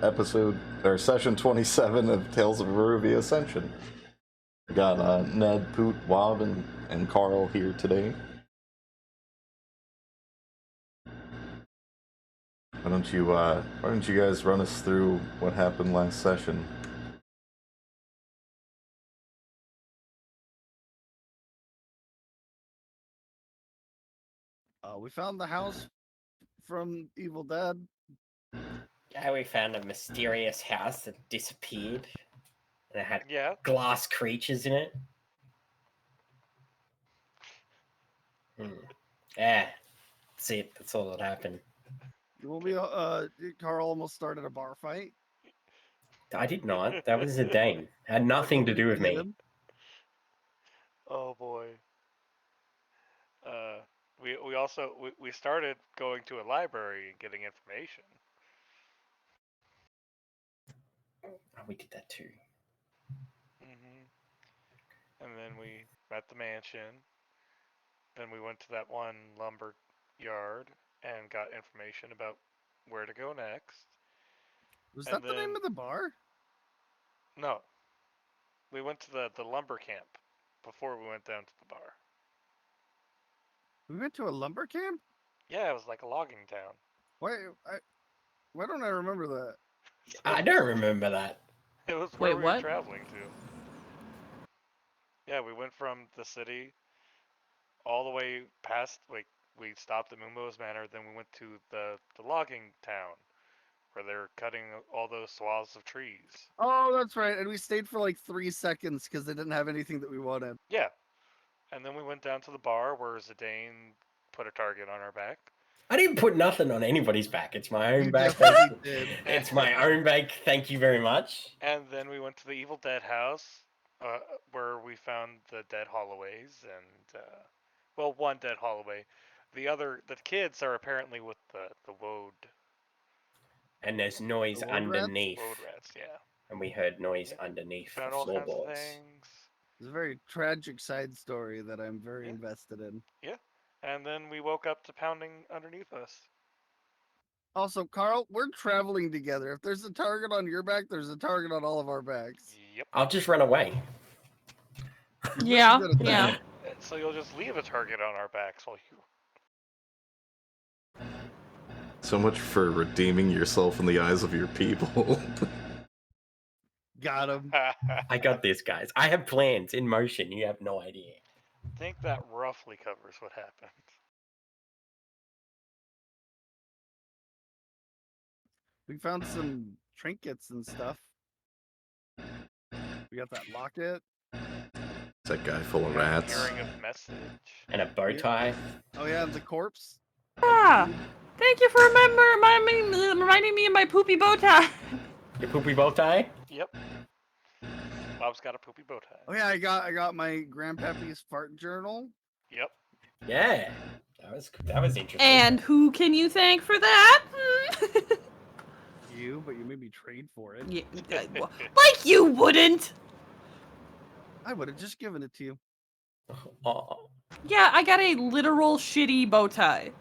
episode or session 27 of Tales of Varouxvia Ascension. We got Ned, Poot, Wob, and Carl here today. Why don't you guys run us through what happened last session? We found the house from Evil Dead. Yeah, we found a mysterious house that disappeared. And it had Yeah. glass creatures in it. Yeah, that's it. That's all that happened. Well, Carl almost started a bar fight. I did not. That was a Dane. Had nothing to do with me. Oh boy. We also started going to a library and getting information. Oh, we did that too. And then we met the mansion. Then we went to that one lumber yard and got information about where to go next. Was that the name of the bar? No. We went to the lumber camp before we went down to the bar. We went to a lumber camp? Yeah, it was like a logging town. Why don't I remember that? I don't remember that. It was where we were traveling to. Yeah, we went from the city all the way past, like, we stopped at Mumbo's Manor, then we went to the logging town, where they're cutting all those swaths of trees. Oh, that's right. And we stayed for like 3 seconds because they didn't have anything that we wanted. Yeah. And then we went down to the bar where Zidane put a target on our back. I didn't put nothing on anybody's back. It's my own back. It's my own back. Thank you very much. And then we went to the Evil Dead house, where we found the dead Holloways and, well, one dead Holloway. The kids are apparently with the Woad. And there's noise underneath. Woad rats, yeah. And we heard noise underneath the floorboards. It's a very tragic side story that I'm very invested in. Yeah. And then we woke up to pounding underneath us. Also, Carl, we're traveling together. If there's a target on your back, there's a target on all of our backs. Yep. I'll just run away. Yeah. So you'll just leave a target on our backs while you... So much for redeeming yourself in the eyes of your people. Got him. I got this, guys. I have plans in motion. You have no idea. I think that roughly covers what happened. We found some trinkets and stuff. We got that locket. That guy full of rats. Hearing a message. And a bow tie. Oh yeah, the corpse. Ah, thank you for reminding me of my poopy bow tie. Your poopy bow tie? Yep. Bob's got a poopy bow tie. Oh yeah, I got my grandpappy's fart journal. Yep. Yeah, that was interesting. And who can you thank for that? You, but you made me trade for it. Yeah, like you wouldn't. I would have just given it to you. Oh. Yeah, I got a literal shitty bow tie.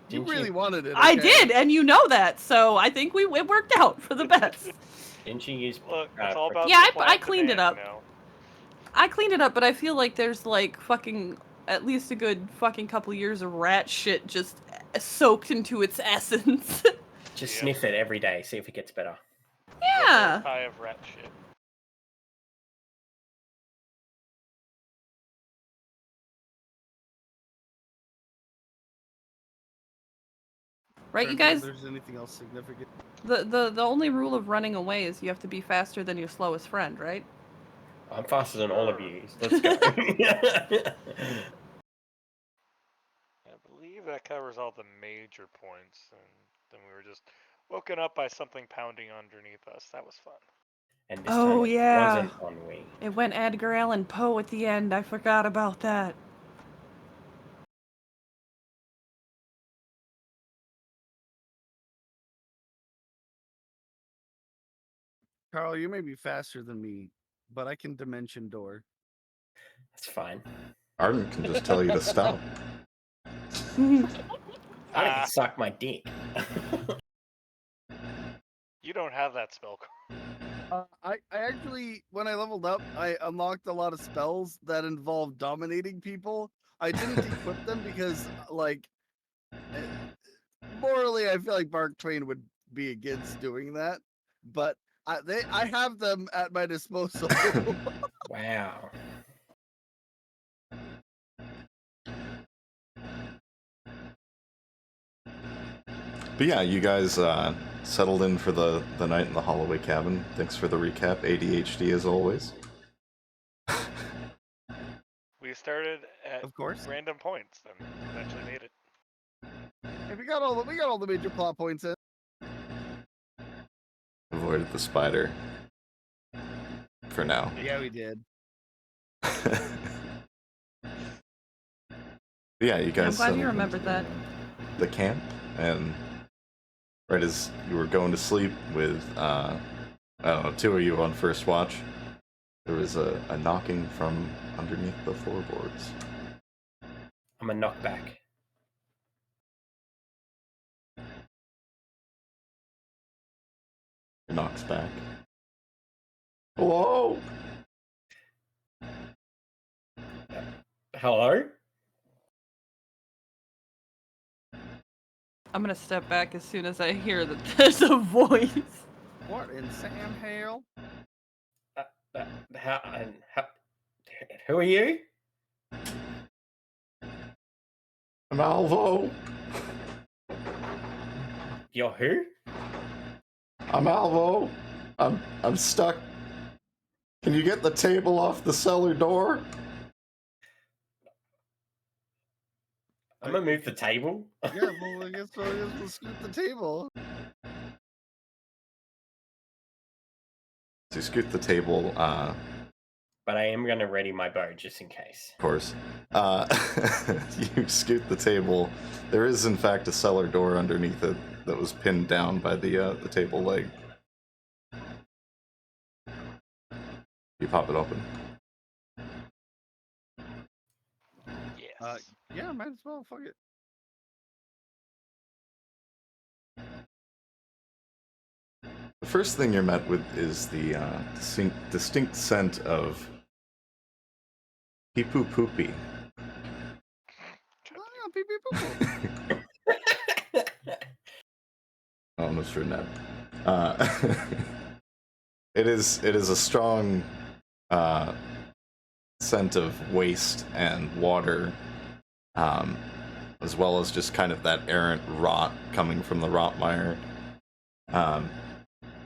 You really wanted it. Okay? I did, and you know that, so I think it worked out for the best. Didn't you use? Look, it's all about I cleaned it up. Now. I cleaned it up, but I feel like there's like fucking at least a good fucking couple years of rat shit just soaked into its essence. Just sniff it every day, see if it gets better. Yeah. Pie of rat shit. Right, you guys? If there's anything else significant? The only rule of running away is you have to be faster than your slowest friend, right? I'm faster than all of you. Let's go. I believe that covers all the major points, and then we were just woken up by something pounding underneath us. That was fun. And this time it wasn't ennui. It went Edgar Allan Poe at the end. I forgot about that. Carl, you may be faster than me, but I can dimension door. That's fine. Arden can just tell you to stop. I can suck my dick. You don't have that spell card. I actually, when I leveled up, I unlocked a lot of spells that involve dominating people. I didn't equip them because, like, morally, I feel like Mark Twain would be against doing that. But I have them at my disposal. Wow. But yeah, you guys settled in for the night in the Holloway cabin. Thanks for the recap. ADHD as always. We started at Of course. random points and eventually made it. Hey, we got all the major plot points in. Avoided the spider. For now. Yeah, we did. Yeah, you guys. I'm glad settled you remembered into that. The camp, and right as you were going to sleep with, I don't know, two of you on first watch, there was a knocking from underneath the floorboards. I'm a knockback. It knocks back. Hello? Hello? I'm gonna step back as soon as I hear that there's a voice. What in Sam Hale? Who are you? I'm Alvo. You're who? I'm Alvo. I'm stuck. Can you get the table off the cellar door? I'm gonna move the table. Yeah, well, I guess we'll scoot the table. So you scoot the table, But I am gonna ready my bow just in case. of course. You scoot the table. There is, in fact, a cellar door underneath it that was pinned down by the table leg. You pop it open. Yes. Yeah, might as well. Fuck it. The first thing you're met with is the distinct scent of pee-poo poopy. Ah, beep, beep, boop, boop. Almost for Ned. It is a strong scent of waste and water, as well as just kind of that errant rot coming from the Rotmire.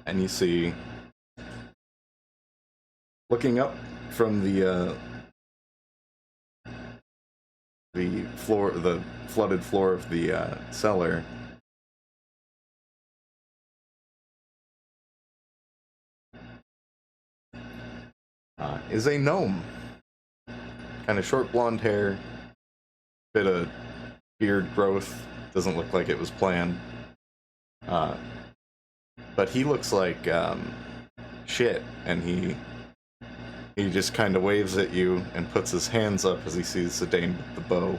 And you see, looking up from the floor, the flooded floor of the cellar, is a gnome. Kind of short blonde hair, bit of beard growth. Doesn't look like it was planned. But he looks like shit, and he just kind of waves at you and puts his hands up as he sees Zidane with the bow.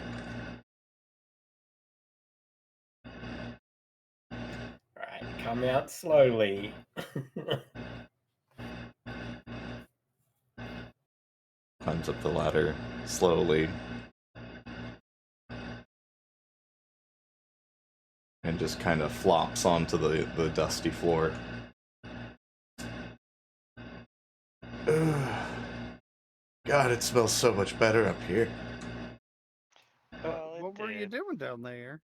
Alright, come out slowly. Climbs up the ladder slowly. And just kind of flops onto the dusty floor. Ugh. God, it smells so much better up here. Well, What were you doing down there?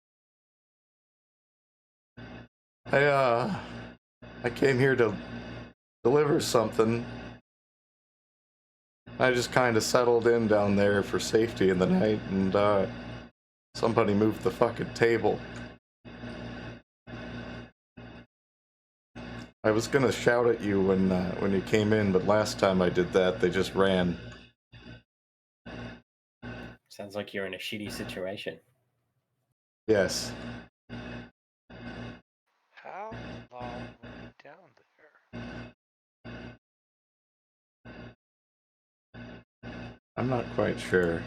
I came here to deliver something. I just kind of settled in down there for safety in the night, and somebody moved the fucking table. I was gonna shout at you when you came in, but last time I did that, they just ran. Sounds like you're in a shitty situation. Yes. How long were you down there? I'm not quite sure.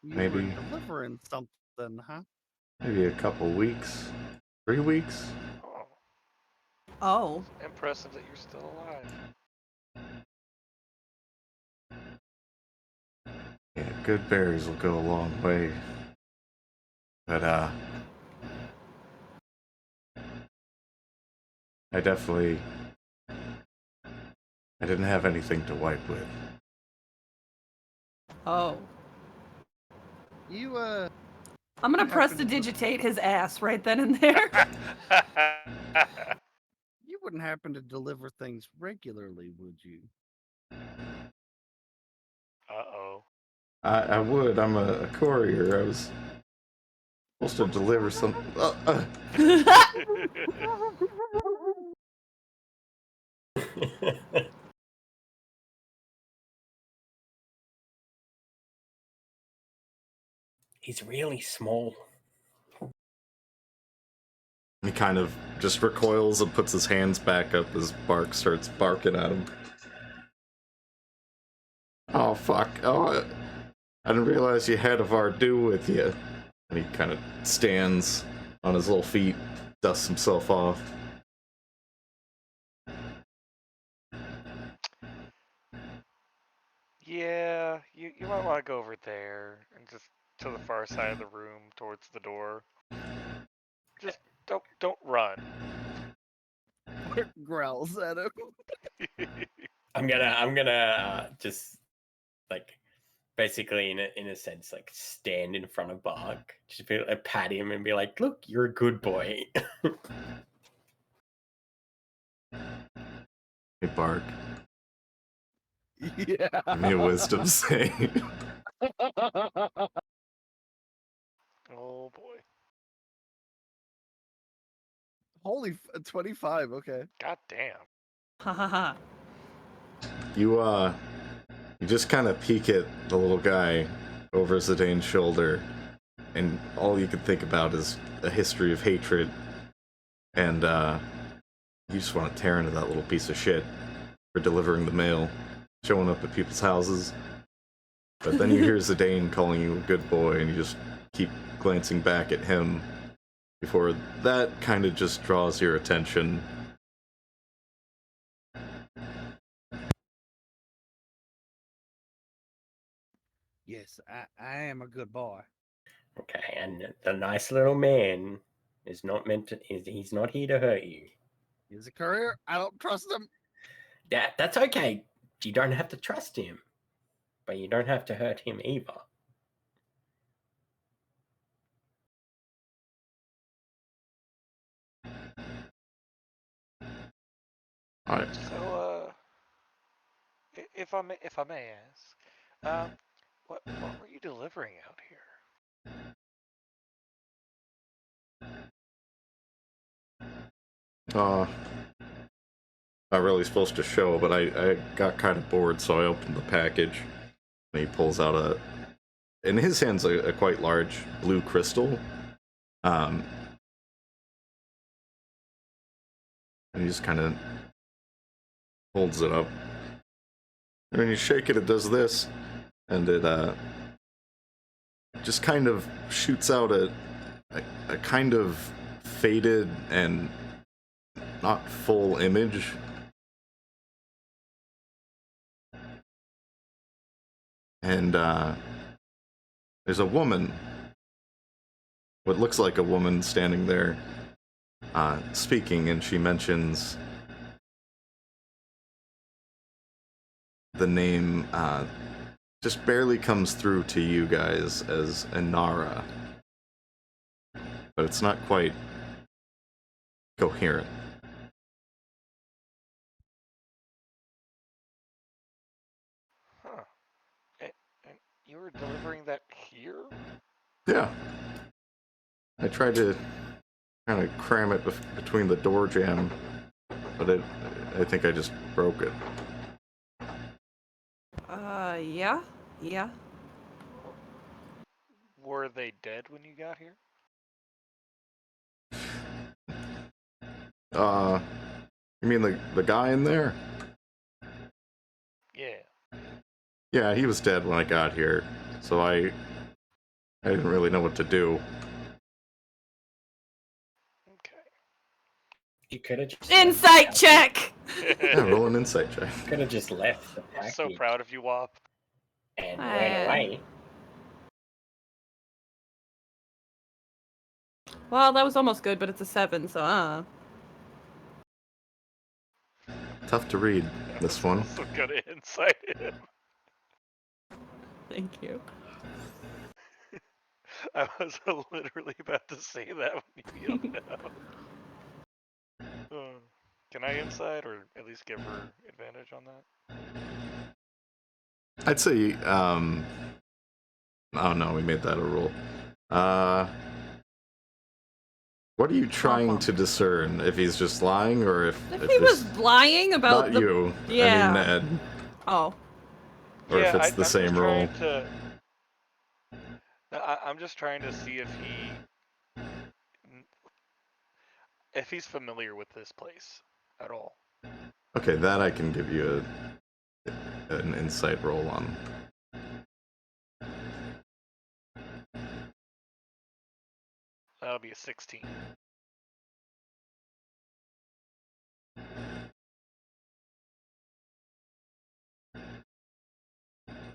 You Maybe. were delivering something, huh? Maybe a couple weeks. 3 weeks? Oh, Oh. impressive that you're still alive. Yeah, good berries will go a long way. But, I didn't have anything to wipe with. Oh. You, I'm gonna You press happen to to- digitate his ass right then and there. you wouldn't happen to deliver things regularly, would you? Uh-oh. I would. I'm a courier. I was supposed to deliver some. He's really small. He kind of just recoils and puts his hands back up as Bark starts barking at him. Oh, fuck. Oh, I didn't realize you had a Varoux with you. And he kind of stands on his little feet, dusts himself off. Yeah, you might want to go over there and just to the far side of the room towards the door. Just don't run. Growls at him. I'm gonna just like basically in a sense like stand in front of Bark, just be like, pat him and be like, "Look, you're a good boy." Hey, Bark. Yeah. Give me a wisdom save. Oh boy. Holy 25, okay. God damn. Ha ha ha. You just kind of peek at the little guy over Zidane's shoulder, and all you can think about is a history of hatred, and you just want to tear into that little piece of shit for delivering the mail, showing up at people's houses. But then you hear Zidane calling you a good boy, and you just keep glancing back at him before that kind of just draws your attention. Yes, I am a good boy. Okay, and the nice little man is not meant to. He's not here to hurt you. He's a courier. I don't trust him. Yeah, that's okay. You don't have to trust him, but you don't have to hurt him either. Alright. So if I may ask, what were you delivering out here? Not really supposed to show, but I got kind of bored, so I opened the package. And he pulls out in his hands, a quite large blue crystal. And he just kind of holds it up. And when you shake it, it does this. And it just kind of shoots out a kind of faded and not full image. And there's a woman, what looks like a woman standing there, speaking, and she mentions the name, just barely comes through to you guys as Inara, but it's not quite coherent. Huh. And you were delivering that here? Yeah. I tried to kind of cram it between the door jamb, but I think I just broke it. Yeah? Yeah? Were they dead when you got here? You mean the guy in there? Yeah. Yeah, he was dead when I got here, so I I didn't really know what to do. Okay. You could have just Insight check! Yeah, roll an insight check. Could have just left the I'm package so proud of you, Wop. and ran away. Well, that was almost good, but it's a 7, so Tough to read, this one. Also good insight. Thank you. I was literally about to say that when you yelled it out. Can I insight or at least give her advantage on that? I'd say, oh no, we made that a rule. What are you trying to discern? If he's just lying, or if he was lying about not you? Yeah. I mean Ned. Oh. Or if it's the I'm same just role. I'm just trying to see if he's familiar with this place at all. Okay, that I can give you an insight roll on. That'll be a 16.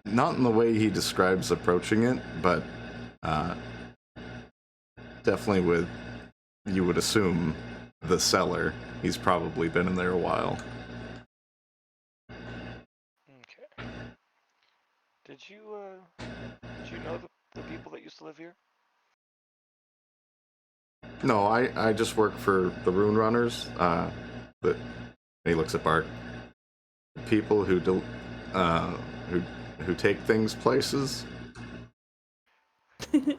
Not in the way he describes approaching it, but definitely with, you would assume, the cellar. He's probably been in there a while. Okay. Did you know the people that used to live here? No, I just work for the Rune Runners. He looks at Bart. People who who take things places. Okay.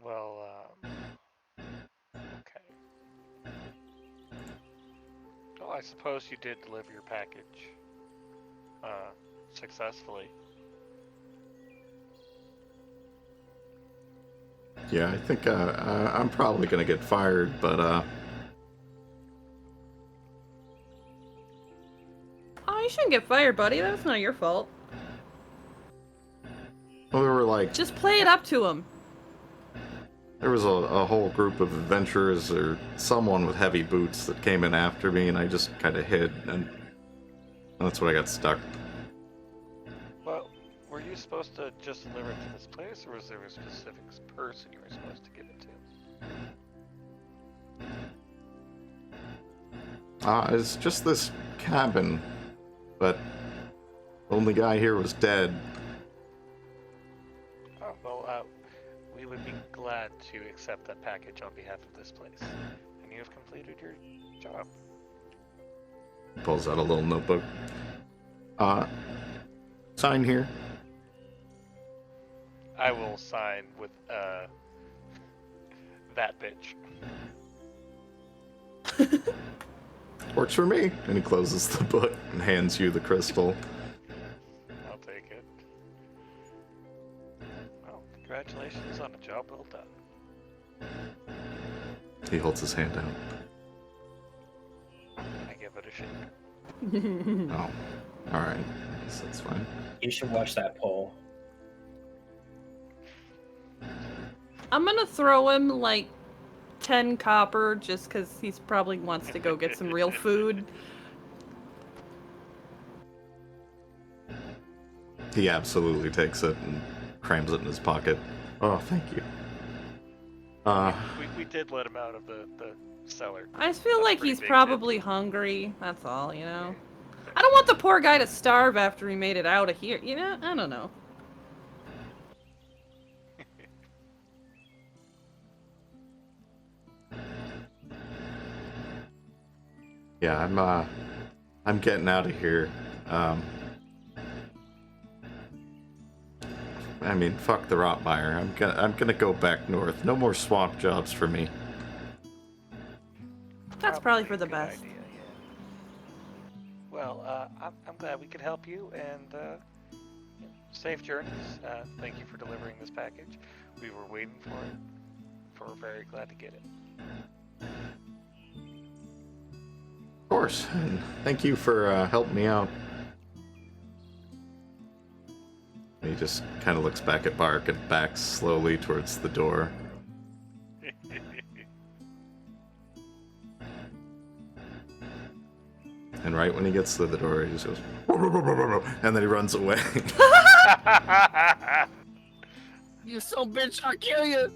Well, I suppose you did deliver your package successfully. Yeah, I think I'm probably gonna get fired, but Oh, you shouldn't get fired, buddy. That's not your fault. well, there were like Just play it up to him. there was a whole group of adventurers or someone with heavy boots that came in after me, and I just kind of hid, and that's when I got stuck. Well, were you supposed to just deliver it to this place, or was there a specific person you were supposed to give it to? It's just this cabin, but the only guy here was dead. Oh, well, we would be glad to accept that package on behalf of this place. And you have completed your job. Pulls out a little notebook. Sign here. I will sign with, that bitch. Works for me. And he closes the book and hands you the crystal. I'll take it. Well, congratulations on a job well done. He holds his hand out. I give it a shake. Oh, alright. I guess that's fine. You should watch that poll. I'm gonna throw him like 10 copper just because he's probably wants to go get some real food. He absolutely takes it and crams it in his pocket. Oh, thank you. We did let him out of the cellar. I just feel That's like pretty he's big probably hungry. That's all, you know. I don't want the poor guy to starve after he made it out of here. You know, I don't know. Yeah, I'm getting out of here. I mean, fuck the Rotmire. I'm gonna go back north. No more swamp jobs for me. That's probably for a the good best. idea, yeah. Well, I'm glad we could help you, and safe journeys. Thank you for delivering this package. We were waiting for it. We're very glad to get it. Of course, and thank you for helping me out. just kind of looks back at Bark and backs slowly towards the door. And right when he gets to the door, he just goes, and then he runs away. You so bitch, I'll kill you.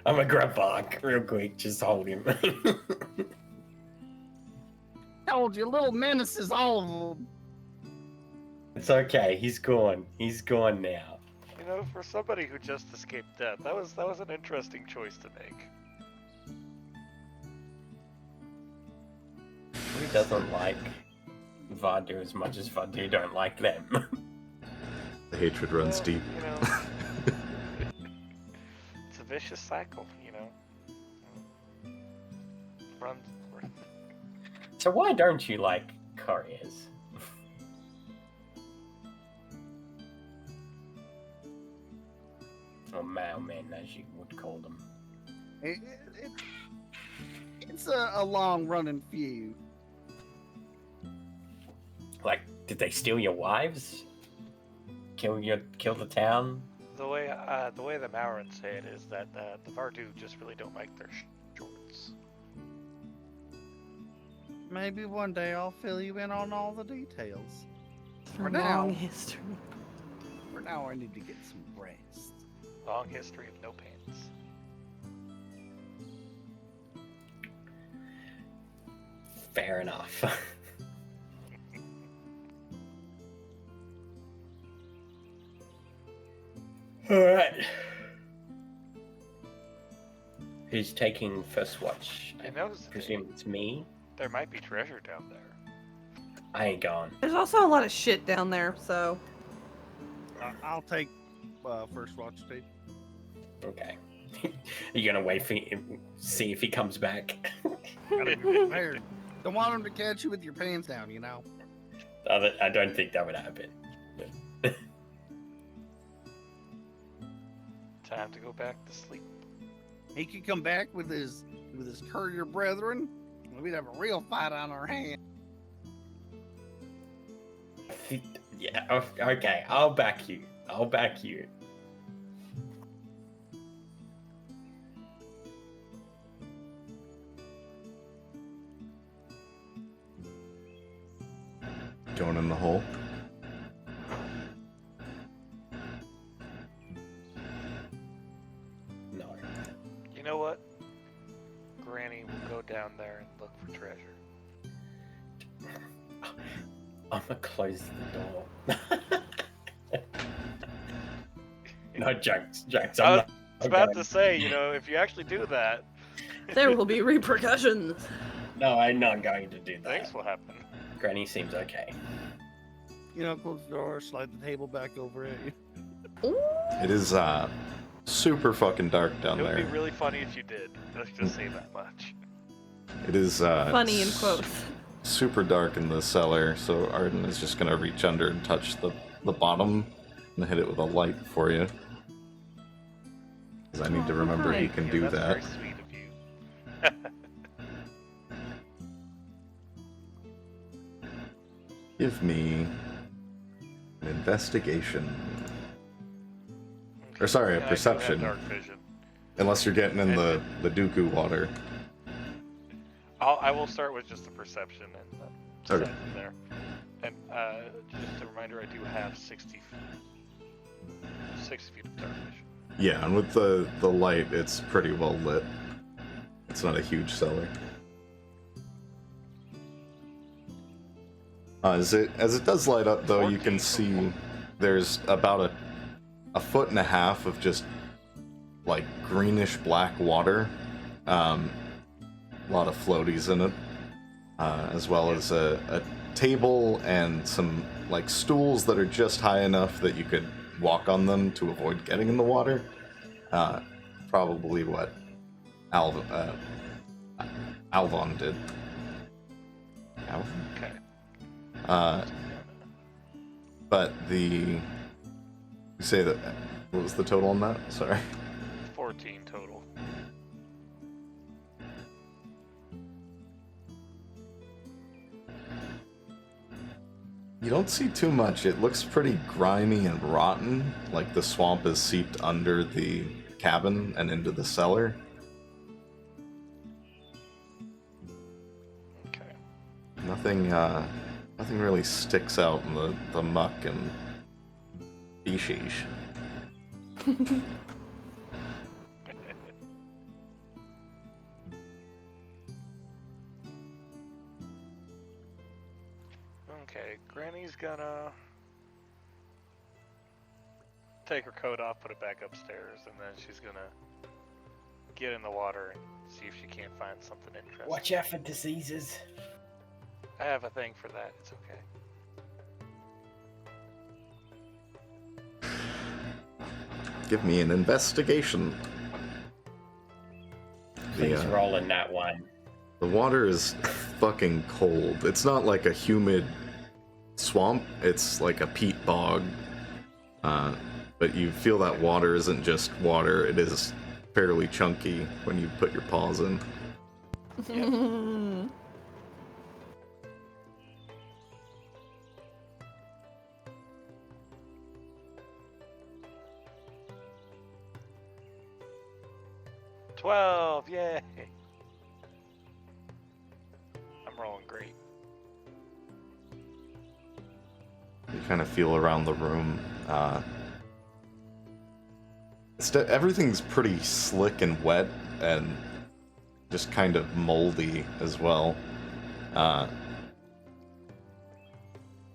I'm gonna grab Bark real quick, just hold him. Told you, little menaces, all of them. It's okay, he's gone. He's gone now. You know, for somebody who just escaped death, that was an interesting choice to make. Who doesn't like Varoux as much as Varoux don't like them? The hatred runs Well, deep. You know, it's a vicious cycle, you know. Runs. So why don't you like couriers? Or mailmen, as you would call them. It's a long running feud. Like, did they steal your wives? Kill the town? The way the Maurans say it is that the Varoux just really don't like their shorts. Maybe one day I'll fill you in on all the details. For now. long history. For now, I need to get some rest. Long history of no pants. Fair enough. Alright. Who's taking first watch? I know I presume it's me. there might be treasure down there. I ain't going. There's also a lot of shit down there, so. I'll take first watch, Steve. Okay. You gonna wait for him, see if he comes back? Gotta be prepared. Don't want him to catch you with your pants down, you know. I don't think that would happen. Time to go back to sleep. He could come back with his courier brethren, and we'd have a real fight on our hands. Yeah, okay, I'll back you. I'll back you. Going in the hole. No. You know what? Granny will go down there and look for treasure. I'm gonna close the door. No jokes. I was I'm about going. to say, you know, if you actually do that, There will be repercussions. No, I'm not going to do that. things will happen. Granny seems okay. You know, close the door, slide the table back over at you. Ooh. It is super fucking dark down It would be there. really funny if you did. Let's just say that much. It is Funny in quotes. super dark in the cellar, so Arden is just gonna reach under and touch the bottom and hit it with a light for you. Because I need to Oh, remember he hi. can Yeah, do that's that. very sweet of you. Give me an investigation. Or sorry, a I do have perception. dark vision. Unless you're getting in the Dooku water. I will start with just the perception and Okay. decide from there. And just a reminder, I do have 60 feet of dark vision. Yeah, and with the light, it's pretty well lit. It's not a huge cellar. As it does light up, though, you 14 can see there's about a foot and a half of just like greenish black water. A lot of floaties in it, as well as a table and some like stools that are just high enough that you could walk on them to avoid getting in the water. Probably what Alvon did. Alvon? Okay. But you say that, what was the total on that? Sorry. 14 total. You don't see too much. It looks pretty grimy and rotten, like the swamp is seeped under the cabin and into the cellar. Okay. Nothing really sticks out in the muck and species. Okay, Granny's gonna take her coat off, put it back upstairs, and then she's gonna get in the water and see if she can't find something interesting. Watch out for diseases. I have a thing for that. It's okay. Give me an investigation. Please roll in that one. The water is fucking cold. It's not like a humid swamp, it's like a peat bog. But you feel that water isn't just water, it is fairly chunky when you put your paws in. Mm-hmm. 12, yay! I'm rolling great. You kind of feel around the room. Everything's pretty slick and wet and just kind of moldy as well.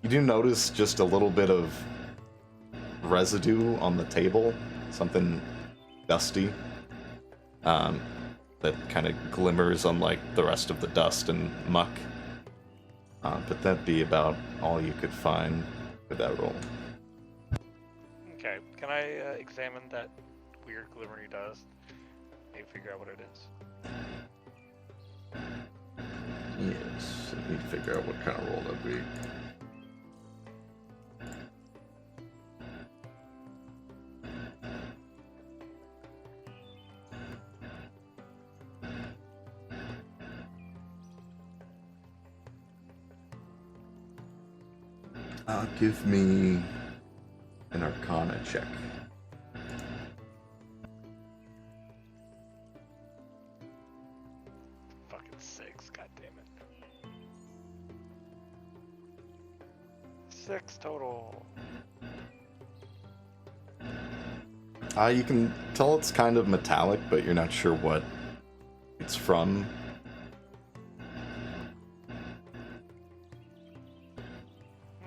You do notice just a little bit of residue on the table, something dusty, that kind of glimmers unlike the rest of the dust and muck. But that'd be about all you could find with that roll. Okay, can I examine that weird glimmering dust? Maybe figure out what it is. Yes, I need to figure out what kind of roll that'd be. Give me an Arcana check. Fucking 6, god damn it. 6 total. You can tell it's kind of metallic, but you're not sure what it's from.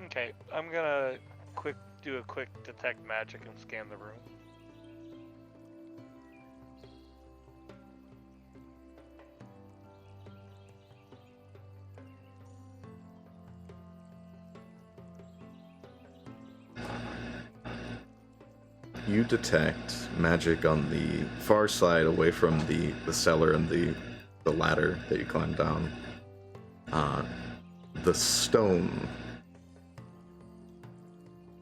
Okay, I'm gonna do a quick detect magic and scan the room. You detect magic on the far side, away from the cellar and the ladder that you climbed down. The stone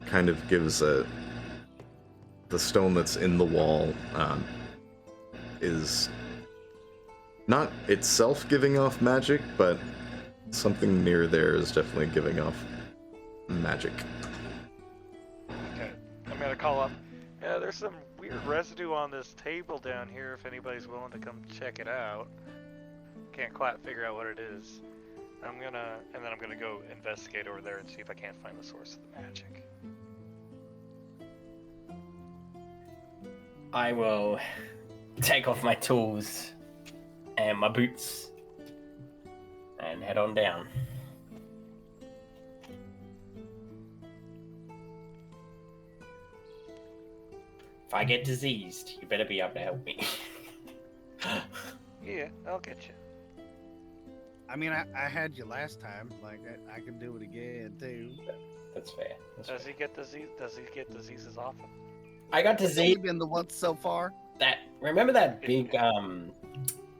kind of gives the stone that's in the wall is not itself giving off magic, but something near there is definitely giving off magic. Okay, I'm gonna call up. Yeah, there's some weird residue on this table down here if anybody's willing to come check it out. Can't quite figure out what it is. And then I'm gonna go investigate over there and see if I can't find the source of the magic. I will take off my tools and my boots and head on down. If I get diseased, you better be able to help me. Yeah, I'll get you. I mean, I had you last time. Like, I can do it again too. That's fair. Does he get disease? Does he get diseases often? I got It's only disease. been the once so far. Remember that big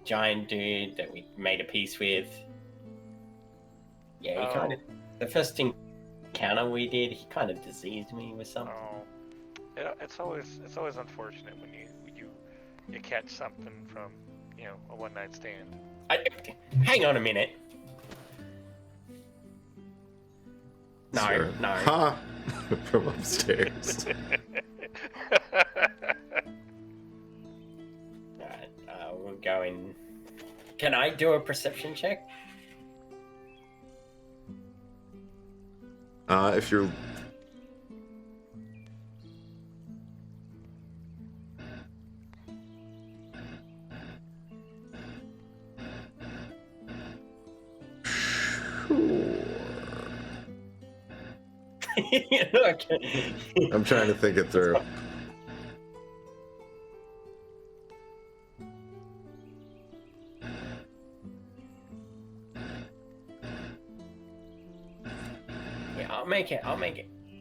giant dude that we made a peace with? Yeah, he kind of. The first encounter we did, he kind of diseased me with something. Oh, yeah, it's always unfortunate when you catch something from a one-night stand. Hang on a minute. No, Sir. no. Ha! From upstairs. Alright, we'll go in. Can I do a perception check? If you're... Okay. I'm trying to think it through. Yeah, I'll make it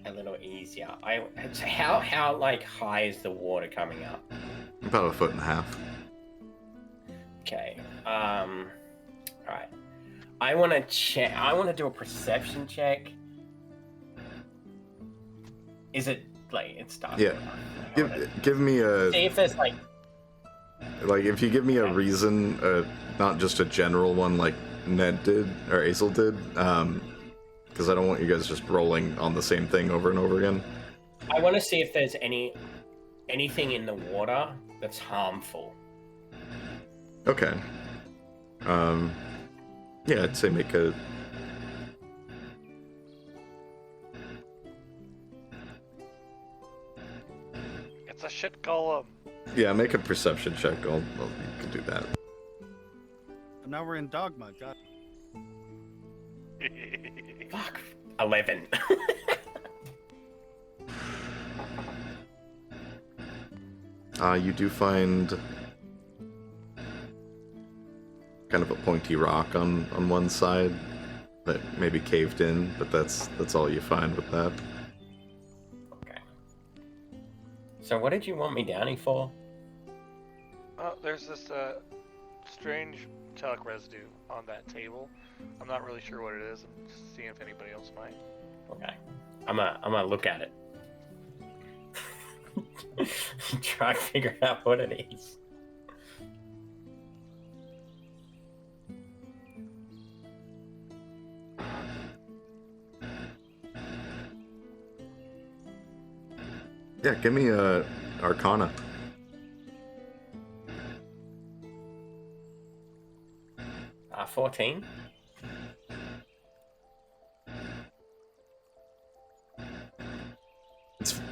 a little easier. How like high is the water coming up? About 1.5 feet. Okay. Alright. I wanna do a perception check. Is it like it's dark? Yeah. Give me a... See if there's like Like, if you give me a reason, not just a general one like Ned did, or Azel did, because I don't want you guys just rolling on the same thing over and over again. I wanna see if there's anything in the water that's harmful. Okay. Yeah, I'd say make a... It's a shit golem. Yeah, make a perception check. You can do that. And now we're in dogma. God. Fuck. 11. You do find kind of a pointy rock on one side that maybe caved in, but that's all you find with that. Okay. So what did you want me down here for? Oh, there's this strange metallic residue on that table. I'm not really sure what it is. I'm just seeing if anybody else might. Okay. I'm gonna look at it. Try to figure out what it is. Yeah, give me a Arcana. Uh, 14.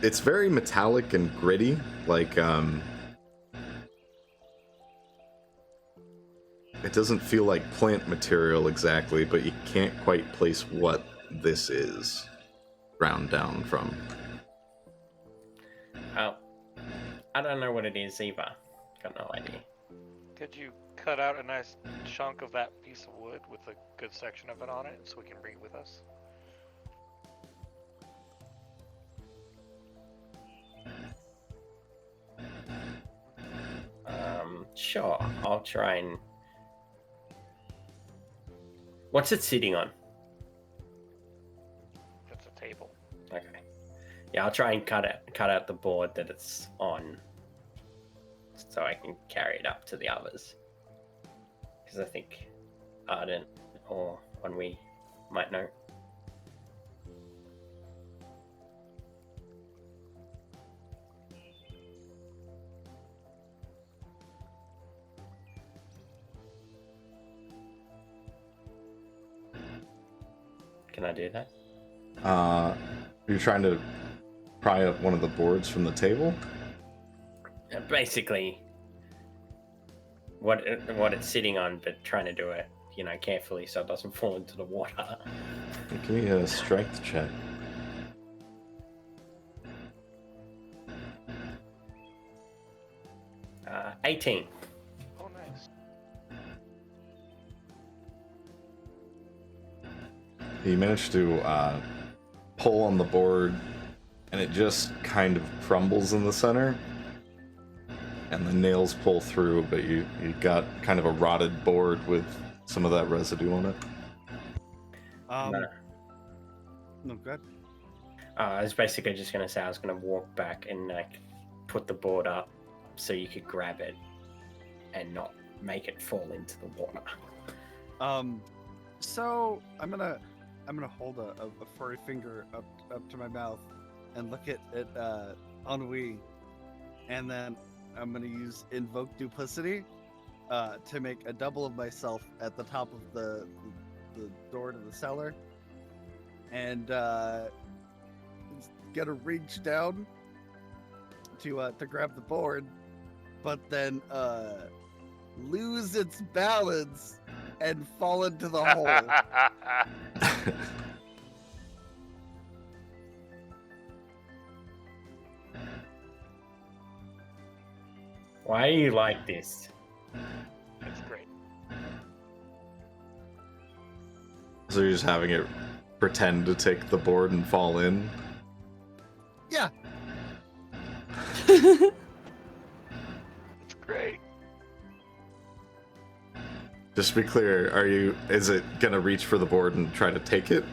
It's very metallic and gritty, like it doesn't feel like plant material exactly, but you can't quite place what this is ground down from. Oh, I don't know what it is either. Got no idea. Could you cut out a nice chunk of that piece of wood with a good section of it on it so we can bring it with us? Sure. I'll try and. What's it sitting on? It's a table. Okay. Yeah, I'll try and cut out the board that it's on, so I can carry it up to the others. Because I think Ardent or one we might know. Can I do that? You're trying to pry up one of the boards from the table? Basically, what it's sitting on, but trying to do it, carefully so it doesn't fall into the water. Give me a strength check. Uh, 18. Oh, nice. You managed to pull on the board, and it just kind of crumbles in the center. And the nails pull through, but you got kind of a rotted board with some of that residue on it. No, good. I was basically just gonna say I was gonna walk back and put the board up so you could grab it and not make it fall into the water. So I'm gonna I'm gonna hold a furry finger up to my mouth and look at Ennui, and then I'm gonna use invoke duplicity to make a double of myself at the top of the door to the cellar, and it's gonna reach down to grab the board, but then lose its balance and fall into the hole. Why are you like this? That's great. So you're just having it pretend to take the board and fall in? Yeah. That's great. Just to be clear, is it gonna reach for the board and try to take it?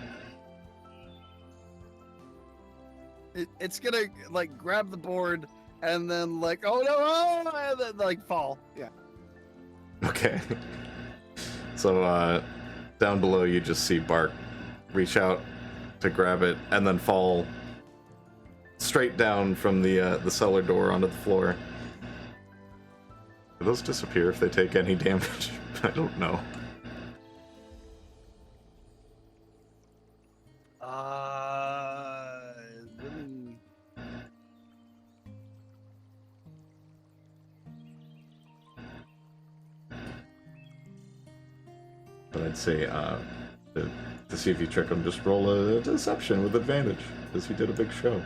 It's gonna like grab the board and then like, oh no, oh, and then like fall. Yeah. Okay. So down below you just see Bark reach out to grab it and then fall straight down from the cellar door onto the floor. Do those disappear if they take any damage? I don't know. Really... But I'd say to see if you trick him, just roll a deception with advantage, because he did a big show.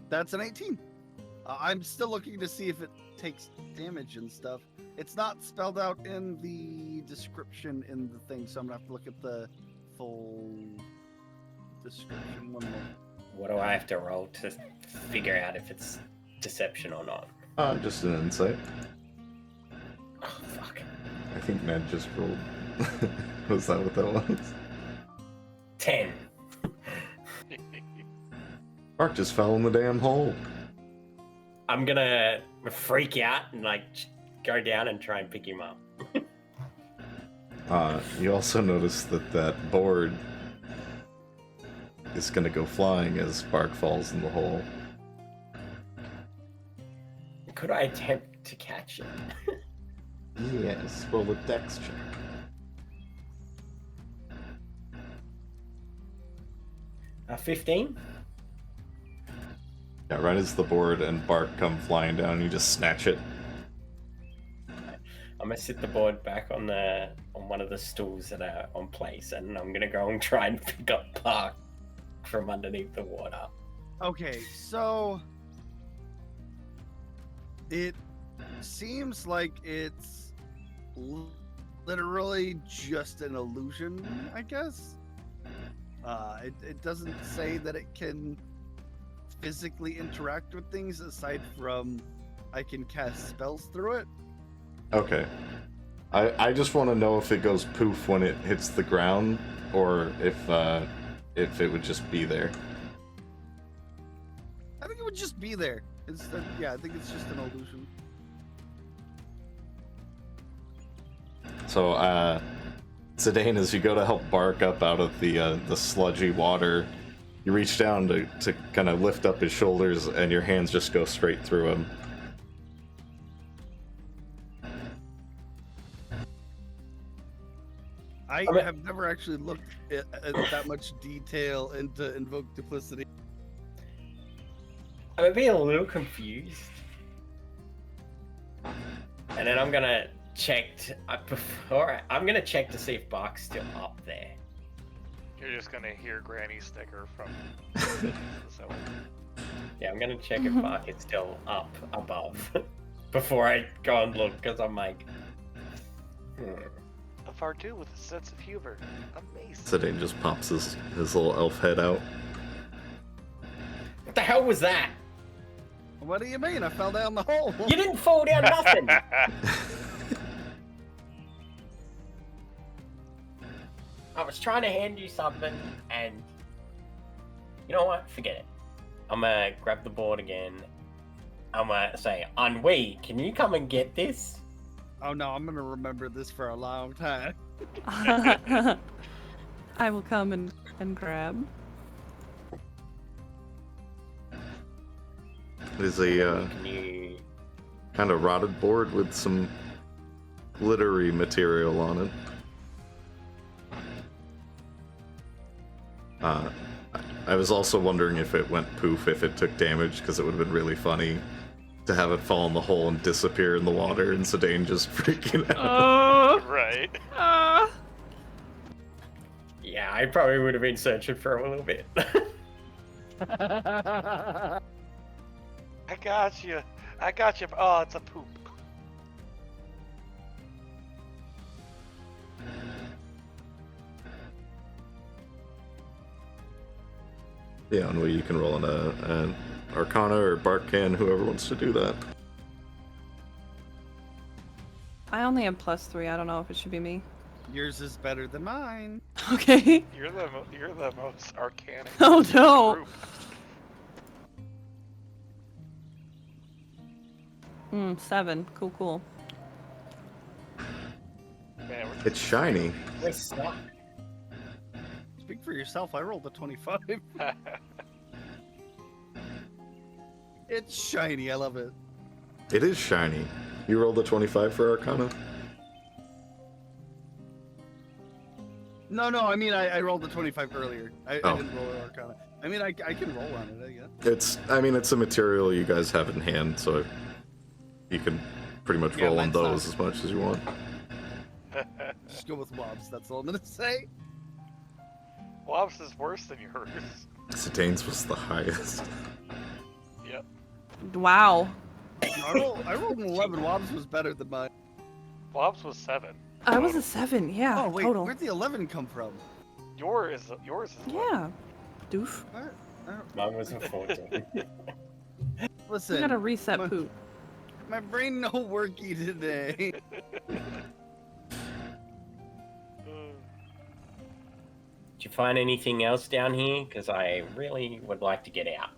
That's an 18. I'm still looking to see if it takes damage and stuff. It's not spelled out in the description in the thing, so I'm gonna have to look at the full description one more. What do I have to roll to figure out if it's deception or not? Just an insight. Oh, fuck. I think Ned just rolled. Was that what that was? 10. Bark just fell in the damn hole. I'm gonna freak out and like go down and try and pick him up. You also notice that board is gonna go flying as Bark falls in the hole. Could I attempt to catch it? Yes, roll a dex check. A 15? Yeah, right as the board and Bark come flying down, you just snatch it. I'm gonna sit the board back on one of the stools that are on place, and I'm gonna go and try and pick up Bark from underneath the water. Okay, so it seems like it's literally just an illusion, I guess. It doesn't say that it can physically interact with things aside from I can cast spells through it. Okay. I just want to know if it goes poof when it hits the ground, or if it would just be there. I think it would just be there. Yeah, I think it's just an illusion. So, Zidane, as you go to help Bark up out of the sludgy water, you reach down to kind of lift up his shoulders, and your hands just go straight through him. I have never actually looked at that much detail into Invoke Duplicity. I'm being a little confused. And then I'm gonna check I'm gonna check to see if Bark's still up there. You're just gonna hear Granny snicker from the cellar. Yeah, I'm gonna check if Bark is still up above before I go and look, because I'm like, A Varoux with a sense of humor. Amazing. Zidane just pops his little elf head out. what the hell was that? What do you mean? I fell down the hole. You didn't fall down nothing. I was trying to hand you something, and you know what? Forget it. I'm gonna grab the board again. I'm gonna say, Ennui, can you come and get this? Oh no, I'm gonna remember this for a long time. I will come and grab. It is a Can you... kind of rotted board with some glittery material on it. I was also wondering if it went poof if it took damage, because it would have been really funny to have it fall in the hole and disappear in the water, and Sedaine just freaking out. Oh. Right. Yeah, I probably would have been searching for him a little bit. I got you. I got you. Oh, it's a poop. Yeah, and you can roll on an Arcana or Bark can, whoever wants to do that. I only have +3. I don't know if it should be me. Yours is better than mine. Okay. You're the most arcanic. Oh no. Group. 7. Cool. Man, It's shiny. What's that? Speak for yourself. I rolled a 25. It's shiny. I love it. It is shiny. You rolled a 25 for Arcana? No, I mean I rolled a 25 earlier. I Oh. didn't roll an Arcana. I mean I can roll on it. I guess. It's a material you guys have in hand, so you can pretty much Yeah, roll on mine's not. those as much as you want. Just go with Wobbs. That's all I'm gonna say. Wobbs is worse than yours. Sedaine's was the highest. Yep. Wow. I rolled an 11. Wobbs was better than mine. Wobbs was 7. I was a 7. Yeah. Oh wait, total. where'd the 11 come from? Yours is 11. Yeah. Doof. Mine was a 14. Listen, I gotta reset my- poop. my brain no worky today. Did you find anything else down here? Because I really would like to get out.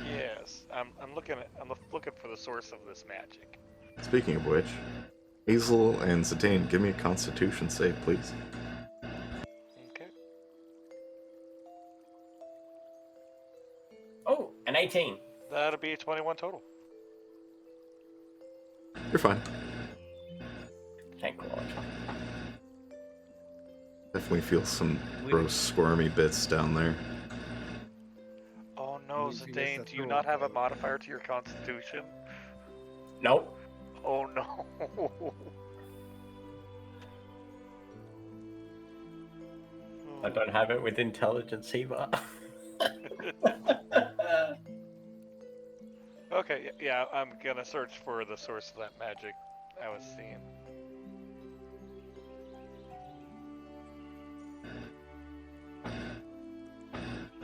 Yes, I'm looking for the source of this magic. Speaking of which, Azel and Sedaine, give me a Constitution save, please. Okay. Oh, an 18. That'll be a 21 total. You're fine. Thank God. Definitely feel some gross squirmy bits down there. Oh no, Maybe it's Zidane, a do you throw not have a off. modifier to your constitution? Nope. Oh no. I don't have it with intelligence either. Okay, yeah, I'm gonna search for the source of that magic I was seeing.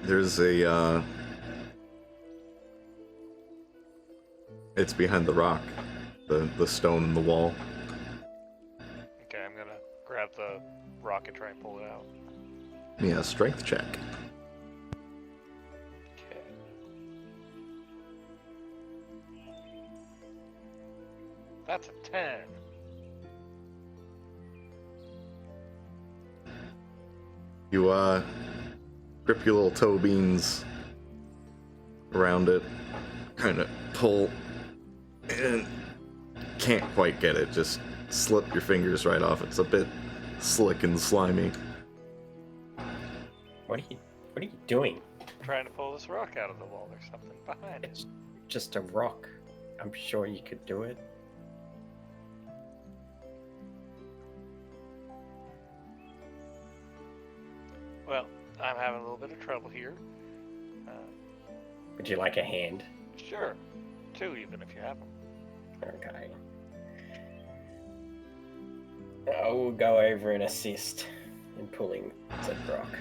There's a, it's behind the rock. The stone in the wall. Okay, I'm gonna grab the rock and try and pull it out. Yeah, strength check. Okay. That's a 10. You, grip your little toe beans around it, kind of pull, and can't quite get it. Just slip your fingers right off. It's a bit slick and slimy. What are you doing? Trying to pull this rock out of the wall. There's something behind it. It's just a rock. I'm sure you could do it. Well, I'm having a little bit of trouble here. Would you like a hand? Sure. 2 even if you have them. Okay. I will go over and assist in pulling said rock.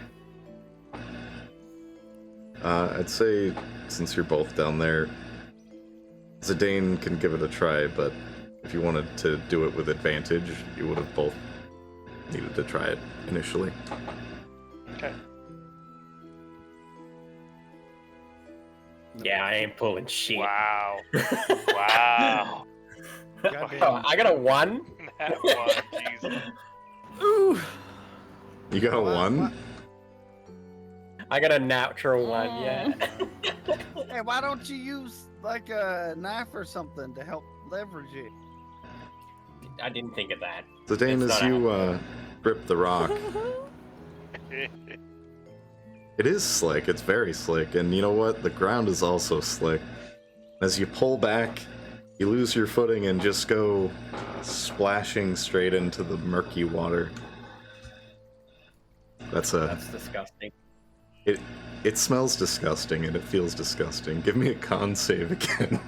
I'd say, since you're both down there, Zidane can give it a try, but if you wanted to do it with advantage, you would have both needed to try it initially. Okay. Yeah, I ain't pulling shit. Wow. Wow. Goddamn. I got a 1. That one, Jesus. Ooh. You got a What- 1? what- I got a natural 1, yeah. Hey, why don't you use like a knife or something to help leverage it? I didn't think of that. Zidane, It's as not you grip the rock, it is slick. It's very slick. And you know what? The ground is also slick. As you pull back, you lose your footing and just go splashing straight into the murky water. That's disgusting. It smells disgusting and it feels disgusting. Give me a con save again.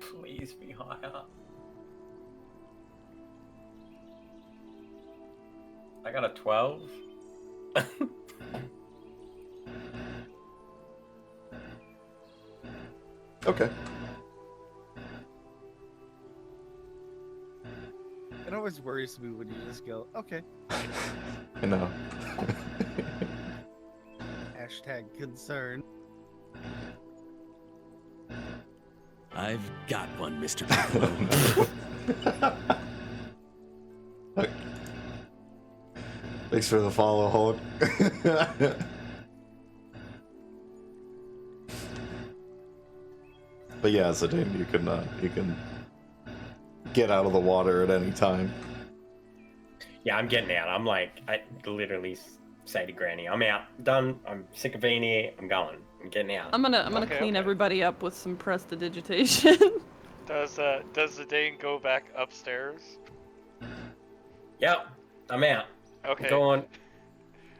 Please be higher. I got a 12. Okay. It always worries me when you just go, okay. I know. Hashtag concern. I've got one, Mr. Piccolo. Thanks for the follow, Hulk. But yeah, Zidane, you can get out of the water at any time. Yeah, I'm getting out. I'm like, I literally say to Granny, I'm out. Done. I'm sick of being here. I'm going. I'm getting out. I'm gonna Okay, clean okay. everybody up with some prestidigitation. Does Zidane go back upstairs? Yep. I'm out. Okay. Go on.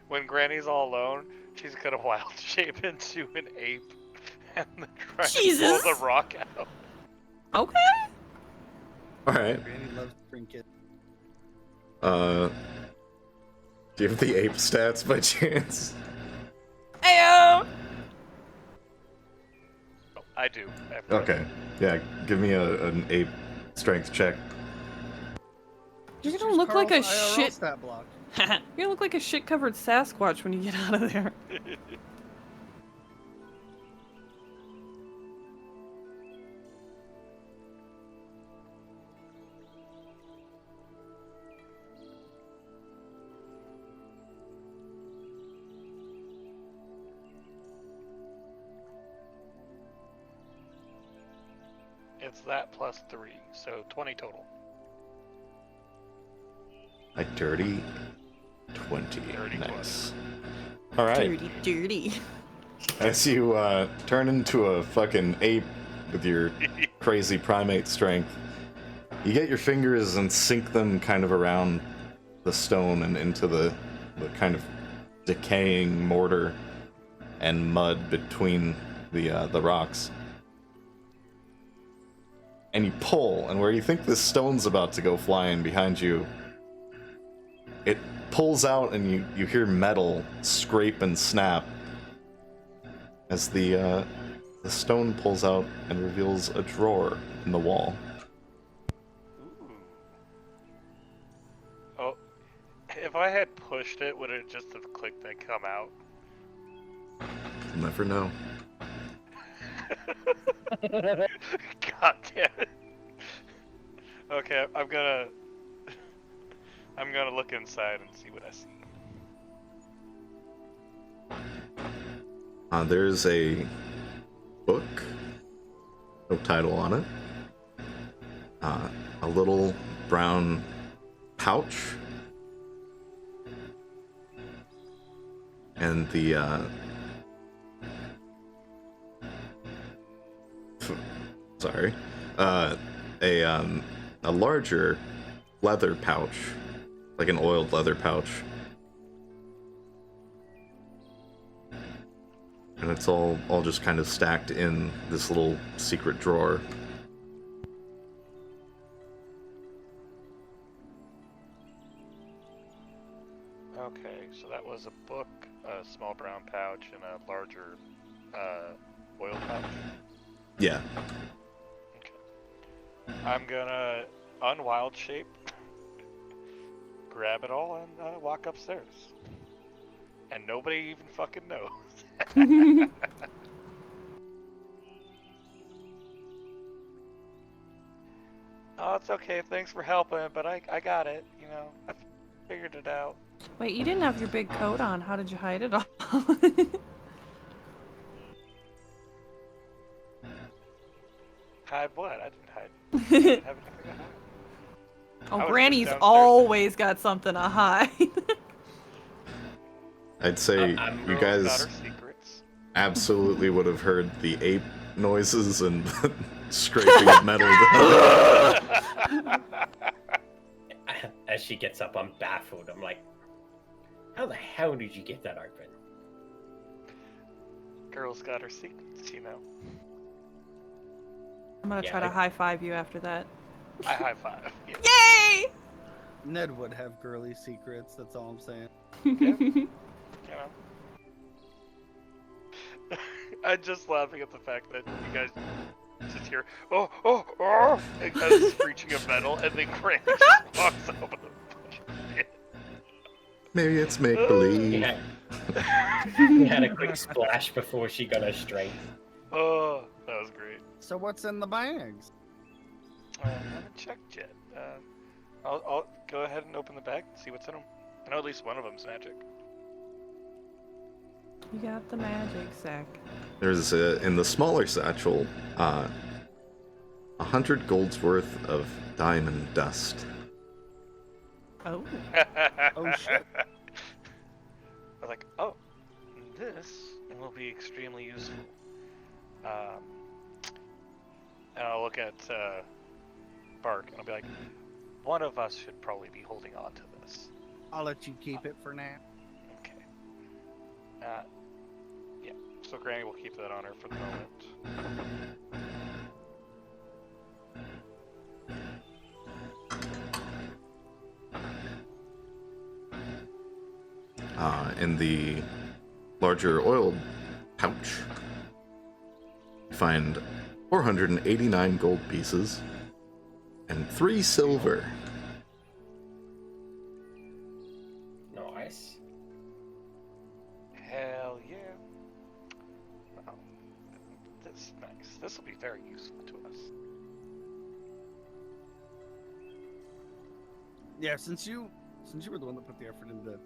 When Granny's all alone, she's gonna wild shape into an ape and then try to Jesus. pull the rock out. Okay. Alright. Granny loves trinket. Do you have the ape stats by chance? Ayo. Oh, I do. Okay. Yeah, give me an ape strength check. You're Just gonna use look like a Carl's IRL shit. stat block. You're gonna look like a shit-covered Sasquatch when you get out of there. It's that plus 3, so 20 total. A dirty 20. Dirty Nice. Alright. Dirty, dirty. As you turn into a fucking ape with your crazy primate strength, you get your fingers and sink them kind of around the stone and into the kind of decaying mortar and mud between the rocks. And you pull, and where you think this stone's about to go flying behind you, it pulls out and you hear metal scrape and snap as the stone pulls out and reveals a drawer in the wall. Ooh. Oh, if I had pushed it, would it just have clicked and come out? You'll never know. God damn it. Okay, I'm gonna look inside and see what I see. There's a book, no title on it. A little brown pouch. And the sorry. A larger leather pouch, like an oiled leather pouch. And it's all just kind of stacked in this little secret drawer. Okay, so that was a book, a small brown pouch, and a larger oil pouch. Yeah. Okay. I'm gonna unwild shape, grab it all, and walk upstairs. And nobody even fucking knows. Oh, it's okay. Thanks for helping, but I got it. You know, I figured it out. Wait, you didn't have your big coat on. How did you hide it all? Hide what? I didn't hide. I didn't have anything to hide. I Oh, was Granny's just downstairs. always got something to hide. I'd say I'm you Girl's got guys her secrets. absolutely would have heard the ape noises and scraping of metal. As she gets up, I'm baffled. I'm like, how the hell did you get that open? Girl's got her secrets, you know. I'm gonna Yeah, try to high five you after that. I high five. Yeah. Yay! Ned would have girly secrets. That's all I'm saying. You know. I'm just laughing at the fact that you guys just hear, oh, and kind of screeching of metal, and then Grant just walks up with a bunch of shit. Maybe it's make believe. Yeah. We had a quick splash before she got her strength. Oh, that was great. So what's in the bags? I haven't checked yet. I'll go ahead and open the bag and see what's in them. I know at least one of them's magic. You got the magic sack. There's in the smaller satchel, 100 gold's worth of diamond dust. Oh. Oh shit. I was like, oh, this will be extremely useful. And I'll look at Bark and I'll be like, one of us should probably be holding on to this. I'll let you keep it for now. Okay. Yeah. So Granny will keep that on her for the moment. In the larger oil pouch, you find 489 gold pieces and 3 silver. Nice. Hell yeah. Oh, that's nice. This will be very useful to us. Yeah, since you were the one that put the effort into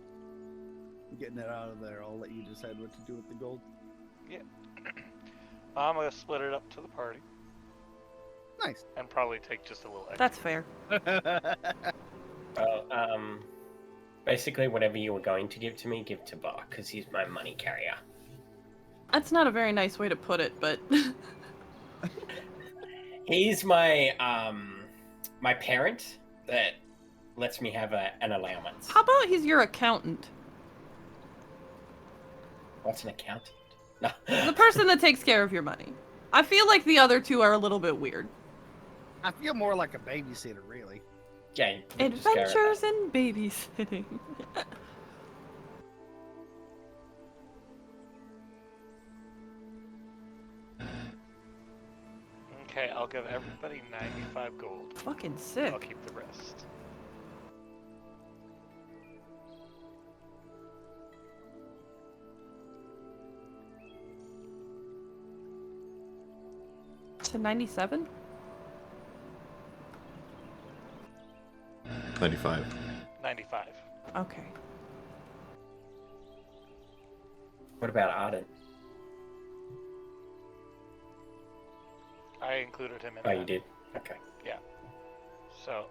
getting it out of there, I'll let you decide what to do with the gold. Yeah. I'm gonna split it up to the party Nice. and probably take just a little extra. That's fair. Well, basically whatever you were going to give to me, give to Bark, because he's my money carrier. That's not a very nice way to put it, but He's my my parent that lets me have an allowance. how about he's your accountant? What's an accountant? No. The person that takes care of your money. I feel like the other two are a little bit weird. I feel more like a babysitter, really. Yeah, you just care Adventures in babysitting. Okay, I'll give everybody 95 gold. Fucking sick. I'll keep the rest. To 97? 95. 95. Okay. What about Arden? I included him in Oh, that. you did? Okay. So,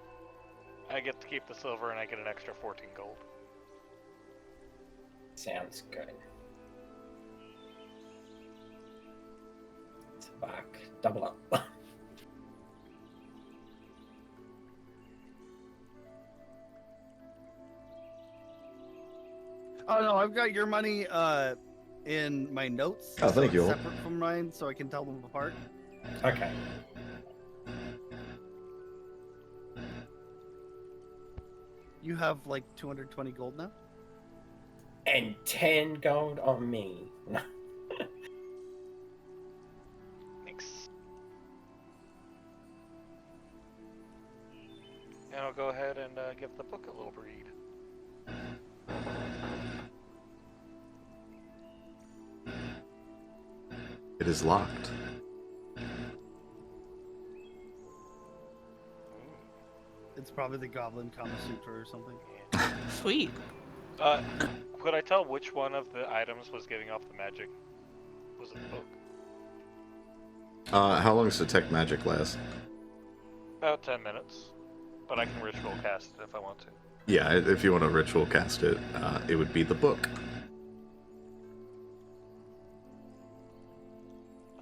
I get to keep the silver and I get an extra 14 gold. Sounds good. Bark, double up. Oh no, I've got your money in my notes. Oh, so thank it's you. Separate from mine, so I can tell them apart. Okay. You have like 220 gold now. And 10 gold on me. Thanks. And I'll go ahead and give the book a little read. It is locked. Ooh. Probably the Goblin Kama Sutra or something. Sweet. Could I tell which one of the items was giving off the magic? Was it the book? How long does detect magic last? About 10 minutes. But I can ritual cast it if I want to. Yeah, if you want to ritual cast it, it would be the book.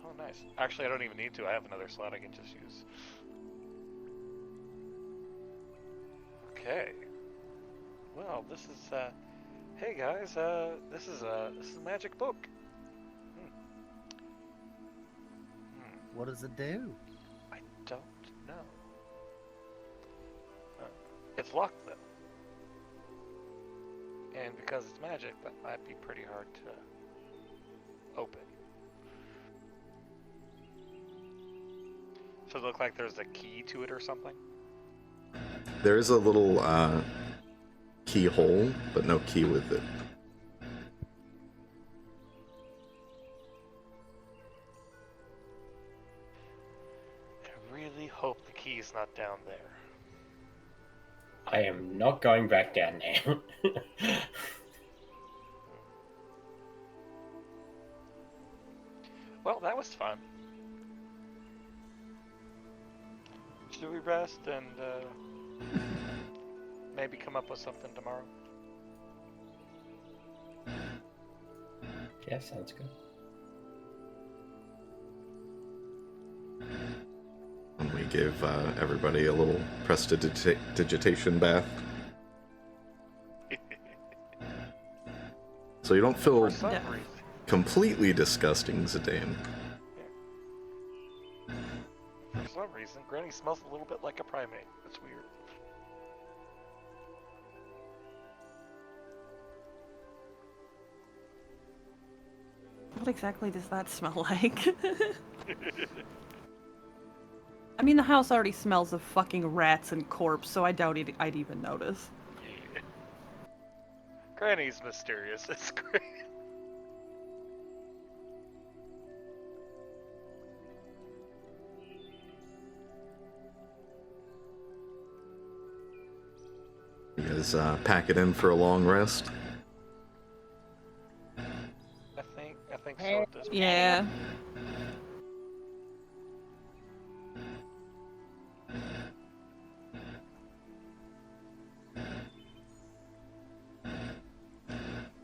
Oh, nice. Actually, I don't even need to. I have another slot I can just use. Okay. Well, this is, hey guys, this is a magic book. What does it do? I don't know. It's locked, though. And because it's magic, that might be pretty hard to open. So it look like there's a key to it or something? There is a little keyhole, but no key with it. I really hope the key's not down there. I am not going back down now. Well, that was fun. Should we rest and maybe come up with something tomorrow? Yeah, sounds good. And we give everybody a little prestidigitation bath. So you don't feel For some Yeah. reason. completely disgusting, Zidane. For some reason, Granny smells a little bit like a primate. That's weird. What exactly does that smell like? I mean, the house already smells of fucking rats and corpse, so I doubt I'd even notice. Granny's mysterious. It's great. You guys pack it in for a long rest. I think so at this point. Yeah.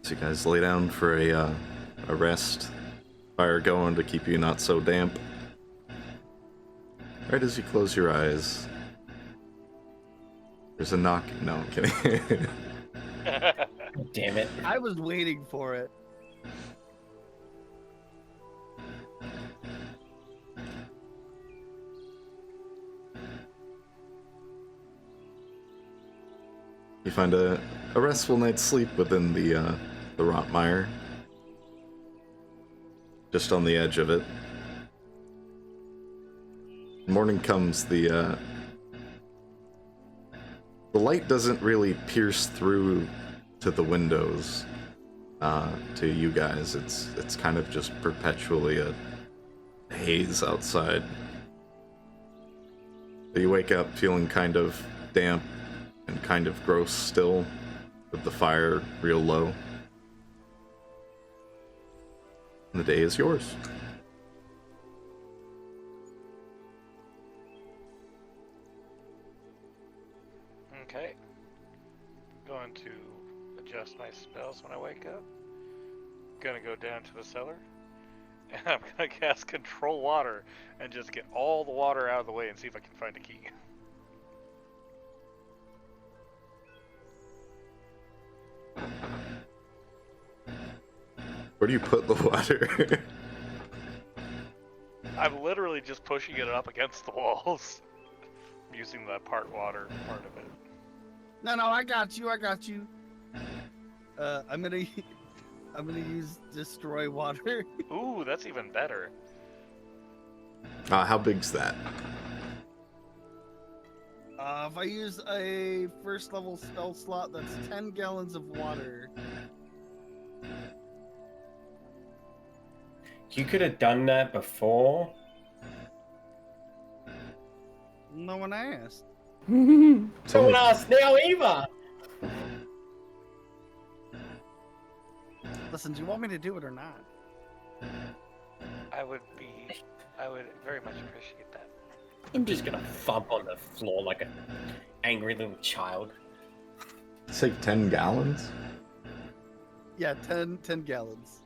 So you guys lay down for a rest. Fire going to keep you not so damp. Right as you close your eyes, there's a knock. No, I'm kidding. Damn it. I was waiting for it. You find a restful night's sleep within the Rotmire. Just on the edge of it. Morning comes, the light doesn't really pierce through to the windows to you guys. It's kind of just perpetually a haze outside. So you wake up feeling kind of damp and kind of gross still, with the fire real low. And the day is yours. Okay. Going to adjust my spells when I wake up. Gonna go down to the cellar. And I'm gonna cast Control Water and just get all the water out of the way and see if I can find a key. Where do you put the water? I'm literally just pushing it up against the walls. Using the part water part of it. No, I got you. I'm gonna use destroy water. Ooh, that's even better. How big's that? If I use a first level spell slot, that's 10 gallons of water. You could have done that before. No one asked. Tell me, us now either. Listen, do you want me to do it or not? I would very much appreciate that. I'm just gonna thump on the floor like an angry little child. it's like 10 gallons? Yeah, 10 gallons.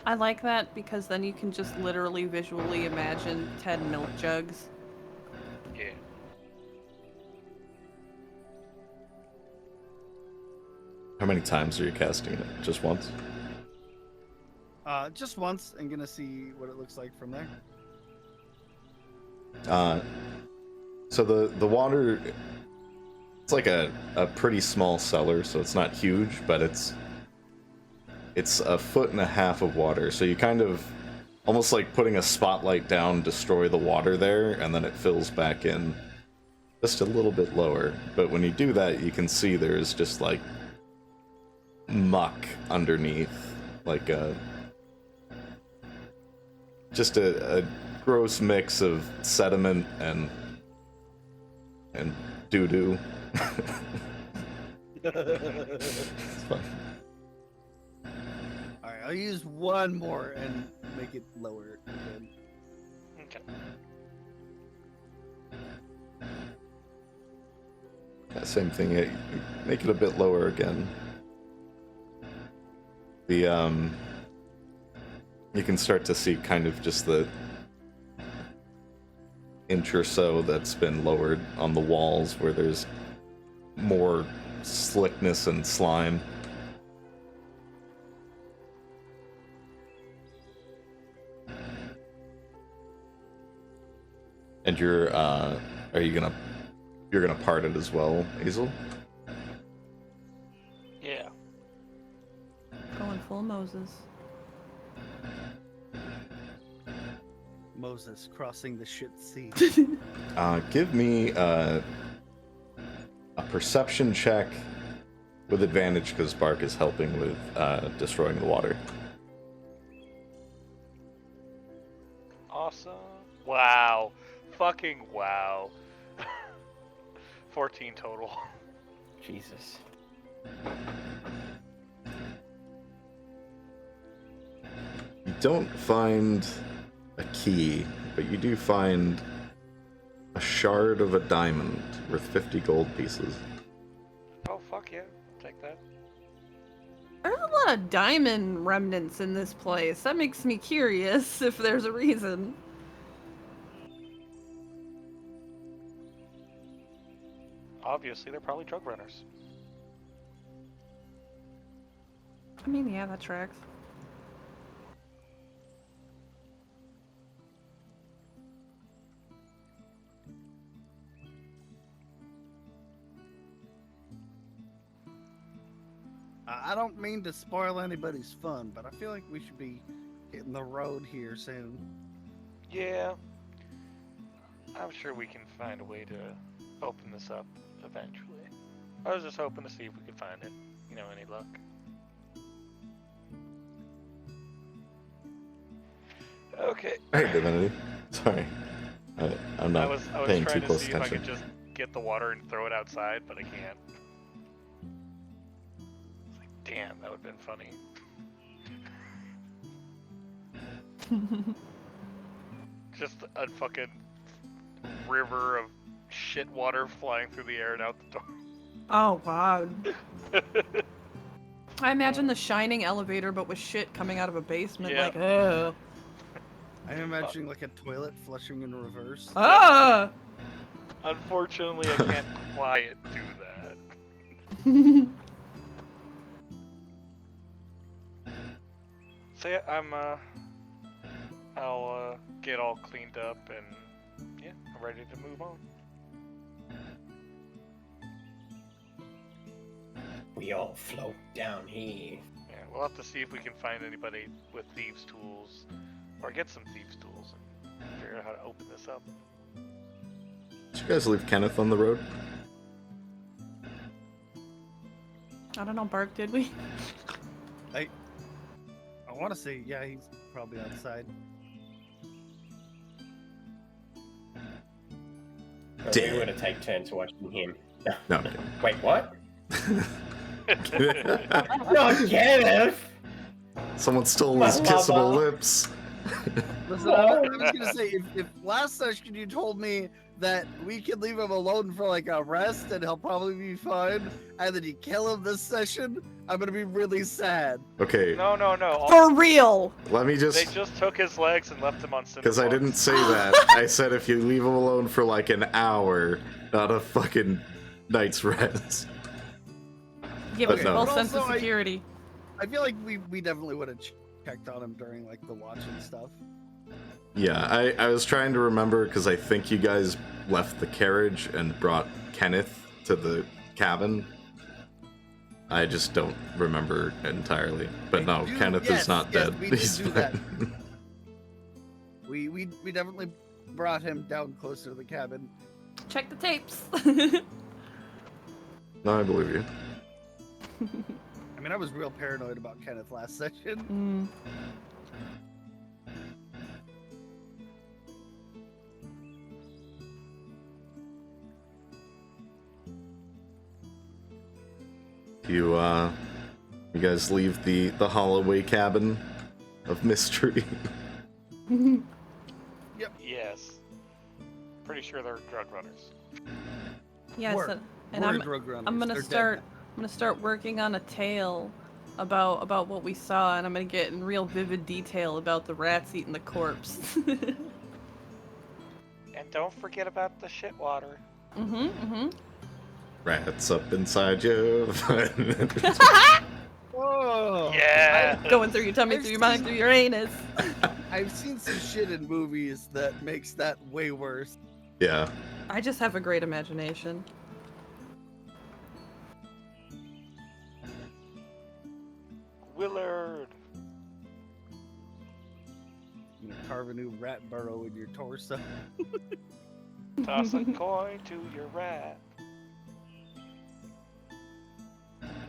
I like that because then you can just literally visually imagine 10 milk jugs. Yeah. How many times are you casting it? Just once? Just once, and gonna see what it looks like from there. So the water, it's like a pretty small cellar, so it's not huge, but it's 1.5 feet of water. So you kind of almost like putting a spotlight down, destroy the water there, and then it fills back in just a little bit lower. But when you do that, you can see there's just like muck underneath, like just a gross mix of sediment and doo-doo. It's fine. Alright, I'll use one more and make it lower again. Okay. Yeah, same thing. You make it a bit lower again. You can start to see kind of just the inch or so that's been lowered on the walls where there's more slickness and slime. And you're gonna part it as well, Azel? Yeah. Going full Moses. Moses crossing the shit sea. Give me a perception check with advantage because Bark is helping with destroying the water. Awesome. Wow. Fucking wow. 14 total. Jesus. You don't find a key, but you do find a shard of a diamond worth 50 gold pieces. Oh, fuck yeah. I'll take that. There's a lot of diamond remnants in this place. That makes me curious if there's a reason. Obviously, they're probably drug runners. I mean, yeah, that tracks. I don't mean to spoil anybody's fun, but I feel like we should be hitting the road here soon. Yeah. I'm sure we can find a way to open this up eventually. I was just hoping to see if we could find it. You know, any luck? Okay. Hey, Divinity. Sorry. I'm not I was paying trying too to close see if I attention. could just get the water and throw it outside, but I can't. It's like, damn, that would have been funny. Just a fucking river of shit water flying through the air and out the door. Oh, God. I imagine the shining elevator, but with shit coming out of a basement. Yeah. Like, ugh. I'm imagining like a toilet flushing in reverse. Ah! Unfortunately, I can't quite do that. So yeah, I'll get all cleaned up and yeah, I'm ready to move on. We all float down here. Yeah, we'll have to see if we can find anybody with thieves' tools, or get some thieves' tools and figure out how to open this up. Did you guys leave Kenneth on the road? I don't know, Bark, did we? I want to say, yeah, he's probably outside. We dead. were to take turns watching him. No, I'm Wait, what? kidding. Not Kenneth! Someone stole My his kissable lover. lips. Listen, I was gonna say, if last session you told me that we could leave him alone for like a rest and he'll probably be fine, and then you kill him this session, I'm gonna be really sad. Okay, No, no, no. For real. let me They just... just took his legs and left him on cinder Because I didn't blocks. say that. I said if you leave him alone for like an hour, not a fucking night's rest. Give But us no. a full But sense of also, security. I feel like we definitely would have checked on him during like the watch and stuff. Yeah, I was trying to remember because I think you guys left the carriage and brought Kenneth to the cabin. I just don't remember entirely. But no, Dude, Kenneth yes, is not yes, dead. we did He's do that. fine. We definitely brought him down closer to the cabin. Check the tapes. No, I believe you. I mean, I was real paranoid about Kenneth last session. You guys leave the Holloway cabin of mystery. Yes. Pretty sure they're drug runners. Yes, We're- and we're I'm drug runners. I'm They're gonna dead start. now. I'm gonna start working on a tale about what we saw, and I'm gonna get in real vivid detail about the rats eating the corpse. And don't forget about the shit water. Rats up inside you. Whoa! Yeah. Going through your tummy, through your mind, through your anus. I've seen some shit in movies that makes that way worse. Yeah. I just have a great imagination. Willard. You carve a new rat burrow in your torso. Toss a coin to your rat.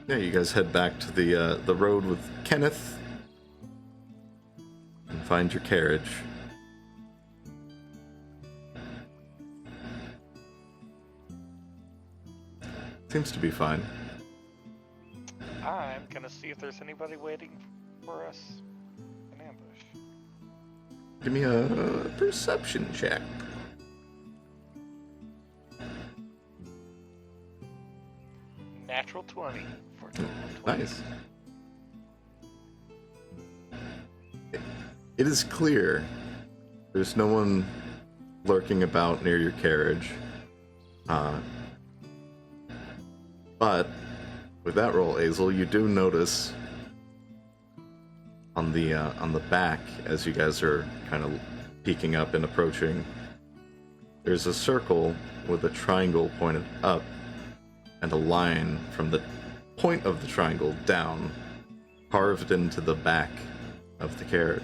Yeah, you guys head back to the road with Kenneth and find your carriage. Seems to be fine. I'm gonna see if there's anybody waiting for us in ambush. Give me a perception check. Natural 20 for total 20. Nice. It is clear there's no one lurking about near your carriage. But with that roll, Azel, you do notice on the back, as you guys are kind of peeking up and approaching, there's a circle with a triangle pointed up and a line from the point of the triangle down, carved into the back of the carriage.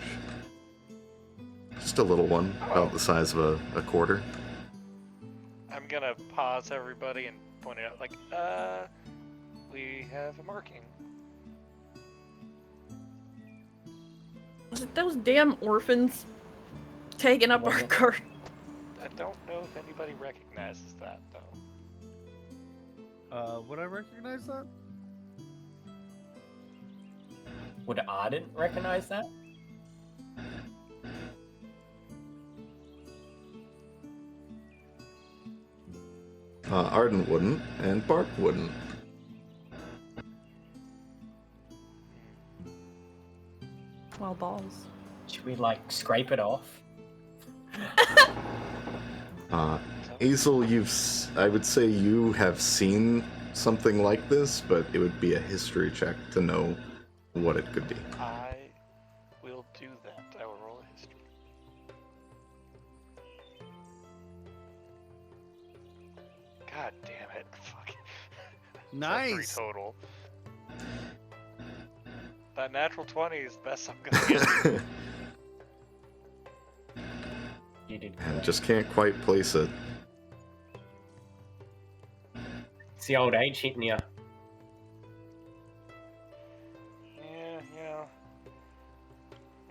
Just a little one, about the size of a quarter. I'm gonna pause everybody and point it out, like, we have a marking. Was it those damn orphans taking up our cart? I don't know if anybody recognizes that, though. Would I recognize that? Would Ardent recognize that? Arden wouldn't, and Bark wouldn't. Well, balls. Should we, like, scrape it off? Azel, I would say you have seen something like this, but it would be a history check to know what it could be. I will do that. I will roll a history. God damn it. Fuck. Nice. 3 total. That natural 20 is the best I'm gonna get. You did. And just can't quite place it. It's the old age hitting you. Yeah, you know.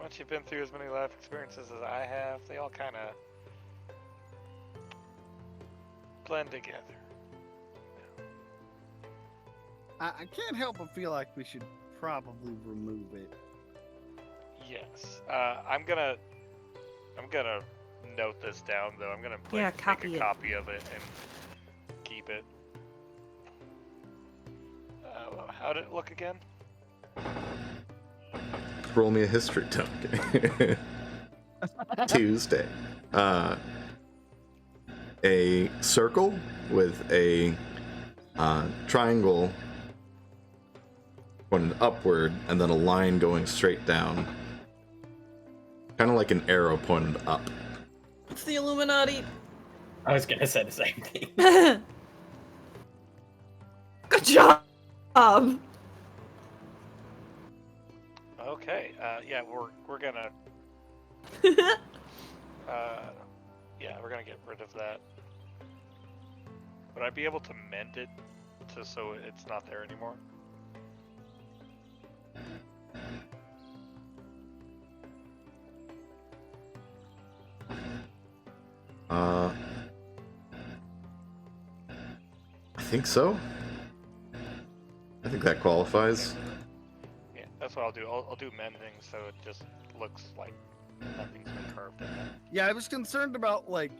Once you've been through as many life experiences as I have, they all kind of blend together. I can't help but feel like we should probably remove it. Yes. I'm gonna note this down though. I'm gonna Yeah, make copy a it. copy of it and keep it. How did it look again? Roll me a history token. Tuesday. A circle with a triangle pointed upward, and then a line going straight down. Kind of like an arrow pointed up. It's the Illuminati. I was gonna say the same thing. Good job. Okay. Yeah, we're gonna we're gonna get rid of that. Would I be able to mend it so it's not there anymore? I think so. I think that qualifies. Yeah, that's what I'll do. I'll do mending so it just looks like nothing's been carved in there. Yeah, I was concerned about like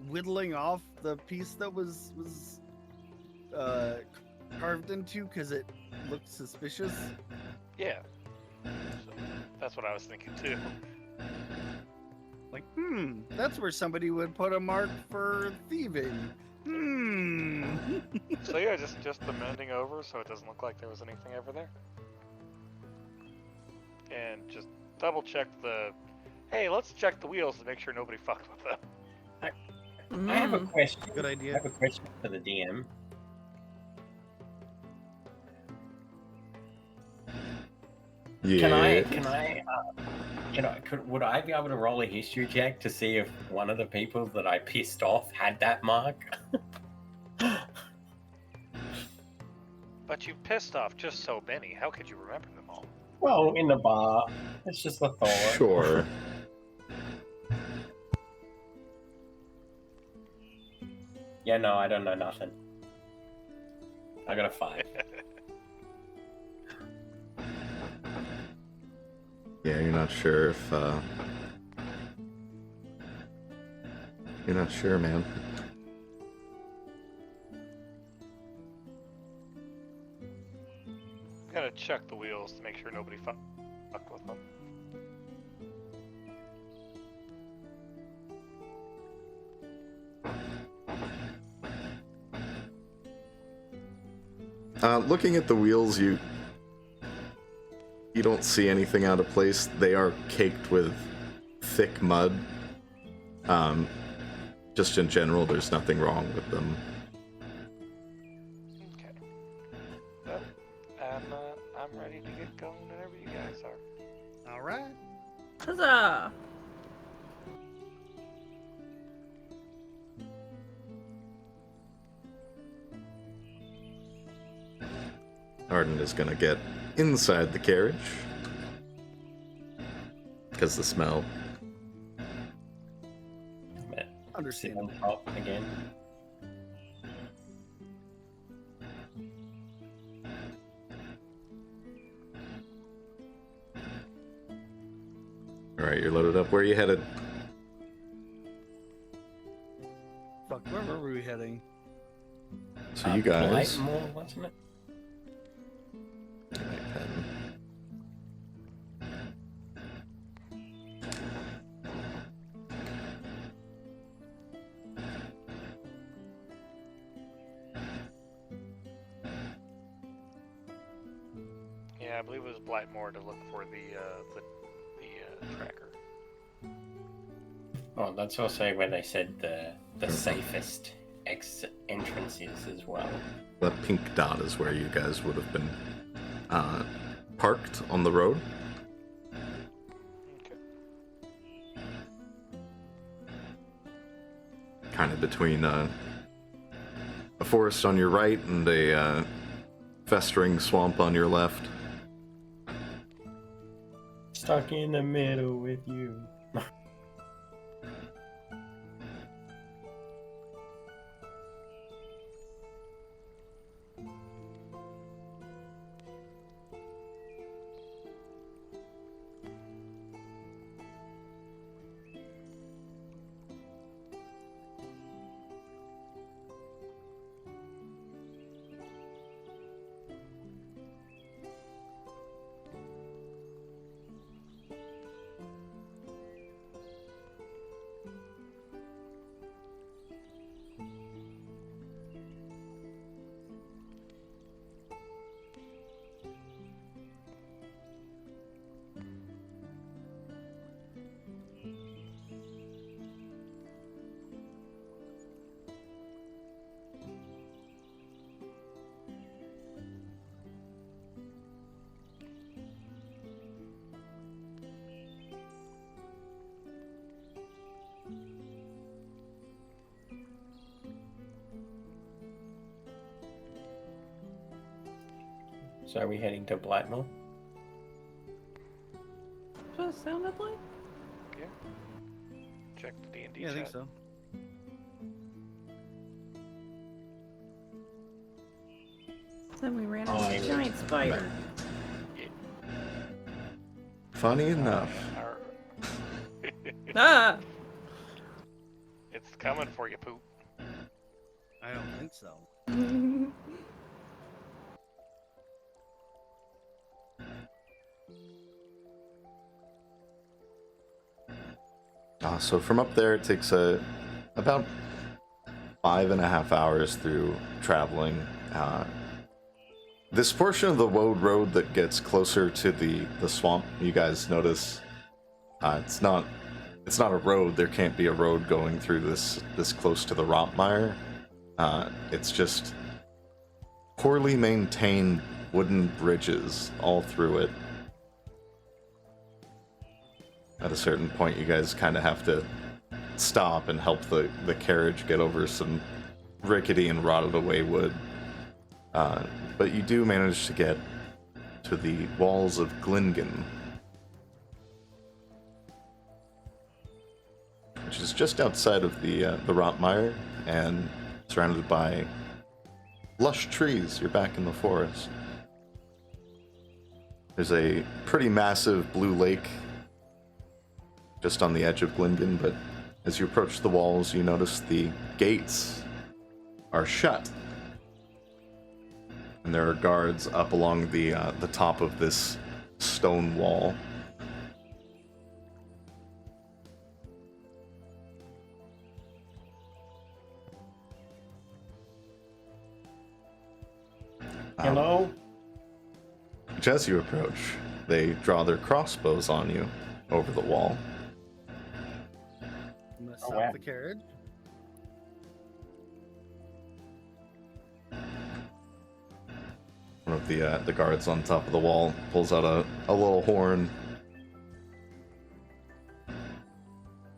whittling off the piece that was carved into because it looked suspicious. Yeah. So that's what I was thinking too. Like, that's where somebody would put a mark for thieving. So yeah, just the mending over so it doesn't look like there was anything over there. And just double check the... Hey, let's check the wheels to make sure nobody fucked with them. I have a question. Good I idea. have a question for the DM. Yeah. Would I be able to roll a history check to see if one of the people that I pissed off had that mark? But you pissed off just so many. How could you remember them all? Well, in the bar. It's just a thought. Sure. Yeah, no, I don't know nothing. I got a 5. Yeah, you're not sure if, You're not sure, man. Gotta check the wheels to make sure nobody fucked with them. Looking at the wheels, you don't see anything out of place. They are caked with thick mud. Just in general, there's nothing wrong with them. Okay. Well, I'm ready to get going whenever you guys are. All right. Huzzah! Arden is gonna get inside the carriage. Because the smell. Sit Understandable. on top again. Alright, you're loaded up. Where are you headed? Fuck, where were we heading? So you guys... Blightmoor, wasn't it? My pen. Yeah, I believe it was Blightmoor to look for the tracker. Oh, that's also where they said the safest exit entrances as well. That pink dot is where you guys would have been parked on the road. Okay. Kind of between a forest on your right and a festering swamp on your left. Stuck in the middle with you. So are we heading to Blightmoor? That's what it sounded like. Check the D&D Yeah, I chat. think so. Then we ran Oh, into I a see. giant spider. Funny enough. Arr. Ah! It's coming for you, poop. I don't think so. So from up there, it takes about 5.5 hours through traveling. This portion of the road that gets closer to the swamp, you guys notice, it's not a road. There can't be a road going through this close to the Rotmire. It's just poorly maintained wooden bridges all through it. At a certain point, you guys kind of have to stop and help the carriage get over some rickety and rotted away wood. But you do manage to get to the walls of Glyngan, which is just outside of the Rotmire and surrounded by lush trees. You're back in the forest. There's a pretty massive blue lake just on the edge of Glyngan, but as you approach the walls, you notice the gates are shut. And there are guards up along the top of this stone wall. Hello? As you approach, they draw their crossbows on you over the wall. I'm gonna Oh, stop wow. the carriage. One of the guards on top of the wall pulls out a little horn.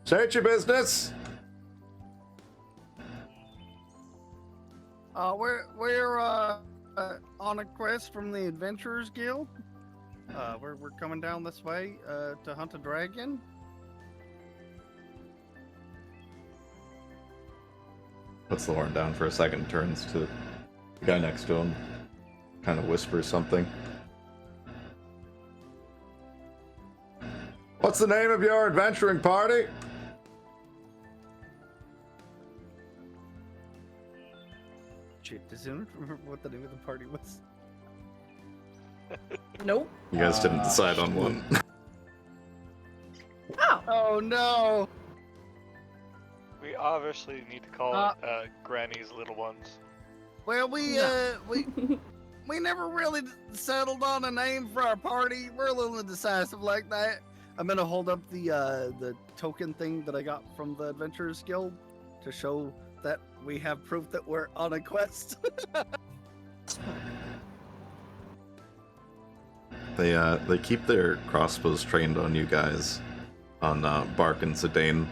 State your business! We're on a quest from the Adventurers Guild. We're coming down this way to hunt a dragon. Puts the horn down for a second, turns to the guy next to him, kind of whispers something. What's the name of your adventuring party? Shit, does anyone remember what the name of the party was? Nope. You guys didn't decide on one. Oh. Oh no! We obviously need to call it Granny's Little Ones. Well, we never really settled on a name for our party. We're a little indecisive like that. I'm gonna hold up the token thing that I got from the Adventurers Guild to show that we have proof that we're on a quest. They keep their crossbows trained on you guys, on Bark and Zidane.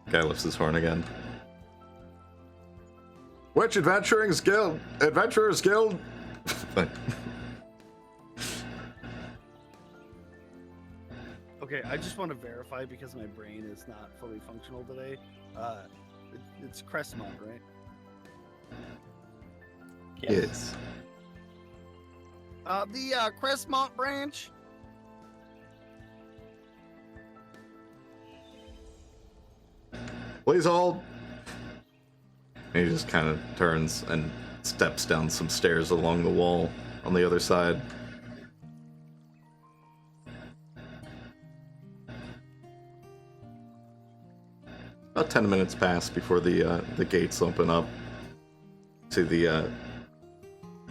Guy lifts his horn again. Which Adventurers Guild? Okay, I just want to verify because my brain is not fully functional today. It's Crestmont, right? Yes. The Crestmont branch. Please hold. And he just kind of turns and steps down some stairs along the wall on the other side. About 10 minutes pass before the gates open up. To the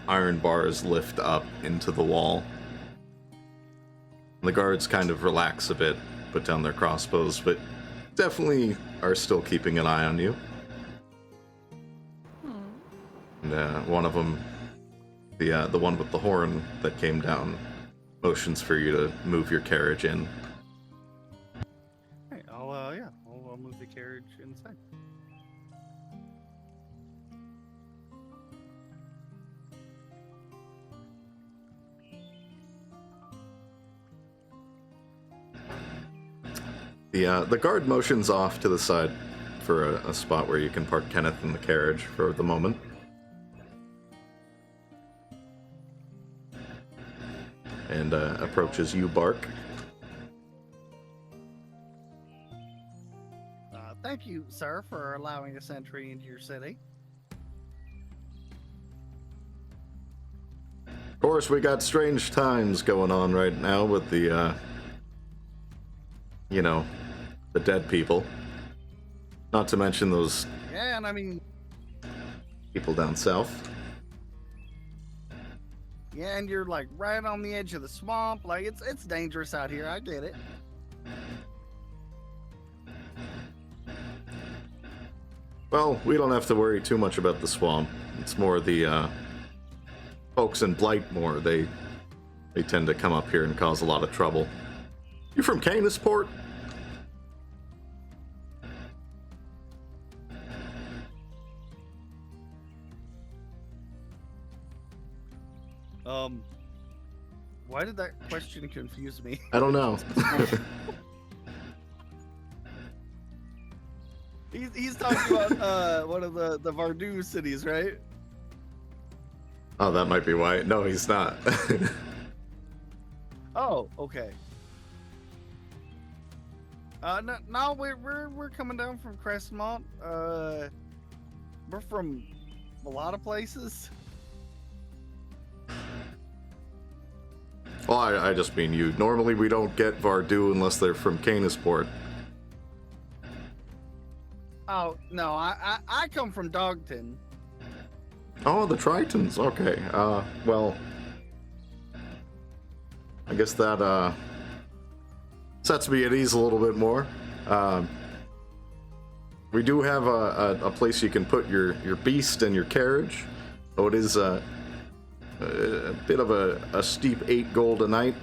iron bars lift up into the wall. The guards kind of relax a bit, put down their crossbows, but definitely are still keeping an eye on you. And one of them, the one with the horn that came down, motions for you to move your carriage in. Hey, I'll move the carriage inside. The guard motions off to the side for a spot where you can park Kenneth in the carriage for the moment. And approaches you, Bark. Thank you, sir, for allowing us entry into your city. Of course, we got strange times going on right now with the, the dead people. Not to mention those Yeah, and I mean, people down south. yeah, and you're like right on the edge of the swamp. Like it's dangerous out here. I get it. Well, we don't have to worry too much about the swamp. It's more the folks in Blightmoor. They tend to come up here and cause a lot of trouble. You from Canisport? Why did that question confuse me? I don't know. He's talking about one of the Varoux cities, right? Oh, that might be why. No, he's not. Oh, okay. No, we're coming down from Crestmont. We're from a lot of places. Well, I just mean you. Normally we don't get Varoux unless they're from Canisport. Oh no, I come from Dogton. Oh, the Tritons. Okay. Well, I guess that sets me at ease a little bit more. We do have a place you can put your beast and your carriage. Oh, it is a bit of a steep 8 gold a night.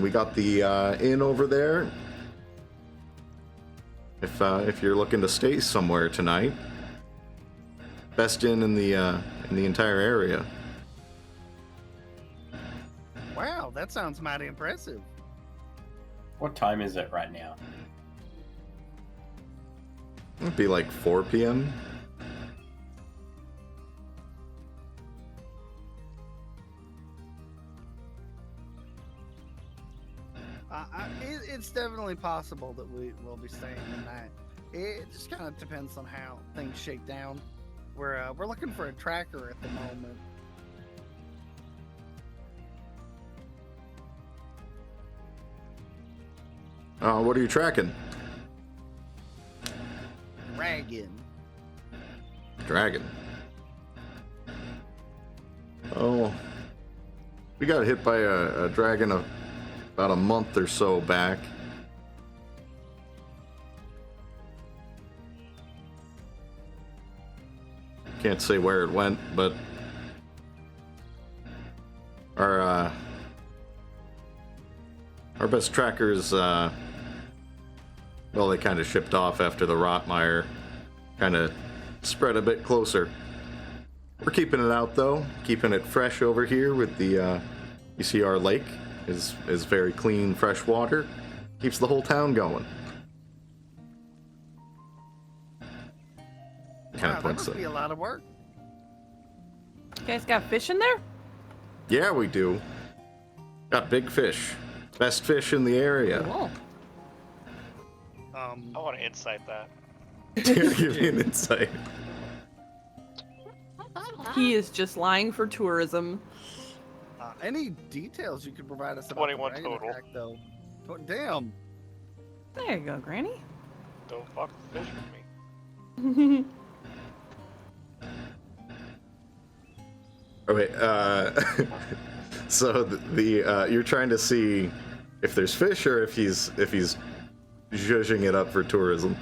We got the inn over there. If you're looking to stay somewhere tonight, best inn in the entire area. Wow, that sounds mighty impressive. What time is it right now? It'd be like 4 p.m. It's definitely possible that we will be staying the night. It just kind of depends on how things shake down. We're looking for a tracker at the moment. What are you tracking? Dragon. Oh, we got hit by a dragon about a month or so back. Can't say where it went, but our best trackers, well, they kind of shipped off after the Rotmire kind of spread a bit closer. We're keeping it out though, keeping it fresh over here with the you see our lake is very clean, fresh water. Keeps the whole town going. Kind Wow, of that points must be a lot of work. You guys got fish in there? Yeah, we do. Got big fish. Best fish in the area. Cool. I want to insight that. Give me an insight. He is just lying for tourism. Any details you could provide us about 21 the dragon total. attack, though? Damn. There you go, Granny. Don't fuck with fish with me. Okay, so the you're trying to see if there's fish or if he's zhuzhing it up for tourism.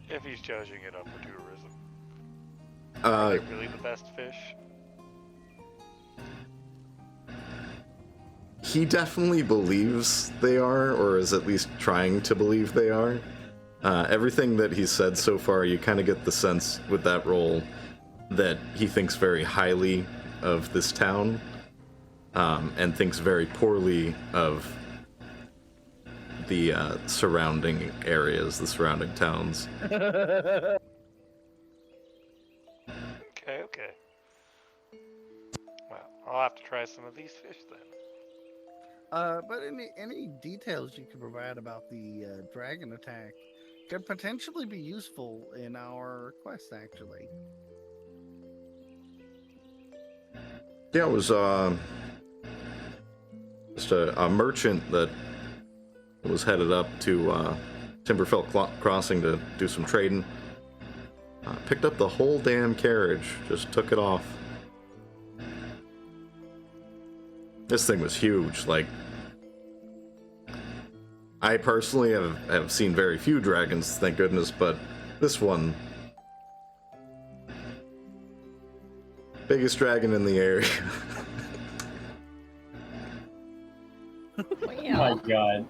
If he's judging it up for tourism. Uh, Are they really the best fish? He definitely believes they are, or is at least trying to believe they are. Everything that he's said so far, you kind of get the sense with that role that he thinks very highly of this town, and thinks very poorly of the surrounding areas, the surrounding towns. Okay. Well, I'll have to try some of these fish then. But any details you could provide about the dragon attack could potentially be useful in our quest, actually. Yeah, it was just a merchant that was headed up to Timberfell Crossing to do some trading. Picked up the whole damn carriage, just took it off. This thing was huge. Like, I personally have seen very few dragons, thank goodness, but this one, biggest dragon in the area. Oh my god.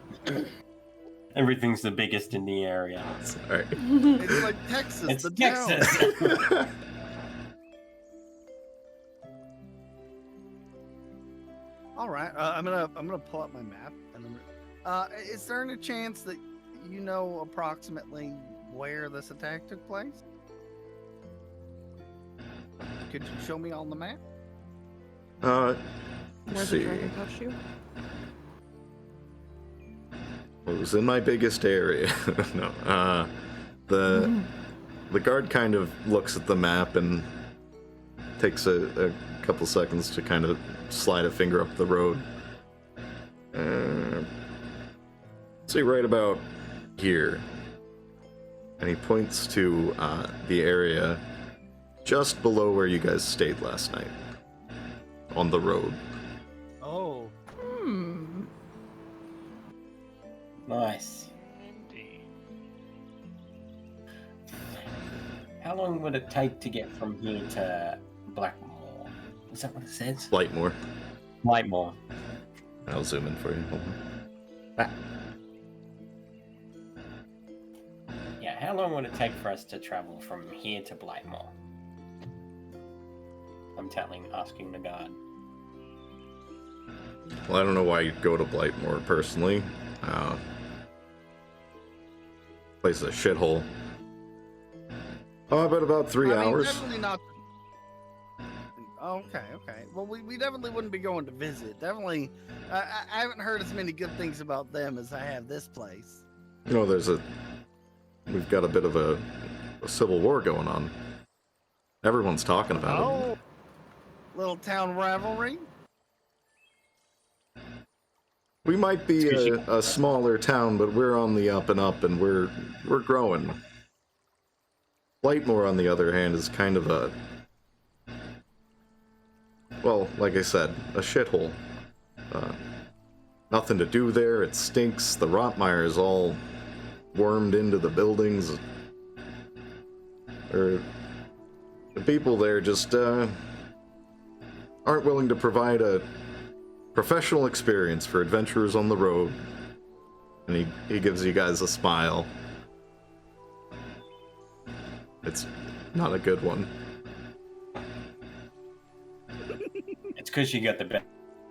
Everything's the biggest in the area. Sorry. It's like Texas, It's the Texas. town. All right, I'm gonna pull up my map, and is there any chance that you know approximately where this attack took place? Could you show me on the map? Where Let's the see. dragon touched you? It was in my biggest area. No. The guard kind of looks at the map and takes a couple seconds to kind of slide a finger up the road. See, right about here. And he points to the area just below where you guys stayed last night. On the road. Oh, Nice. Indeed. How long would it take to get from here to Blackmoor? Is that what it says? Blightmoor. Blightmoor. I'll zoom in for you. Hold on. Ah. Yeah, how long would it take for us to travel from here to Blightmoor? I'm asking the guard. Well, I don't know why you'd go to Blightmoor personally. Place is a shithole. Oh, but about 3 hours. Definitely not. Okay. Well, we definitely wouldn't be going to visit. Definitely, I haven't heard as many good things about them as I have this place. You know, we've got a bit of a civil war going on. Everyone's talking about it. Oh, little town rivalry. We might be a smaller town, but we're on the up and up, and we're growing. Blightmoor, on the other hand, is kind of a, well, like I said, a shithole. Nothing to do there. It stinks. The Rotmire is all wormed into the buildings. The people there just aren't willing to provide a professional experience for adventurers on the road. And he gives you guys a smile. It's not a good one. It's because you got the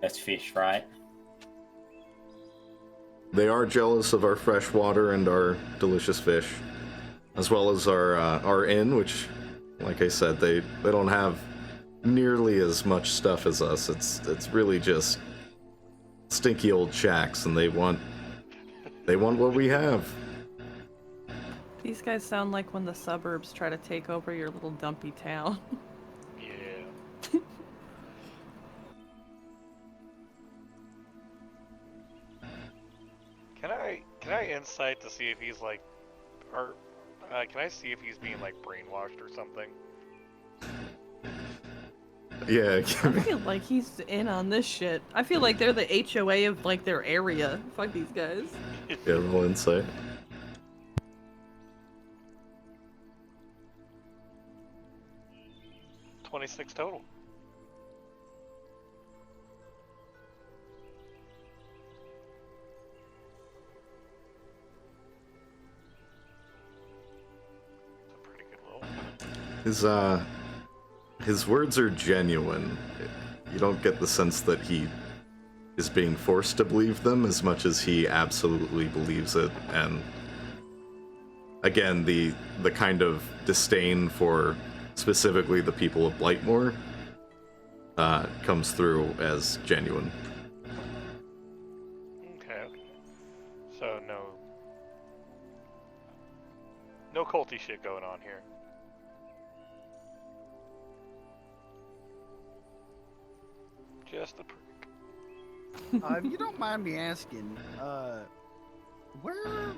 best fish, right? They are jealous of our fresh water and our delicious fish, as well as our inn, which, like I said, they don't have nearly as much stuff as us. It's really just stinky old shacks, and they want what we have. These guys sound like when the suburbs try to take over your little dumpy town. Yeah. Can I insight to see if he's like, or can I see if he's being like brainwashed or something? Yeah. I feel like he's in on this shit. I feel like they're the HOA of like their area. Fuck these guys. Yeah, roll insight. $26 total. It's a pretty good roll. His words are genuine. You don't get the sense that he is being forced to believe them as much as he absolutely believes it. And again, the kind of disdain for specifically the people of Blightmoor comes through as genuine. Okay. So no culty shit going on here. Just a prick. If you don't mind me asking, where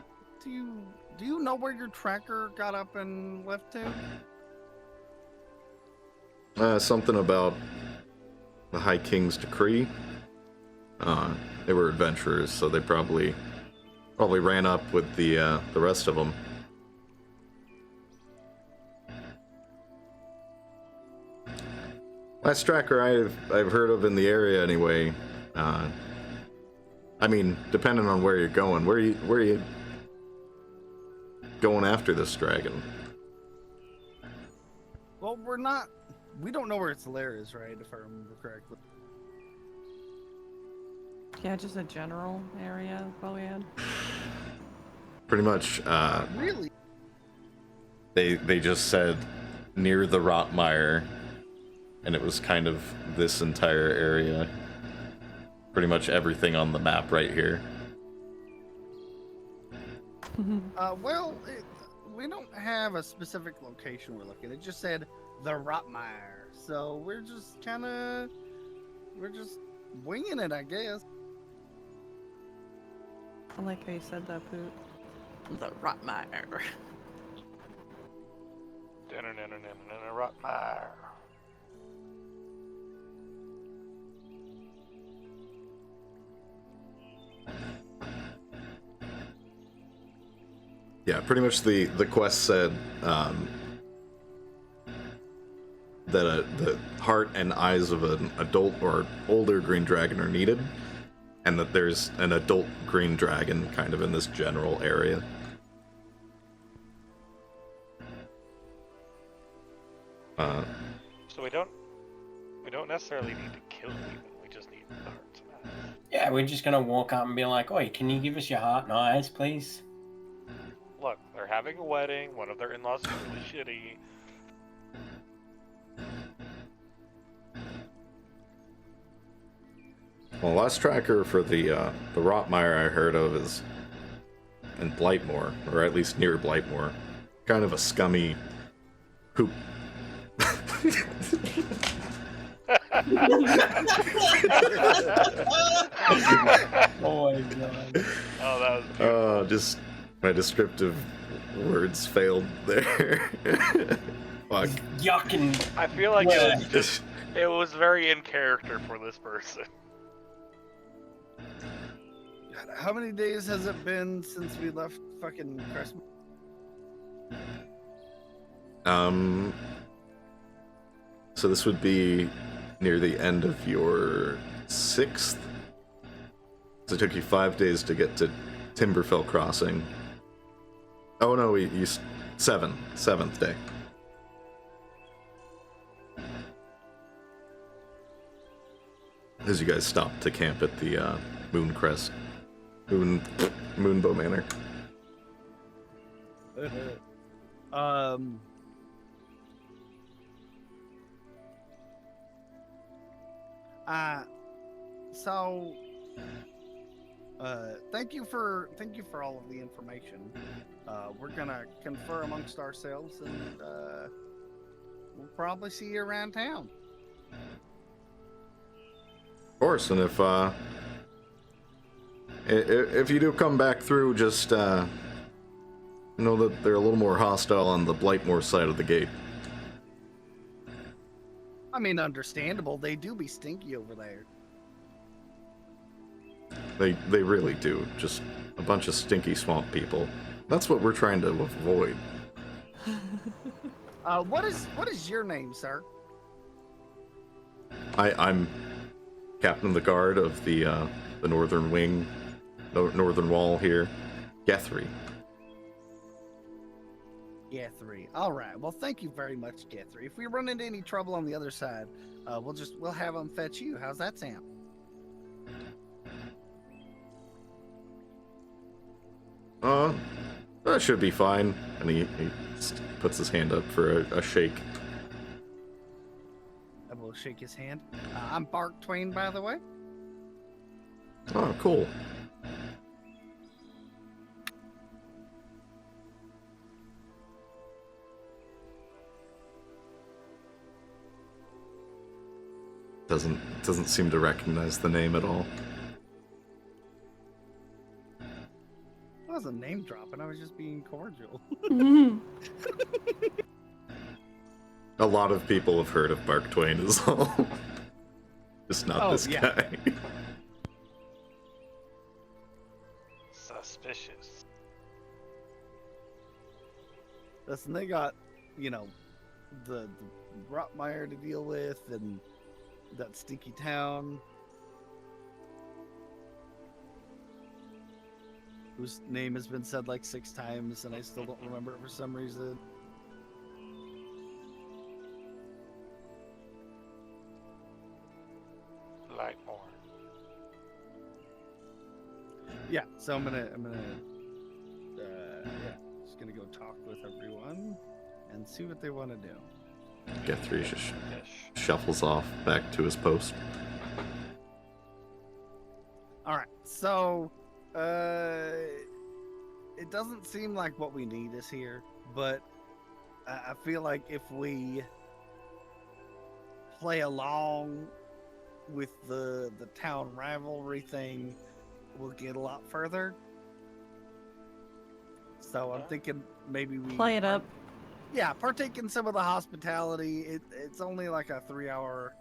do you know where your tracker got up and left to? Something about the High King's decree. They were adventurers, so they probably ran up with the rest of them. Last tracker I've heard of in the area anyway. I mean, depending on where you're going, where are you going after this dragon? Well, we don't know where its lair is, right? If I remember correctly. Yeah, just a general area, probably had. Pretty much. Really? They just said near the Rotmire, and it was kind of this entire area. Pretty much everything on the map right here. Well, we don't have a specific location we're looking. It just said the Rotmire, so we're just winging it, I guess. I like how you said that, Poot. The Rotmire. Rotmire. Yeah, pretty much the quest said that the heart and eyes of an adult or older green dragon are needed, and that there's an adult green dragon kind of in this general area. So we don't necessarily need to kill people. We just need the hearts and eyes. Yeah, we're just gonna walk up and be like, "Oi, can you give us your heart and eyes, please?" Look, they're having a wedding. One of their in-laws is really shitty. Well, last tracker for the Rotmire I heard of is in Blightmoor, or at least near Blightmoor. Kind of a scummy poop. Oh my god. Oh, that was beautiful. Just my descriptive words failed there. Fuck. Yucking. I feel like Yeah. it was very in character for this person. God, how many days has it been since we left fucking Christmas? So this would be near the end of your 6th. So it took you 5 days to get to Timberfell Crossing. Oh no, you 7th day. As you guys stopped to camp at the Mooncrest, Moonbow Manor. So thank you for all of the information. We're gonna confer amongst ourselves, and we'll probably see you around town. Of course, and if you do come back through, just know that they're a little more hostile on the Blightmoor side of the gate. I mean, understandable. They do be stinky over there. They really do. Just a bunch of stinky swamp people. That's what we're trying to avoid. What is your name, sir? I'm captain of the guard of the northern wing, northern wall here, Guthrie. Guthrie. All right. Well, thank you very much, Guthrie. If we run into any trouble on the other side, we'll have them fetch you. How's that sound? That should be fine. And he puts his hand up for a shake. I will shake his hand. I'm Bark Twain, by the way. Oh, cool. Doesn't seem to recognize the name at all. I wasn't name dropping. I was just being cordial. A lot of people have heard of Bark Twain as well. Just not this yeah. guy. Suspicious. Listen, they got, the Rotmire to deal with, and that stinky town. Whose name has been said like 6 times, and I still don't remember it for some reason. Blightmoor. Yeah, so I'm gonna just gonna go talk with everyone and see what they want to do. Guthrie just Ish. shuffles off back to his post. All right, so it doesn't seem like what we need is here, but I feel like if we play along with the town rivalry thing, we'll get a lot further. So I'm thinking maybe we Play it up. Yeah, partake in some of the hospitality. It's only like a 3-hour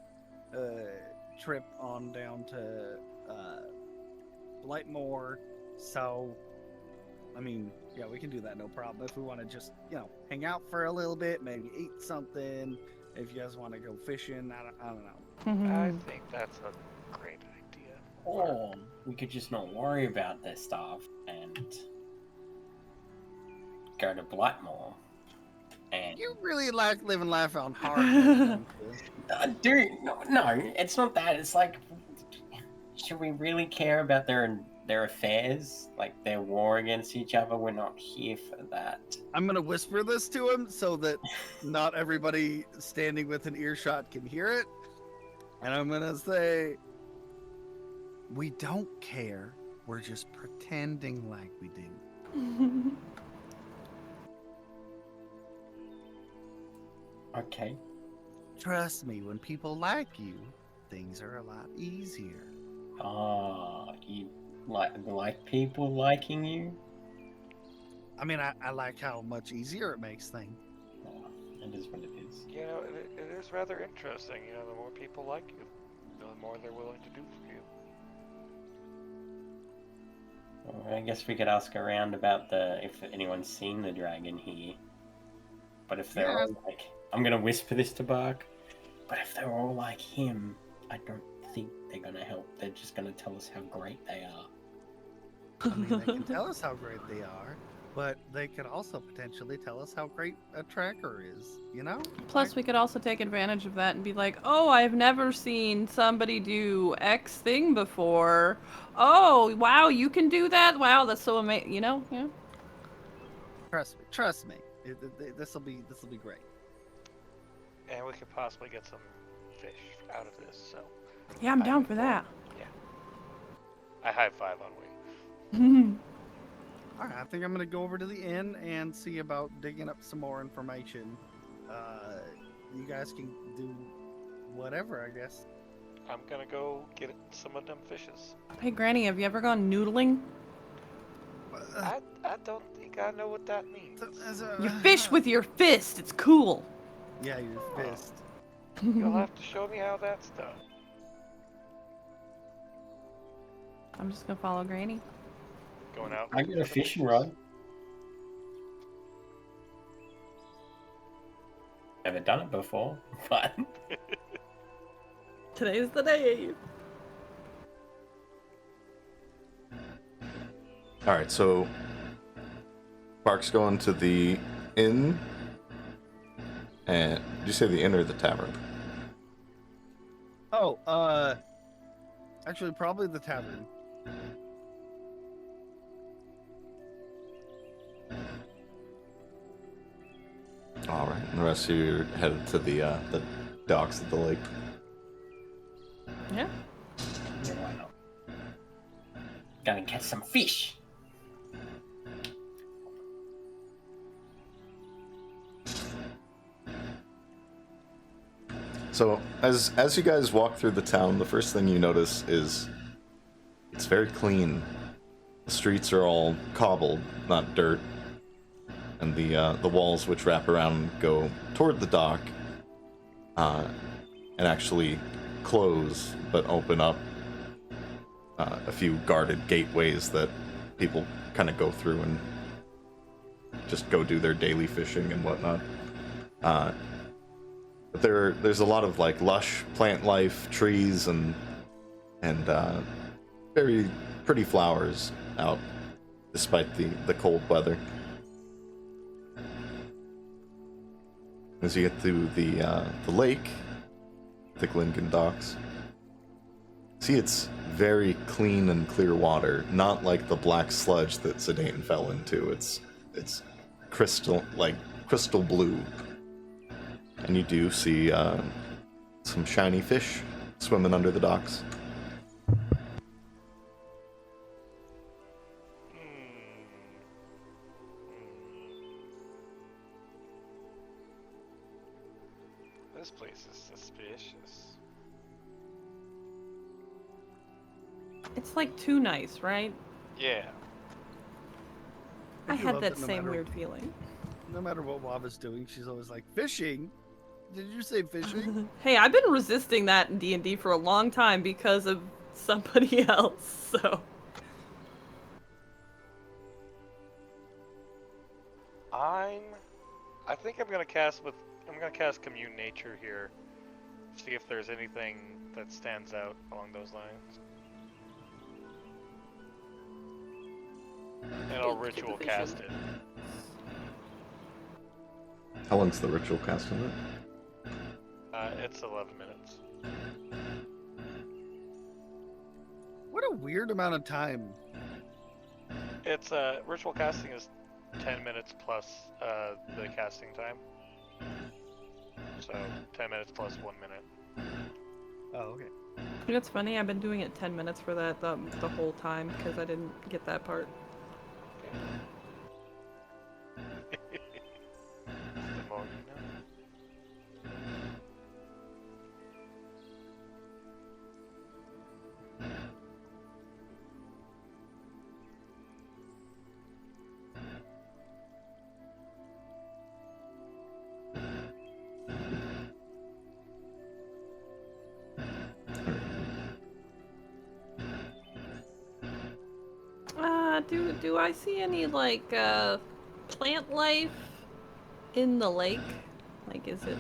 trip on down to Blightmoor. So, I mean, yeah, we can do that, no problem. If we want to just, hang out for a little bit, maybe eat something. If you guys want to go fishing, I don't know. I think that's a great idea. Or we could just not worry about their stuff and go to Blightmoor. And You really like living life on hard mode, don't you? dude, no, it's not that. It's like, should we really care about their affairs, like their war against each other? We're not here for that. I'm gonna whisper this to him so that not everybody standing within earshot can hear it. And I'm gonna say, we don't care. We're just pretending like we do. Okay. Trust me, when people like you, things are a lot easier. You like people liking you? I mean, I like how much easier it makes things. Oh, it is what it is. It is rather interesting. The more people like you, the more they're willing to do for you. Well, I guess we could ask around about if anyone's seen the dragon here. But if they're all like, I'm gonna whisper this to Bark, but if they're all like him, I don't think they're gonna help. They're just gonna tell us how great they are. I mean, they can tell us how great they are, but they could also potentially tell us how great a tracker is, Plus, we could also take advantage of that and be like, oh, I've never seen somebody do X thing before. Oh, wow, you can do that? Wow, that's so amazing, Yeah. Trust me. This will be great. And we could possibly get some fish out of this, so... Yeah, I'm down for that. Yeah. I high five on Wii. All right, I think I'm gonna go over to the inn and see about digging up some more information. You guys can do whatever, I guess. I'm gonna go get some of them fishes. Hey, Granny, have you ever gone noodling? I don't think I know what that means. You fish with your fist. It's cool. Yeah, your fist. You'll have to show me how that's done. I'm just gonna follow Granny. Going out. I got a fishing rod. Never done it before, but Today's the day. All right, so Bark's going to the inn. And did you say the inn or the tavern? Oh, actually, probably the tavern. All right, and the rest of you are headed to the docks at the lake. Yeah. Yeah, why not? Gonna catch some fish. So as you guys walk through the town, the first thing you notice is it's very clean. The streets are all cobbled, not dirt, and the walls which wrap around go toward the dock, and actually close but open up a few guarded gateways that people kind of go through and just go do their daily fishing and whatnot. But there's a lot of like lush plant life, trees, and very pretty flowers out, despite the cold weather. As you get to the lake, the Glyngan docks, see it's very clean and clear water, not like the black sludge that Zidane fell into. It's crystal blue. And you do see some shiny fish swimming under the docks. This place is suspicious. It's like too nice, right? Yeah. I do had love that no same matter- weird feeling. No matter what Waba's doing, she's always like, fishing? Did you say fishing? Hey, I've been resisting that in D&D for a long time because of somebody else, so... I think I'm gonna cast commune nature here. See if there's anything that stands out along those lines. And I'll Get ritual the cast vision. it. How long's the ritual cast on it? It's 11 minutes. What a weird amount of time. It's ritual casting is 10 minutes plus the casting time. So 10 minutes plus 1 minute. Oh, okay. You know, it's funny, I've been doing it 10 minutes for that the whole time because I didn't get that part. The more you know. Do I see any, like, plant life in the lake? Like, is it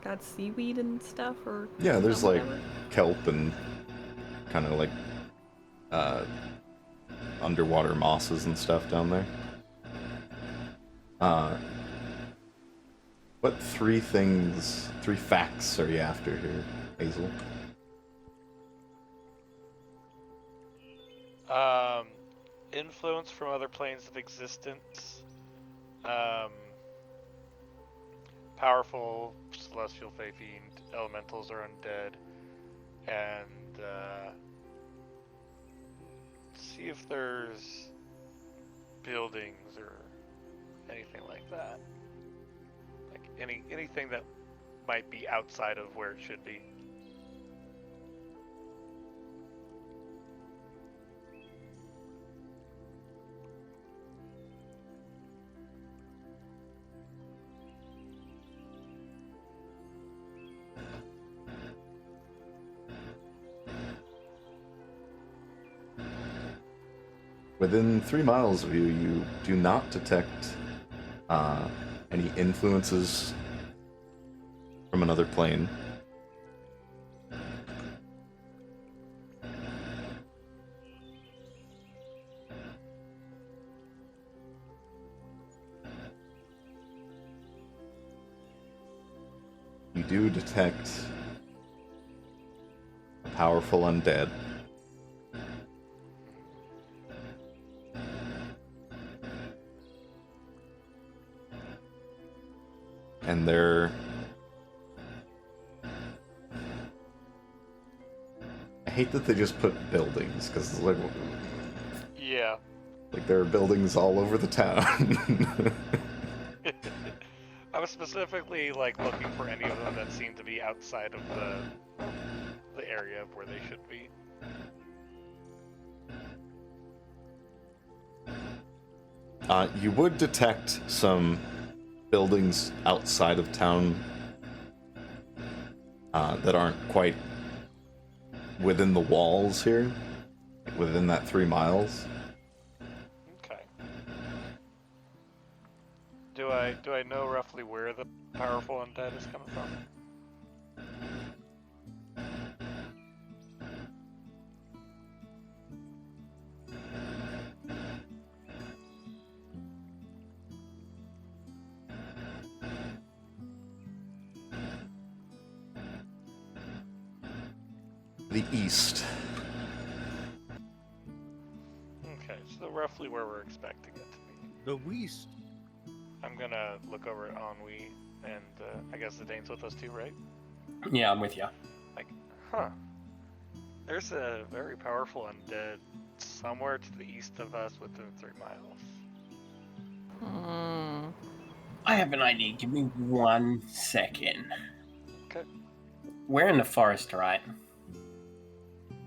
got seaweed and stuff, or... Yeah, there's like whatever? kelp and kind of like underwater mosses and stuff down there. What three facts are you after here, Azel? Influence from other planes of existence. Powerful celestial fae fiend elementals are undead, and see if there's buildings or anything like that. Like anything that might be outside of where it should be. Within 3 miles of you, you do not detect any influences from another plane. You do detect a powerful undead. and they're... I hate that they just put buildings, because Yeah. like there are buildings all over the town. I was specifically like looking for any of them that seem to be outside of the area of where they should be. You would detect some buildings outside of town that aren't quite within the walls here, within that 3 miles. Okay. Do I know roughly where the powerful undead is coming from? The east. Okay, so roughly where we're expecting it to be. The West. I'm gonna look over at Ennui, and I guess the Dane's with us too, right? Yeah, I'm with you. Like, huh. There's a very powerful undead somewhere to the east of us within 3 miles. Hmm. I have an idea. Give me 1 second. Okay. We're in the forest, right?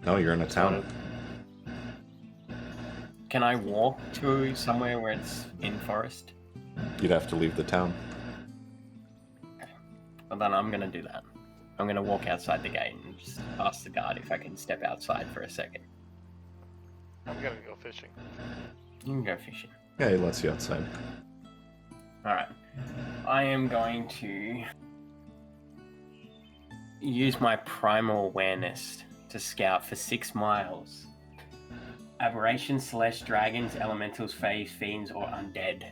No, you're in a town. Can I walk to somewhere where it's in forest? You'd have to leave the town. Well, then I'm gonna do that. I'm gonna walk outside the gate and just ask the guard if I can step outside for a second. I'm gonna go fishing. You can go fishing. Yeah, he lets you outside. Alright. I am going to use my primal awareness to scout for 6 miles. Aberrations, celeste, dragons, elementals, fae, fiends, or undead.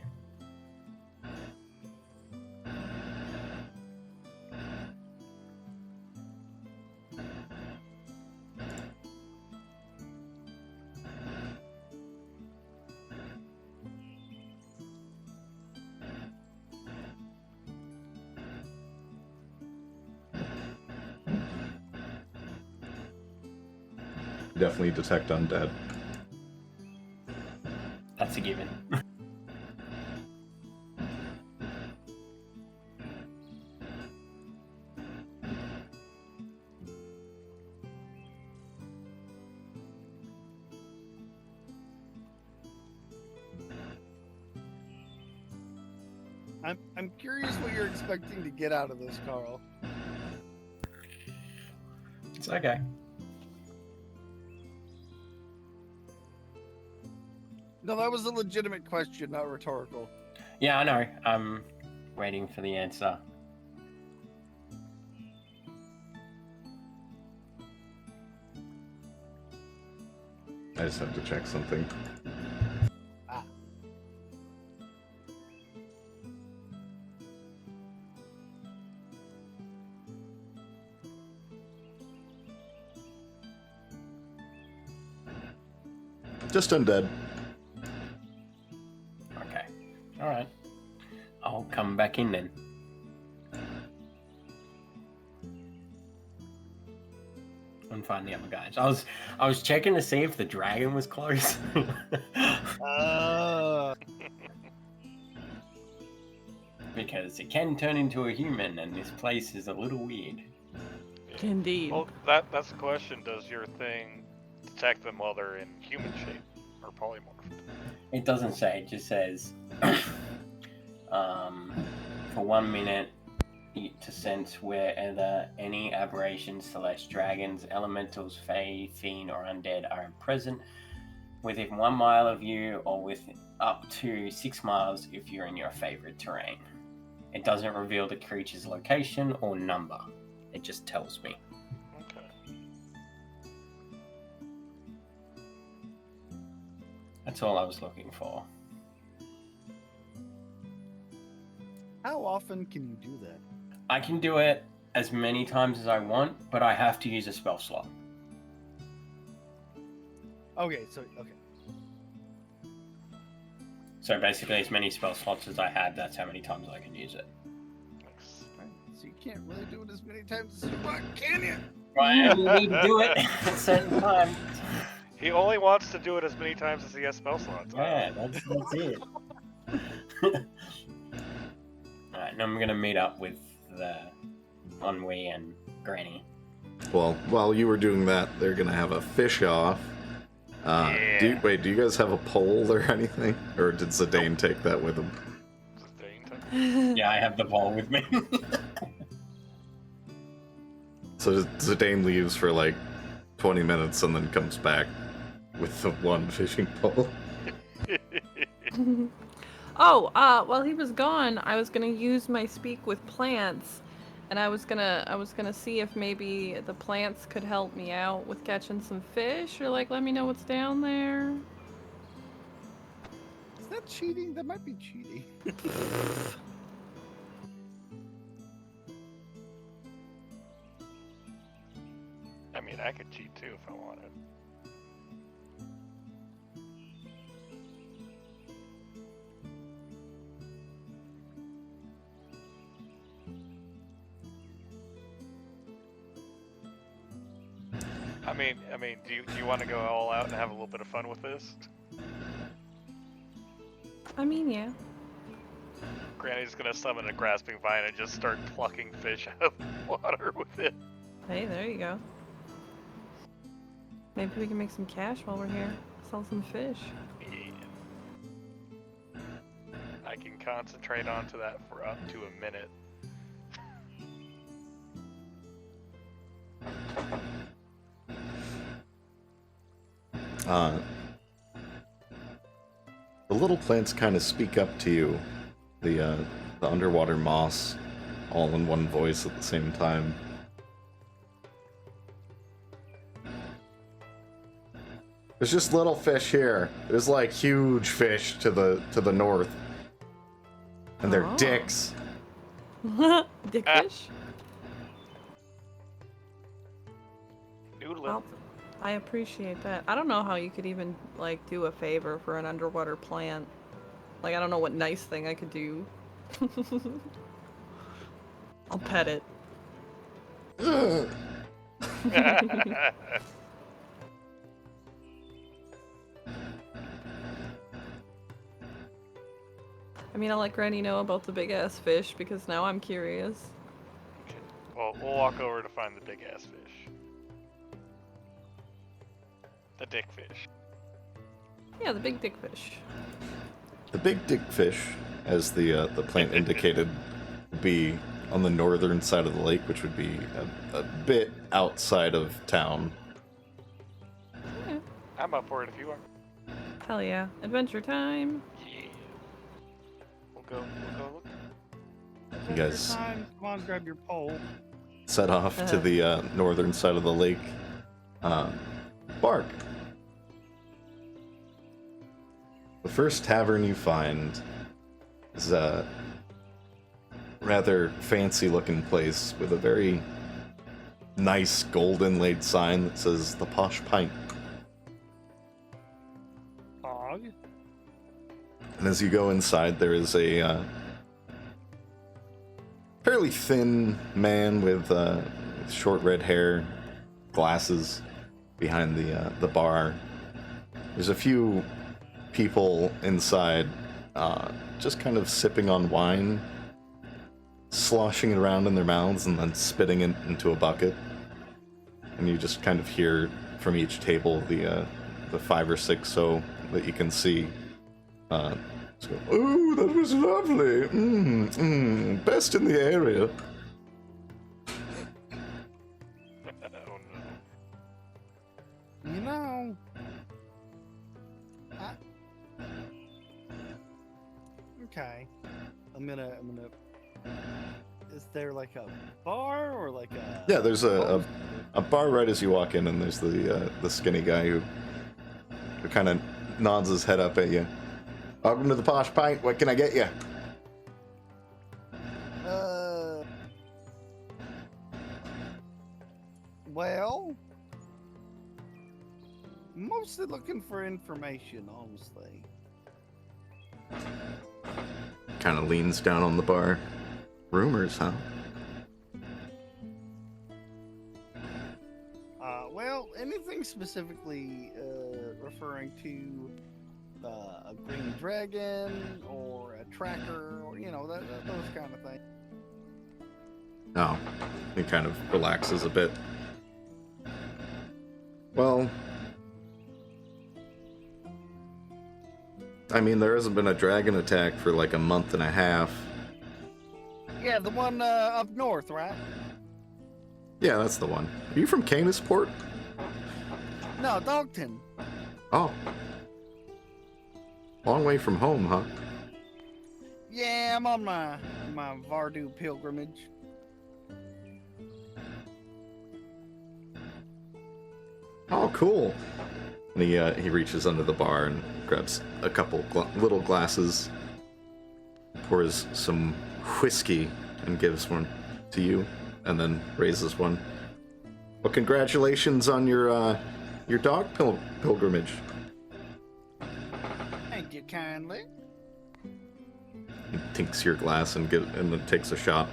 You definitely detect undead. That's a given. I'm curious what you're expecting to get out of this, Carl. It's okay. No, that was a legitimate question, not rhetorical. Yeah, I know. I'm waiting for the answer. I just have to check something. Ah. Just undead. Okay. Alright. I'll come back in then. And find the other guys. I was checking to see if the dragon was close. Because it can turn into a human and this place is a little weird. Indeed. Well, that's the question. Does your thing detect them while they're in human shape or polymorphed? It doesn't say, it just says for 1 minute to sense whether any aberrations, celeste, dragons, elementals, fae, fiend, or undead are present within 1 mile of you or with up to 6 miles if you're in your favorite terrain. It doesn't reveal the creature's location or number. It just tells me. Okay. That's all I was looking for. How often can you do that? I can do it as many times as I want, but I have to use a spell slot. Okay. So basically, as many spell slots as I have, that's how many times I can use it. Makes so you can't really do it as many times as you want, can you? Right, you need to do it at a certain time. He only wants to do it as many times as he has spell slots. Yeah, that's it. Alright, now I'm gonna meet up with Ennui and Granny. Well, while you were doing that, they're gonna have a fish off. Yeah. Do you guys have a pole or anything? Or did Zidane take that with him? Yeah, I have the ball with me. So Zidane leaves for like 20 minutes and then comes back with the one fishing pole. While he was gone, I was gonna use my speak with plants, and I was gonna see if maybe the plants could help me out with catching some fish, or like let me know what's down there. Is that cheating? That might be cheating. I mean, I could cheat too if I wanted. I mean, do you want to go all out and have a little bit of fun with this? I mean, yeah. Granny's gonna summon a grasping vine and just start plucking fish out of the water with it. Hey, there you go. Maybe we can make some cash while we're here. Sell some fish. Yeah. I can concentrate onto that for up to a minute. The little plants kind of speak up to you. The underwater moss, all in one voice at the same time. There's just little fish here. There's like huge fish to the north, and they're dicks. Dickfish? Noodling. Well, I appreciate that. I don't know how you could even like do a favor for an underwater plant. Like I don't know what nice thing I could do. I'll pet it. I mean, I'll let Granny know about the big ass fish because now I'm curious. Okay. Well, we'll walk over to find the big ass fish. The dick fish. Yeah, the big dick fish. The big dick fish, as the plant indicated, would be on the northern side of the lake, which would be a bit outside of town. Yeah. I'm up for it if you are. Hell yeah. Adventure time. Yeah. We'll go look. You guys Time. Come on, grab your pole. set off to the northern side of the lake. Bark. The first tavern you find is a rather fancy-looking place with a very nice gold inlaid sign that says "The Posh Pint." Dog. And as you go inside, there is a fairly thin man with short red hair, glasses behind the bar. There's a few people inside, just kind of sipping on wine, sloshing it around in their mouths, and then spitting it into a bucket. And you just kind of hear from each table the 5 or 6 so that you can see. So, oh, that was lovely. Best in the area. Oh no. You know. Okay. I'm gonna. Is there like a bar or like a? Yeah, there's a bar right as you walk in, and there's the skinny guy who kind of nods his head up at you. Welcome to the Posh Pint. What can I get you? Well, mostly looking for information, honestly. Kind of leans down on the bar. Rumors, huh? anything specifically referring to a green dragon or a tracker, or those kind of things? Oh, he kind of relaxes a bit. Well, I mean, there hasn't been a dragon attack for like a month and a half. Yeah, the one up north, right? Yeah, that's the one. Are you from Canisport? No, Dogton. Oh. Long way from home, huh? Yeah, I'm on my Varoux pilgrimage. Oh, cool. And he reaches under the bar and grabs a couple little glasses, pours some whiskey, and gives one to you, and then raises one. Well, congratulations on your dog pilgrimage. Thank you kindly. He tinks your glass and then takes a shot.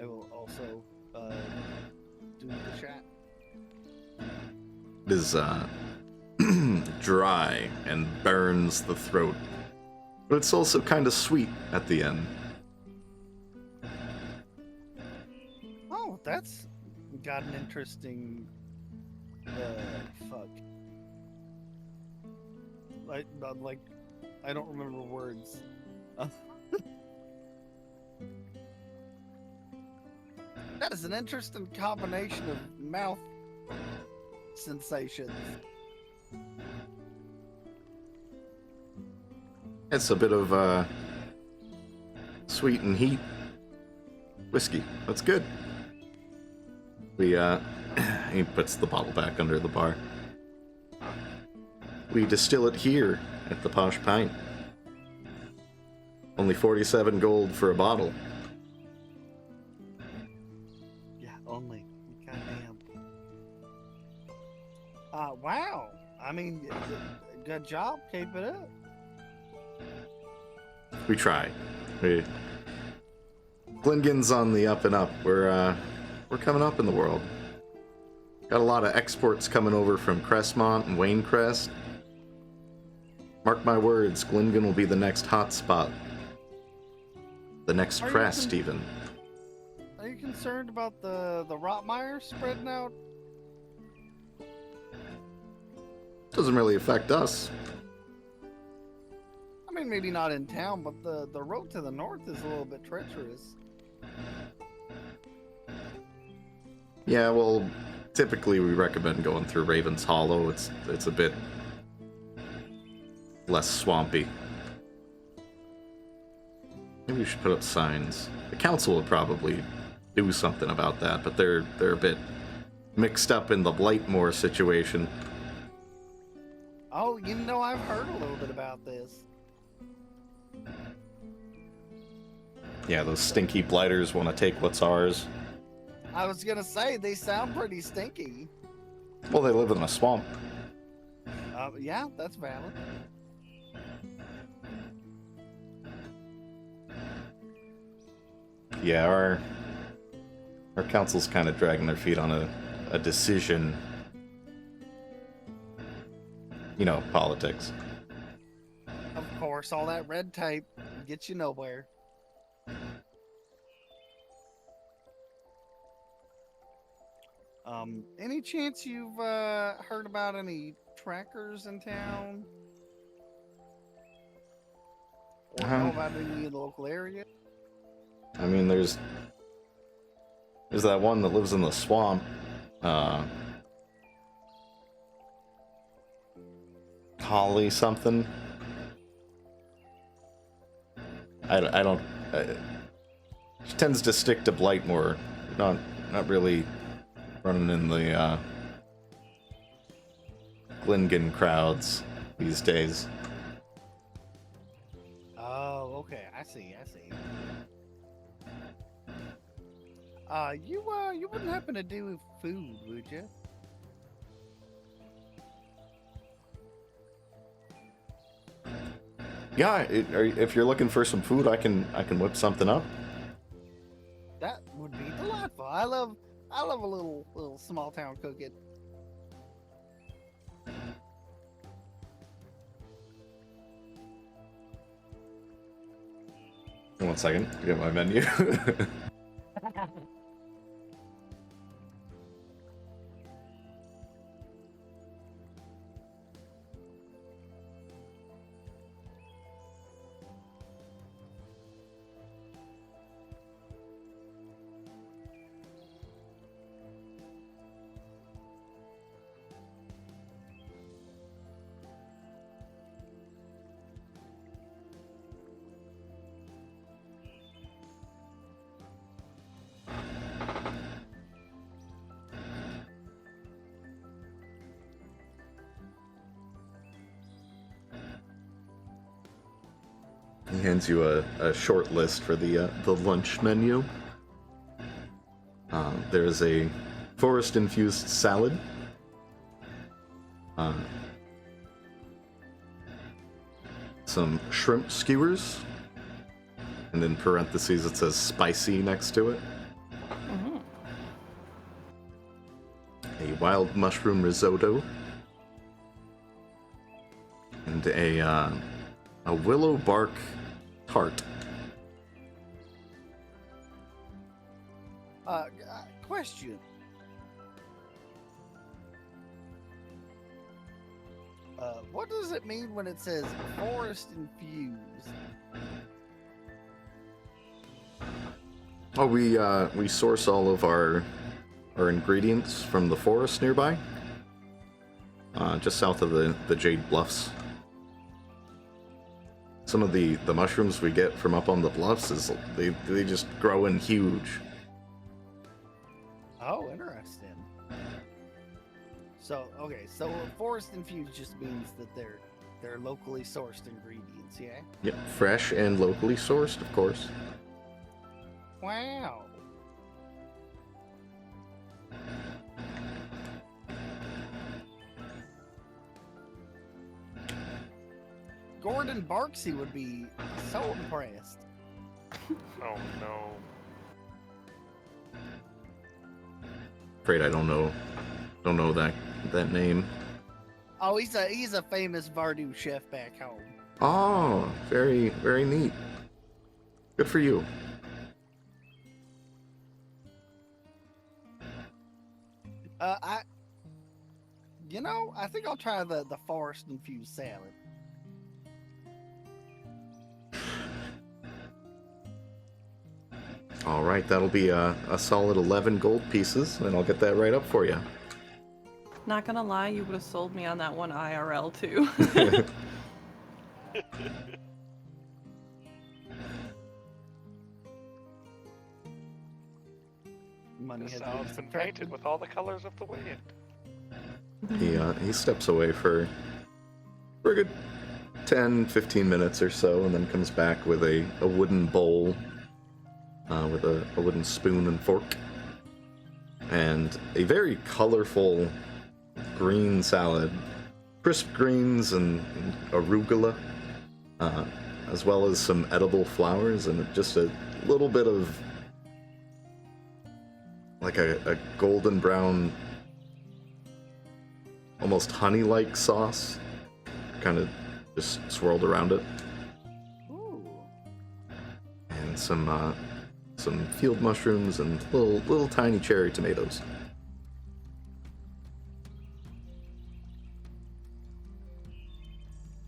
I will also do the shot. It is dry and burns the throat, but it's also kind of sweet at the end. Oh, that's got an interesting fuck. Like I don't remember words. That is an interesting combination of mouth sensations. It's a bit of sweet and heat whiskey. That's good. He puts the bottle back under the bar. We distill it here at the Posh Pint. Only 47 gold for a bottle. Yeah, only. Goddamn. Wow. I mean, good job. Keep it up. We try. Glyngan's on the up and up. We're coming up in the world. Got a lot of exports coming over from Crestmont and Waynecrest. Mark my words, Glyngan will be the next hotspot. The next crest, even. Are you concerned about the Rotmire spreading out? Doesn't really affect us. I mean, maybe not in town, but the road to the north is a little bit treacherous. Yeah, well, typically we recommend going through Raven's Hollow. It's a bit less swampy. Maybe we should put up signs. The council would probably do something about that, but they're a bit mixed up in the Blightmoor situation. Oh, I've heard a little bit about this. Yeah, those stinky blighters want to take what's ours. I was gonna say, they sound pretty stinky. Well, they live in a swamp. Yeah, that's valid. Yeah, our council's kind of dragging their feet on a decision. Politics. Of course, all that red tape gets you nowhere. Any chance you've heard about any trackers in town? Or know about any in the local area? I mean, there's that one that lives in the swamp. Holly something. I don't. She tends to stick to Blightmoor. Not really running in the Glyngan crowds these days. Oh, okay. I see. You wouldn't happen to do food, would you? Yeah, if you're looking for some food, I can whip something up. love a little small town cooking. One second, get my menu. He hands you a short list for the lunch menu. There's a forest-infused salad. Some shrimp skewers. And in parentheses it says spicy next to it. A wild mushroom risotto. And a willow bark tart. Question. What does it mean when it says forest infused? Oh, we source all of our ingredients from the forest nearby. Just south of the Jade Bluffs. Some of the mushrooms we get from up on the bluffs is they just grow in huge. Oh, interesting. So forest infused just means that they're locally sourced ingredients, yeah? Yep, fresh and locally sourced, of course. Wow. Gordon Barksy would be so impressed. Oh no. Afraid I don't know that name. Oh, he's a famous Varoux chef back home. Oh, very, very neat. Good for you. I think I'll try the forest infused salad. All right, that'll be a solid 11 gold pieces, and I'll get that right up for you. Not gonna lie, you would have sold me on that one IRL too. Money This has salad's been painted with all the colors of the wind. He steps away for a good 10-15 minutes or so, and then comes back with a wooden bowl with a wooden spoon and fork, and a very colorful green salad, crisp greens and arugula, as well as some edible flowers, and just a little bit of like a golden brown, almost honey-like sauce, kind of just swirled around it. Ooh. And some field mushrooms and little tiny cherry tomatoes.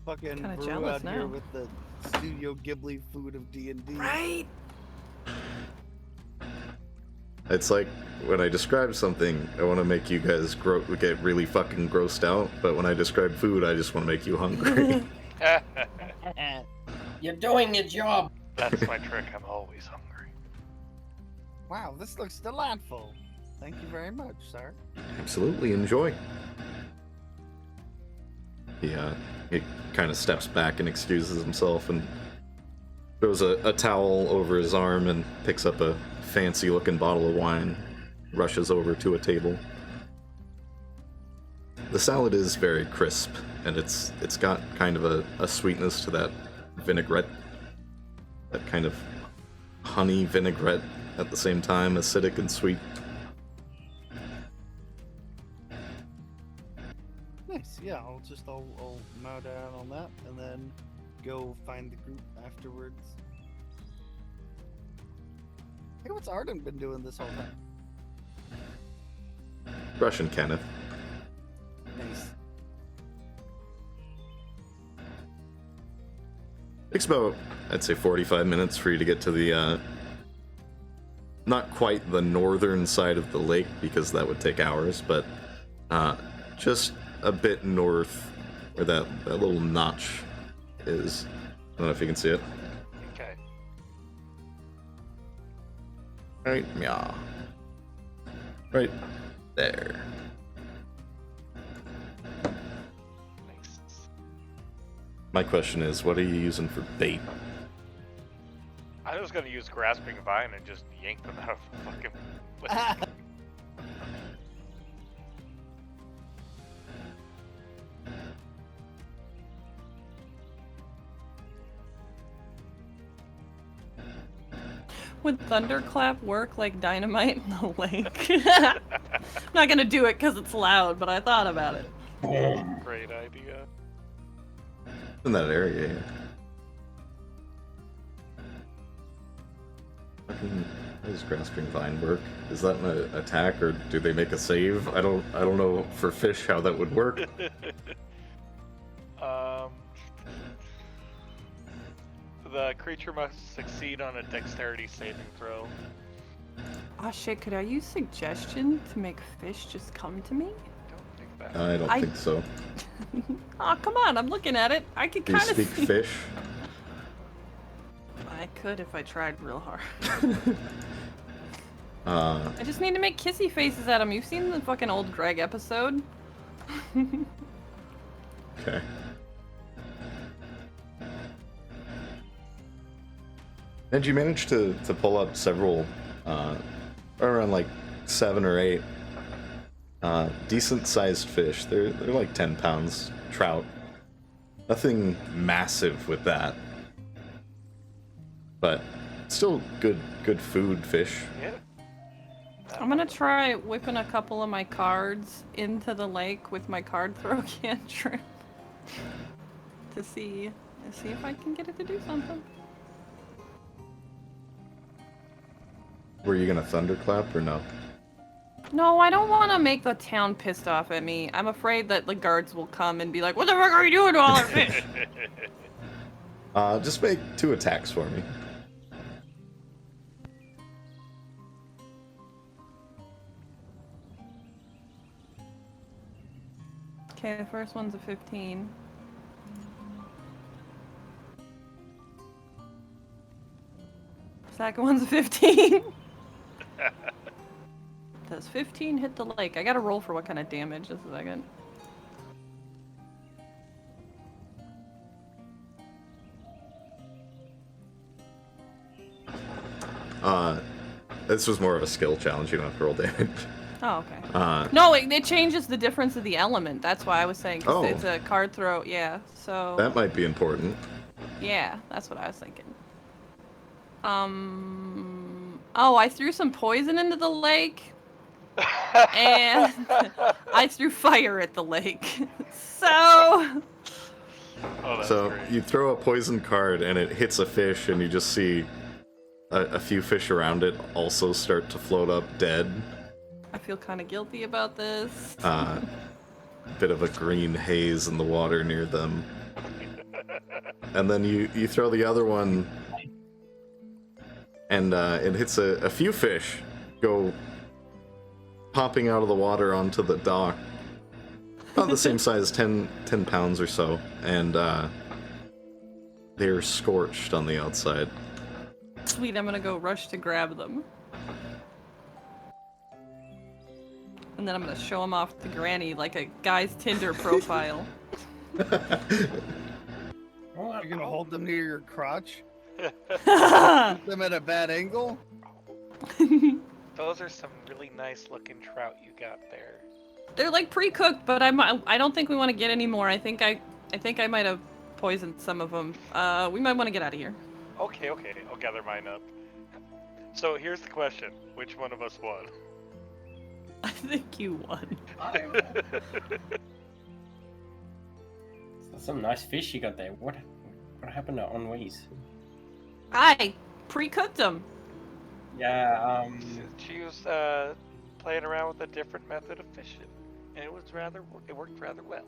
Fucking Kinda Varoux jealous out here now. with the Studio Ghibli food of D&D. Right? It's like when I describe something, I want to make you guys get really fucking grossed out, but when I describe food, I just want to make you hungry. You're doing your job. That's my trick. I'm always hungry. Wow, this looks delightful. Thank you very much, sir. Absolutely, enjoy. He kind of steps back and excuses himself and throws a towel over his arm and picks up a fancy-looking bottle of wine, rushes over to a table. The salad is very crisp, and it's got kind of a sweetness to that vinaigrette, that kind of honey vinaigrette at the same time, acidic and sweet. yeah, I'll mow down on that and then go find the group afterwards. Hey, what's Arden been doing this whole time? Russian Kenneth. Nice. Takes about, I'd say, 45 minutes for you to get to the, not quite the northern side of the lake, because that would take hours, but just a bit north where that little notch is. I don't know if you can see it. Okay. Right, yeah. Right there. Nice. My question is, what are you using for bait? I was gonna use grasping vine and just yank them out of the fucking lake. Would thunderclap work like dynamite in the lake? I'm not gonna do it because it's loud, but I thought about it. Great idea. In that area, yeah. Fucking, how does grasping vine work? Is that an attack, or do they make a save? I don't know for fish how that would work. The creature must succeed on a dexterity saving throw. Oh shit, could I use suggestion to make fish just come to me? Don't think that. I don't think so. Oh, come on, I'm looking at it. I could Do you kind of speak see. fish? I could if I tried real hard. Uh, I just need to make kissy faces at him. You've seen the fucking old Greg episode? okay. And you managed to pull up several, around like 7 or 8 decent-sized fish. They're like 10 pounds trout. Nothing massive with that, but still good food fish. Yeah. I'm gonna try whipping a couple of my cards into the lake with my card throw cantrip to see if I can get it to do something. Were you gonna thunderclap or no? No, I don't want to make the town pissed off at me. I'm afraid that the guards will come and be like, "What the fuck are you doing to all our fish?" Just make 2 attacks for me. Okay, the first one's a 15. Second one's a 15. Does 15 hit the lake? I gotta roll for what kind of damage. Just a second. This was more of a skill challenge. You don't have to roll damage. Oh, okay. No, it changes the difference of the element. That's why I was saying, 'cause Oh. it's a card throw. Yeah, so... That might be important. Yeah, that's what I was thinking. Oh, I threw some poison into the lake. And I threw fire at the lake. So... Oh, that's So great. you throw a poison card and it hits a fish, and you just see a few fish around it also start to float up dead. I feel kind of guilty about this. Bit of a green haze in the water near them. And then you throw the other one, and it hits a few fish, go popping out of the water onto the dock. About the same size, 10 pounds or so, and they're scorched on the outside. Sweet, I'm gonna go rush to grab them. And then I'm gonna show them off to Granny like a guy's Tinder profile. You're gonna hold them near your crotch? They're Put them at a bad angle? Those are some really nice looking trout you got there. like pre-cooked, but I don't think we want to get any more. I think I might have poisoned some of them. We might want to get out of here. Okay, I'll gather mine up. So here's the question: which one of us won? I think you won. That's some nice fish you got there. What happened to Ennui's? I pre-cooked them. Yeah, She was playing around with a different method of fishing, and it worked rather well.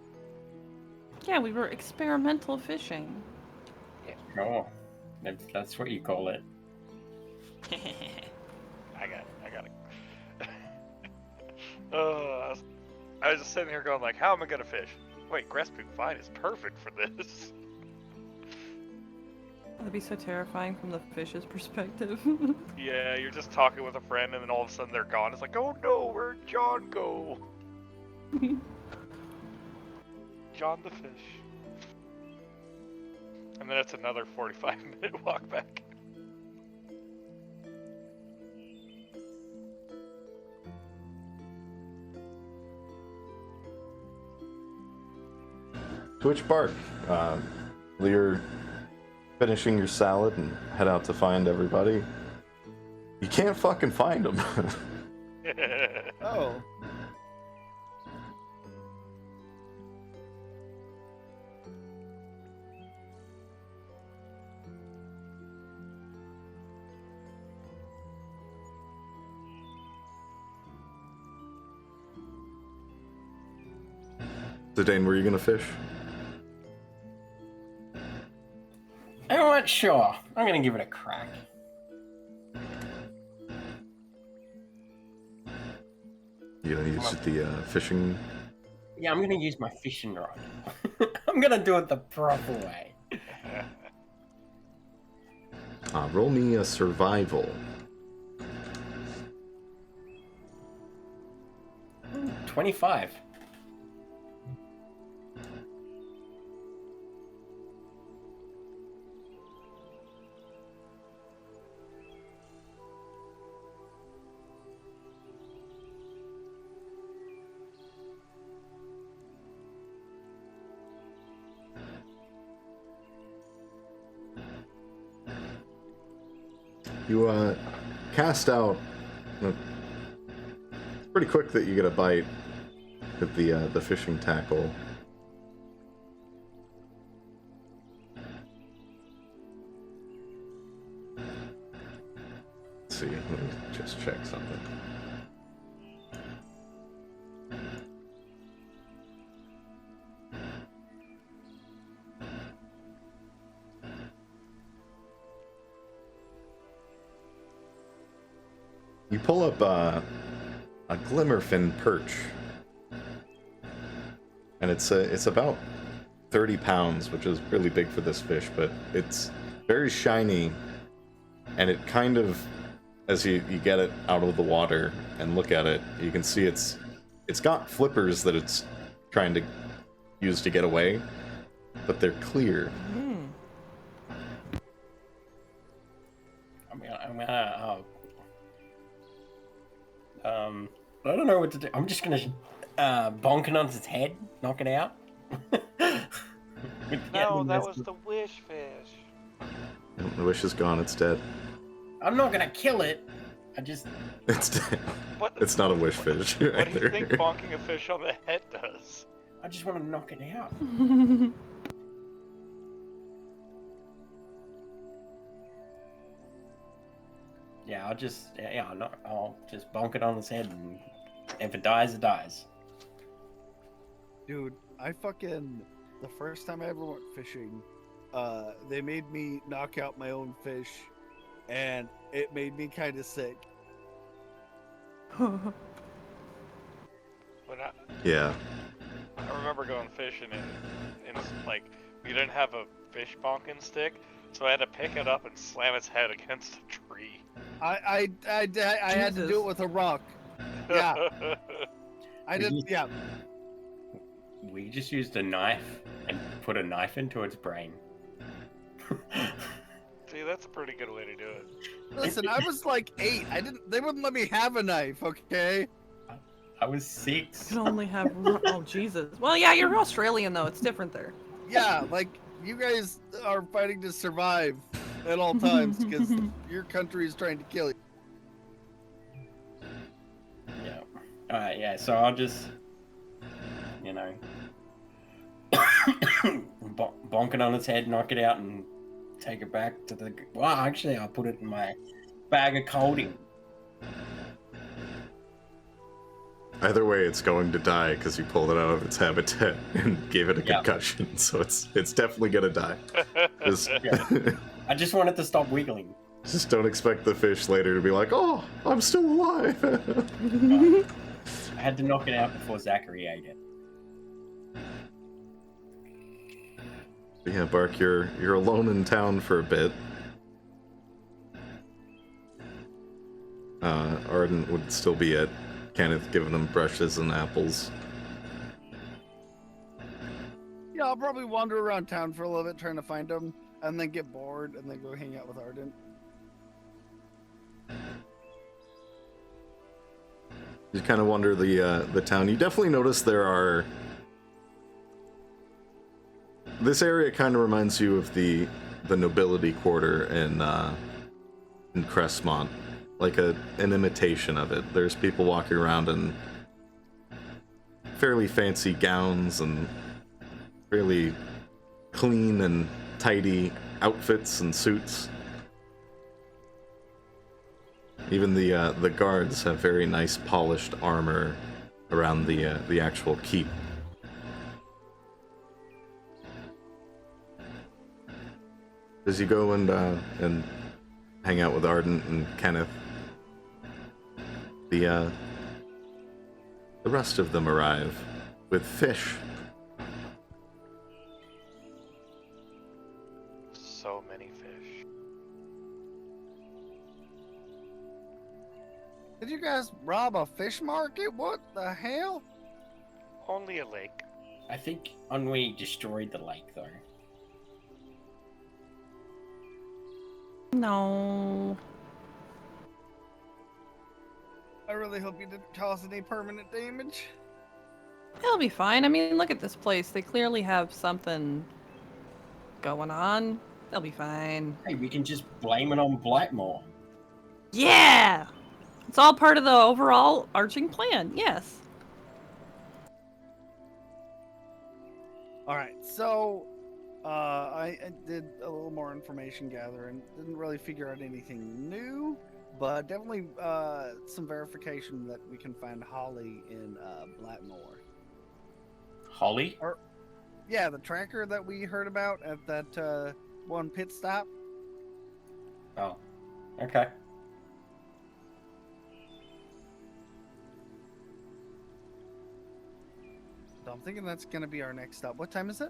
Yeah, we were experimental fishing. sure. That's what you call it. I got it. I was just sitting here going like, how am I gonna fish? Wait, grass poop vine is perfect for this. That'd be so terrifying from the fish's perspective. Yeah, you're just talking with a friend, and then all of a sudden they're gone. It's like, oh no, where'd John go? John the fish. And then it's another 45-minute walk back. Twitch Bark. You're finishing your salad and head out to find everybody. You can't fucking find them. Oh. Zidane, were you gonna fish? I'm not sure. I'm gonna give it a crack. You gonna use the fishing? Yeah, I'm gonna use my fishing rod. I'm gonna do it the proper way. Roll me a survival. 25. You cast out. It's pretty quick that you get a bite with the fishing tackle. Let's see, let me just check something. You pull up a glimmerfin perch, and it's about 30 pounds, which is really big for this fish, but it's very shiny, and it kind of, as you get it out of the water and look at it, you can see it's got flippers that it's trying to use to get away, but they're clear. I don't know what to do. I'm just gonna bonk it on its head, knock it out. No, that was the wish fish. The wish is gone, it's dead. I'm not gonna kill it. I just... It's dead. What? It's not a wish fish. What do you think bonking a fish on the head does? I just want to knock it out. Yeah, I'll just bonk it on its head, and if it dies, it dies. Dude, the first time I ever went fishing, they made me knock out my own fish, and it made me kind of sick. Yeah. I remember going fishing and like, we didn't have a fish bonking stick, so I had to pick it up and slam its head against a tree. I had to do it with a rock. Yeah. I did. Yeah. We just used a knife and put a knife into its brain. See, that's a pretty good way to do it. Listen, I was like 8. They wouldn't let me have a knife, okay? I was 6. You can only have. Oh Jesus. Well, yeah, you're Australian though. It's different there. Yeah, like you guys are fighting to survive at all times because your country is trying to kill you. Yeah. Alright, yeah, so I'll just, bonk it on its head, knock it out, and take it back to the... Well, actually, I'll put it in my bag of colding. Either way, it's going to die because you pulled it out of its habitat and gave it a concussion, so it's definitely gonna die. Just, I just want it to stop wiggling. just don't expect the fish later to be like, "Oh, I'm still alive." I had to knock it out before Zachary ate it. Yeah, Bark, you're alone in town for a bit. Arden would still be at Kenneth giving him brushes and apples. Yeah, I'll probably wander around town for a little bit trying to find him, and then get bored, and then go hang out with Arden. You kind of wander the town. You definitely notice there are... This area kind of reminds you of the nobility quarter in Crestmont. Like an imitation of it. There's people walking around in fairly fancy gowns and really clean and tidy outfits and suits. Even the guards have very nice polished armor around the actual keep. As you go and hang out with Arden and Kenneth, the rest of them arrive with fish. So many fish. Did you guys rob a fish market? What the hell? Only a lake. I think Ennui destroyed the lake, though. No. I really hope you didn't cause any permanent damage. It'll be fine. I mean, look at this place. They clearly have something going on. They'll be fine. Hey, we can just blame it on Blightmoor. Yeah! It's all part of the overall arching plan. Yes. Alright, so I did a little more information gathering. Didn't really figure out anything new, but definitely some verification that we can find Holly in Blightmoor. Holly? Yeah, the tracker that we heard about at that one pit stop. Oh, okay. So I'm thinking that's going to be our next stop. What time is it?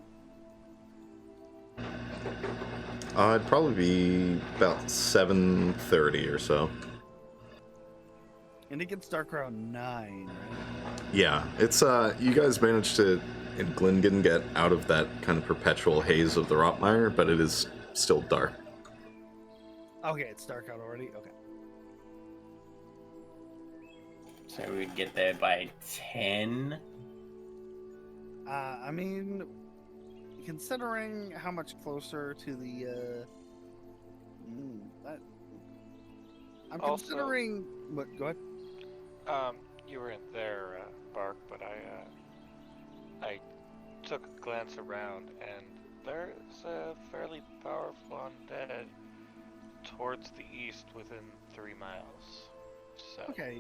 It'd probably be about 7:30 or so. And it gets dark around 9, right? Yeah, it's you guys managed to in Glyngan get out of that kind of perpetual haze of the Rotmire, but it is still dark. Okay, it's dark out already. Okay. So we'd get there by 10. I mean, considering how much closer to the I'm Also- considering what. Go ahead. You weren't there, Bark, but I took a glance around, and there's a fairly powerful undead towards the east within 3 miles. So, Okay,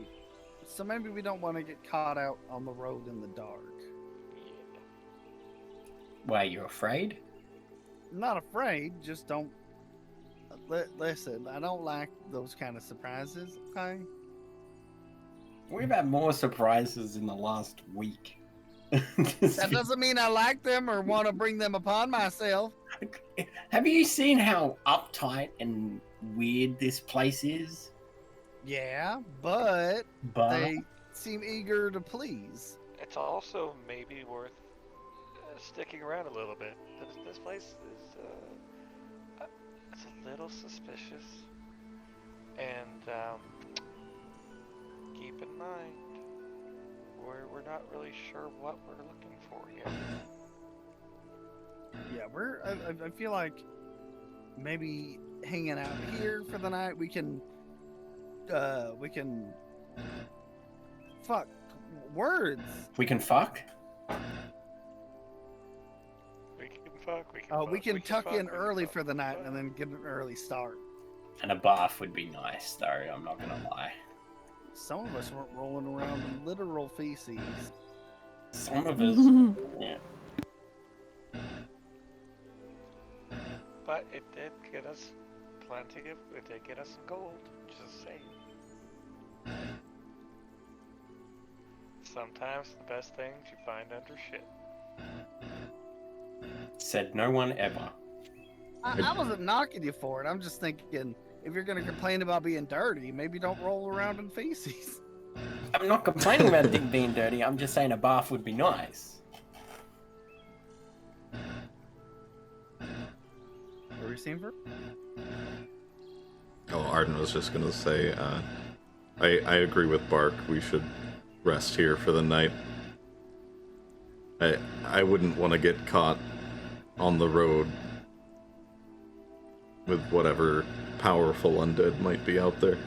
so maybe we don't want to get caught out on the road in the dark. yeah. Why, you afraid? I'm not afraid, just don't. Listen, I don't like those kind of surprises. Okay. We've had more surprises in the last week. That doesn't mean I like them or want to bring them upon myself. Have you seen how uptight and weird this place is? Yeah, but But they seem eager to please. It's also maybe worth sticking around a little bit. This place is it's a little suspicious, and keep in mind we're not really sure what we're looking for yet. Yeah, I feel like maybe hanging out here for the night. We can fuck words. we can fuck? We can fuck, we We But can can tuck talk, in we can early talk. for the night and then get an early start. And a bath would be nice, though. I'm not gonna lie. Some of us weren't rolling around in literal feces. Some of us, yeah. But it did get us plenty of. It did get us some gold. Just saying. Sometimes the best things you find under shit. Said no one ever. I wasn't knocking you for it. I'm just thinking, if you're gonna complain about being dirty, maybe don't roll around in feces. I'm not complaining about it being dirty. I'm just saying a bath would be nice. What were you saying, Ver? Oh, Arden was just gonna say, I agree with Bark. We should rest here for the night. I wouldn't want to get caught on the road with whatever powerful undead might be out there.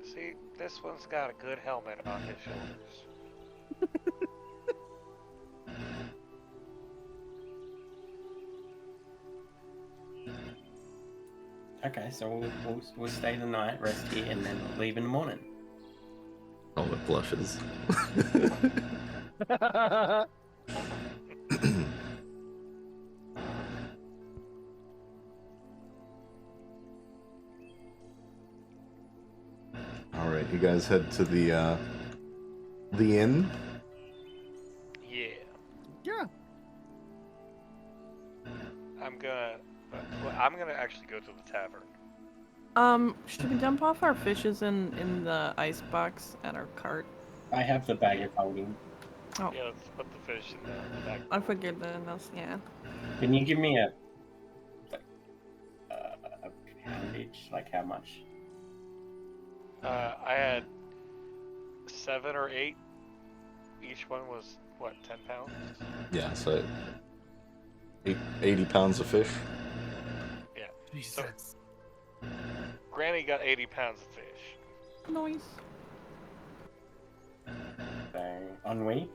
See, this one's got a good helmet on his shoulders. Okay, so we'll stay the night, rest here, and then leave in the morning. Oh, it blushes. All right, you guys head to the inn. Yeah. Yeah. I'm gonna actually go to the tavern. Should we dump off our fishes in the ice box at our cart? I have the bag of holding. Oh, Yeah, let's put the fish in the back. I figured that. Yeah. Can you give me a poundage? Like how much? I had 7 or 8. Each one was what, 10 pounds? Yeah, so 80 pounds of fish. Yeah. Jesus. Granny got 80 pounds of fish. Noise. So, ennui?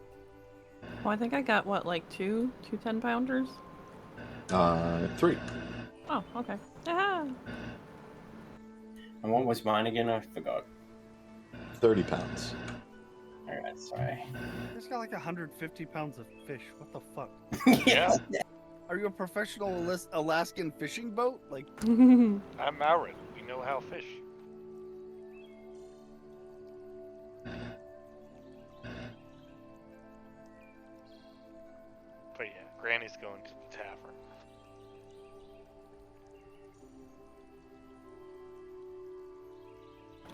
Well, I think I got what, like two 10-pounders? 3. Oh, okay. Yeah. And what was mine again? I forgot. 30 pounds. Alright, sorry. He's got like 150 pounds of fish. What the fuck? Yeah. Are you a professional Alaskan fishing boat? Like, I'm Marin. We know how to fish. But yeah, Granny's going to the tavern.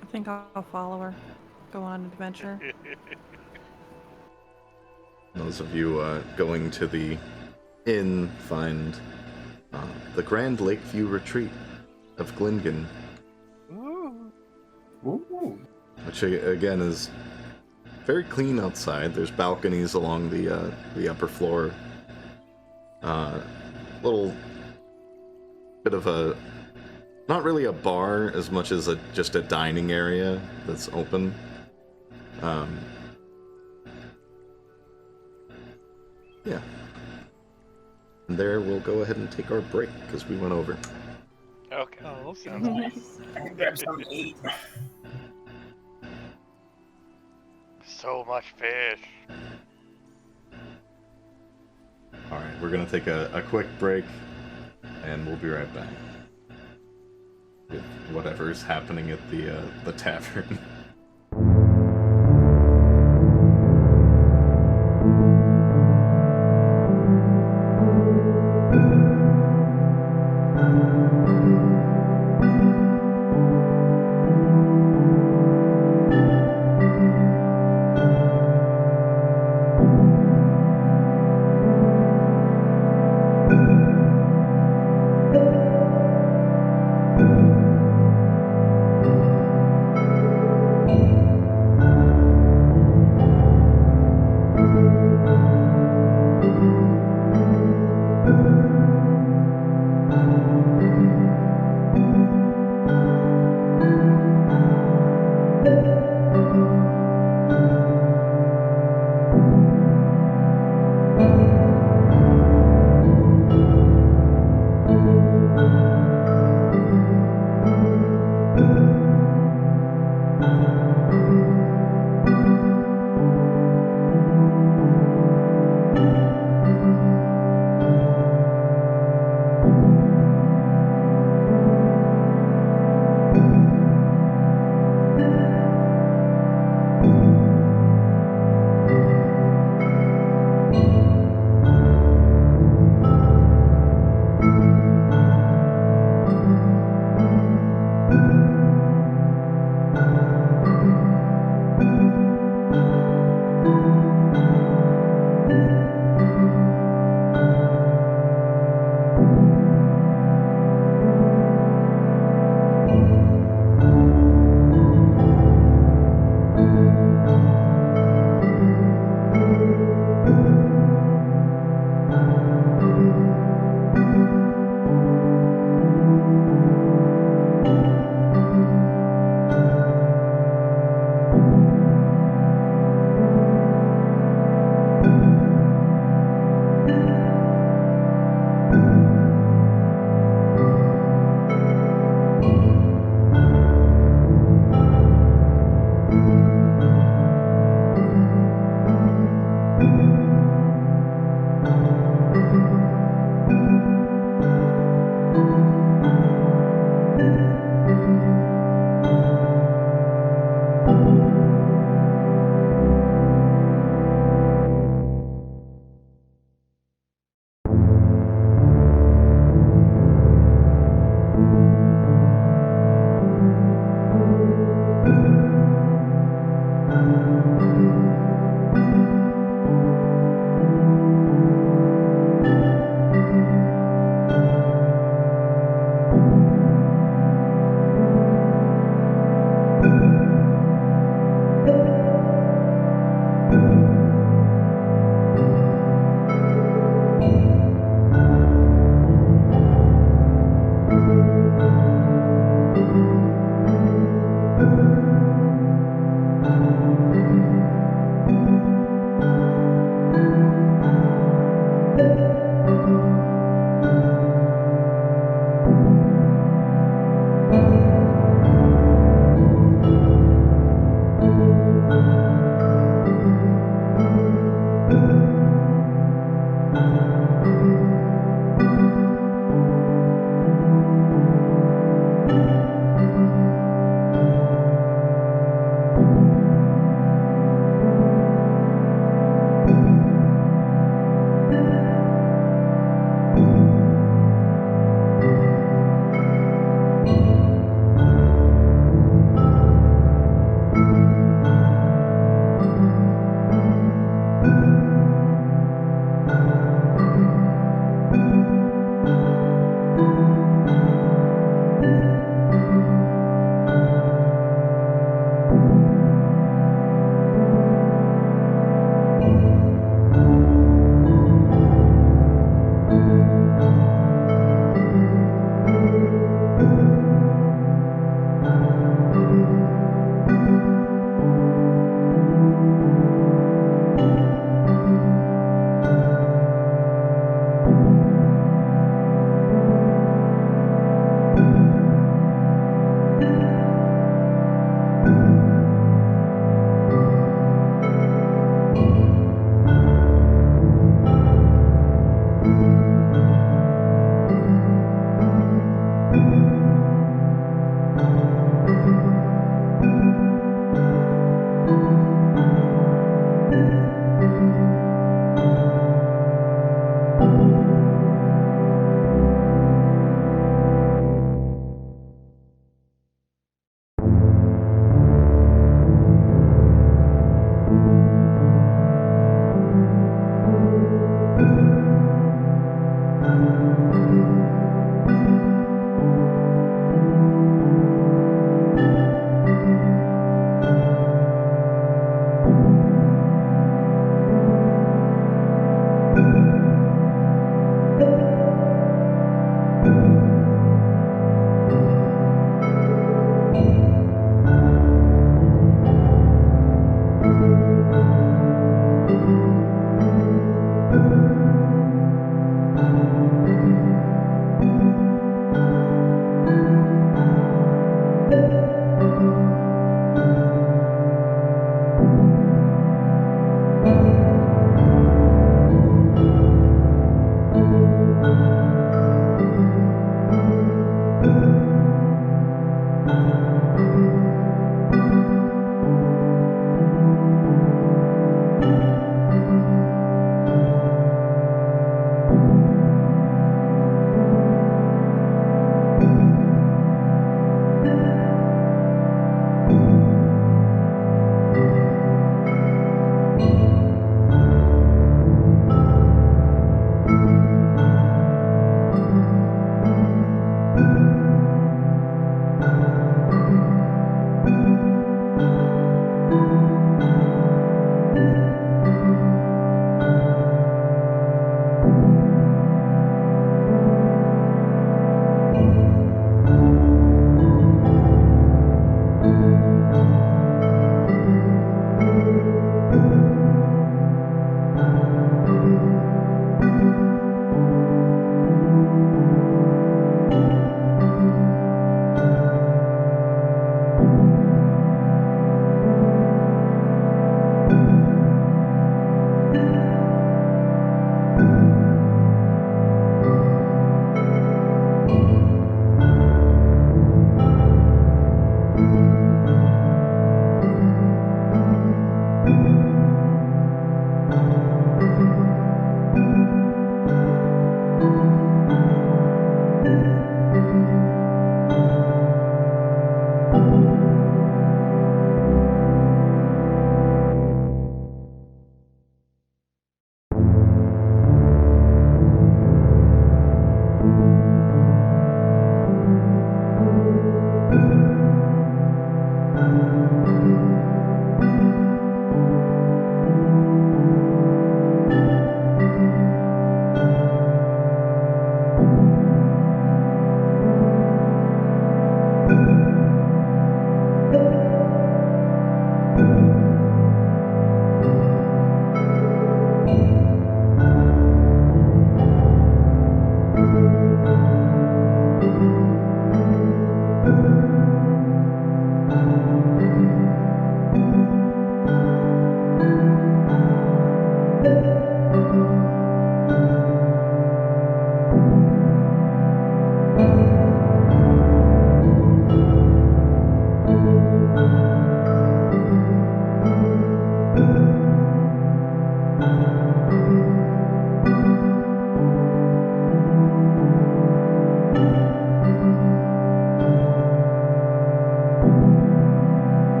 I think I'll follow her. Go on an adventure. Those of you going to the inn find the Grand Lakeview Retreat of Glyngan, ooh. Ooh. which again is very clean outside. There's balconies along the upper floor. Little bit of a, not really a bar as much as just a dining area that's open. Yeah. And there we'll go ahead and take our break because we went over. Okay. Oh, okay. Sounds nice. I can grab something to eat. So much fish. Alright, we're gonna take a quick break and we'll be right back with whatever's happening at the tavern.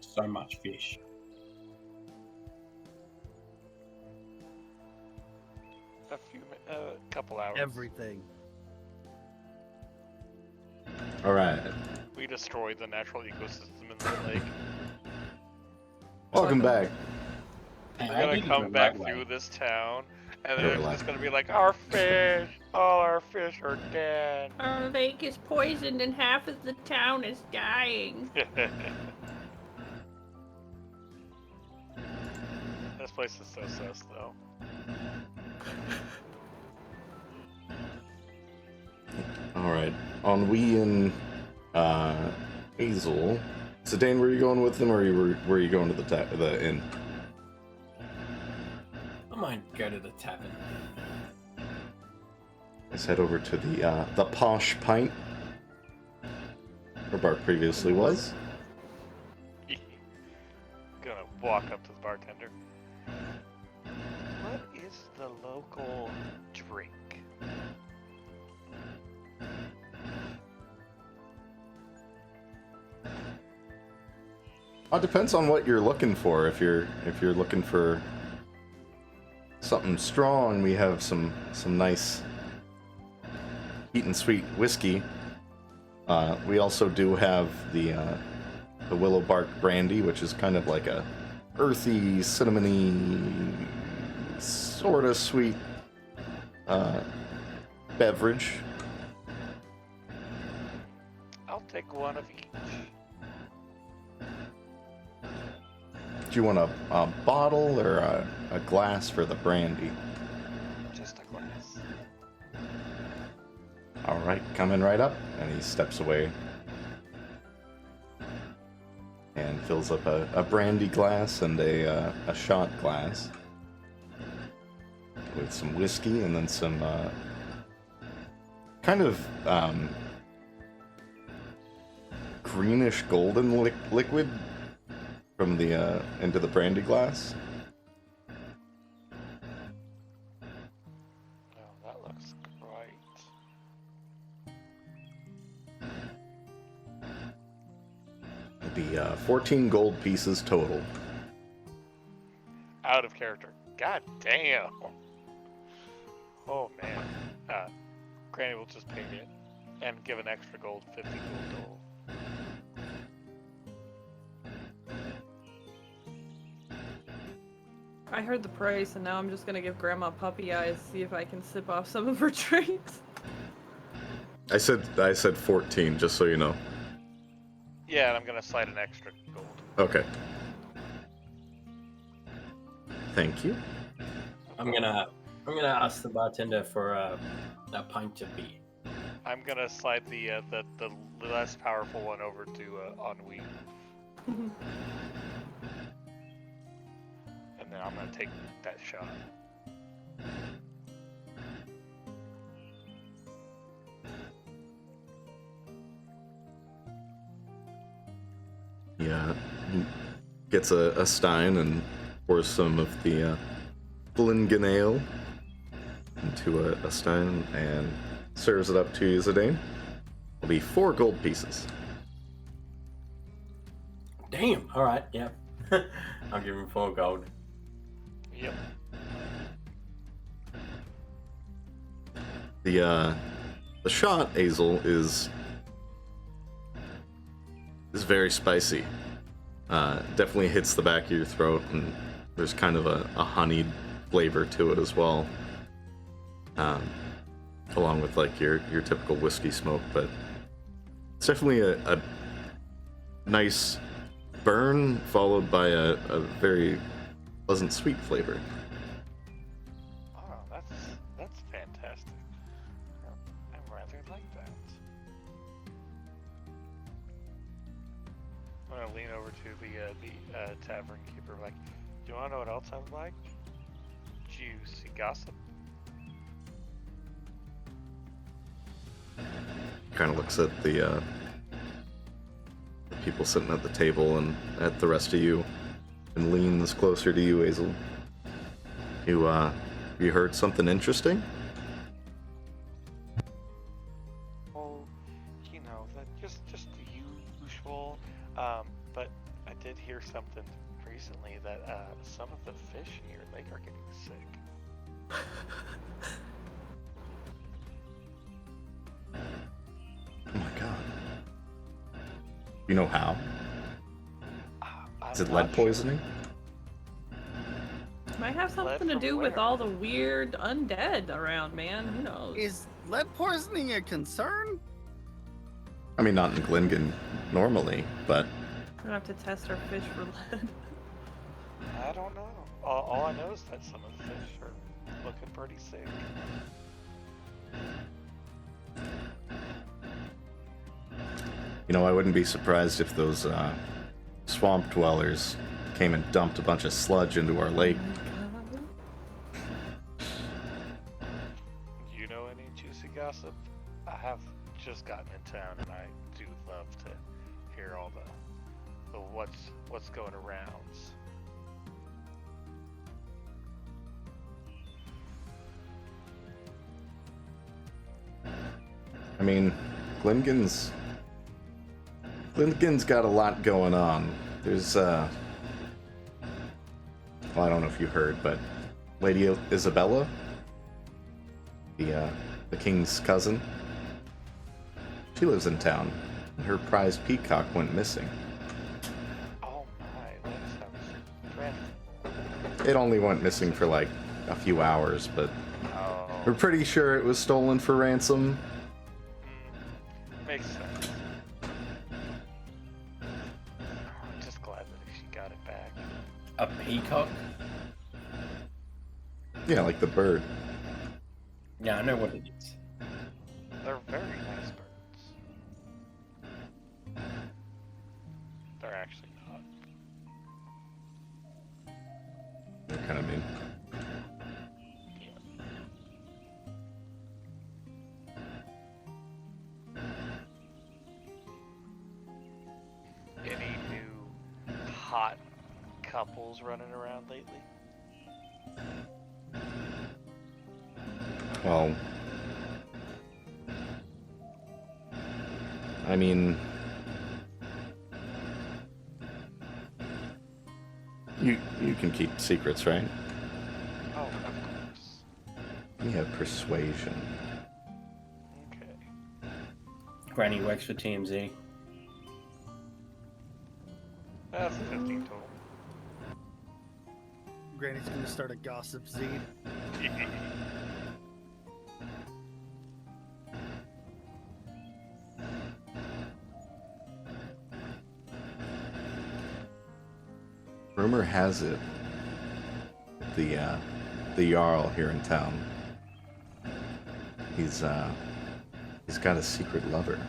So much fish. A couple hours. Everything. All right. We destroyed the natural ecosystem in the lake. Welcome back. Hey, We're I gonna didn't come go back that way. through this town, and You're then it's alive. just gonna be like, our fish! All our fish are dead. Our lake is poisoned and half of the town is dying. This place is so sus, though. All right. Ennui and Azel. Zidane, were you going with them, or were you going to the inn? I might go to the tavern. Let's head over to the Posh Pint, where Bart previously was. Gonna walk up to the bartender. What is the local drink? It depends on what you're looking for. If you're looking for something strong, we have some nice heat and sweet whiskey. We also do have the willow bark brandy, which is kind of like a earthy, cinnamony, sort of sweet beverage. I'll take one of each. Do you want a bottle or a glass for the brandy? Just a glass. All right, coming right up, and he steps away and fills up a brandy glass and a shot glass with some whiskey and then some kind of greenish golden liquid from the into the brandy glass. Oh, that looks great. It'd be 14 gold pieces total. Out of character. God damn. Oh man. Granny will just pay it and give an extra gold, 50 gold total. I heard the price, and now I'm just gonna give Grandma puppy eyes, see if I can sip off some of her drinks. I said 14, just so you know. Yeah, and I'm gonna slide an extra gold. Okay. Thank you. I'm gonna ask the bartender for a pint of beer. I'm gonna slide the less powerful one over to Ennui. And then I'm gonna take that shot. Yeah, he gets a stein and pours some of the Glyngan ale into a stein and serves it up to you, Zidane. It'll be 4 gold pieces. Damn. All right. Yeah. I'll give him 4 gold. Yep. The shot, Azel, is very spicy. Definitely hits the back of your throat, and there's kind of a honeyed flavor to it as well. Along with like your typical whiskey smoke, but it's definitely a nice burn followed by a very pleasant sweet flavor. gonna lean over to the tavern keeper, like, do you wanna know what else I'm like? Juicy gossip. Kind of looks at the people sitting at the table and at the rest of you, and leans closer to you, Azel. You heard something interesting? Oh, you know, that just the usual. But I did hear something recently that some of the fish in your lake are getting sick. Oh my god. You know how? Is it I'm lead not sure. poisoning? Might have something to from do with where? all the weird undead around, man. Who knows? Is lead poisoning a concern? I mean, not in Glyngan normally, but We're gonna have to test our fish for lead. I don't know. All I know is that some of the fish are looking pretty sick. you know, I wouldn't be surprised if those swamp dwellers came and dumped a bunch of sludge into our lake. You know any juicy gossip? I have just gotten in town, and I do love to hear all the what's going arounds. I mean, Glyngan's got a lot going on. There's well, I don't know if you heard, but Lady Isabella, the king's cousin, she lives in town, and her prized peacock went missing. Oh my, that sounds dreadful. It only went missing for like a few hours, but Oh, we're pretty sure it was stolen for ransom. makes sense. I'm just glad that she got it back. A peacock? Yeah, like the bird. Yeah, I know what it is. They're very nice birds. They're actually not. They're kind of mean. Any new hot couples running around lately? Well, I mean, you can keep secrets, right? Oh, of course. You have persuasion. Okay. Granny works for TMZ. That's 15 total. Granny's gonna start a gossip zine. Rumor has it, the Jarl here in town, he's got a secret lover.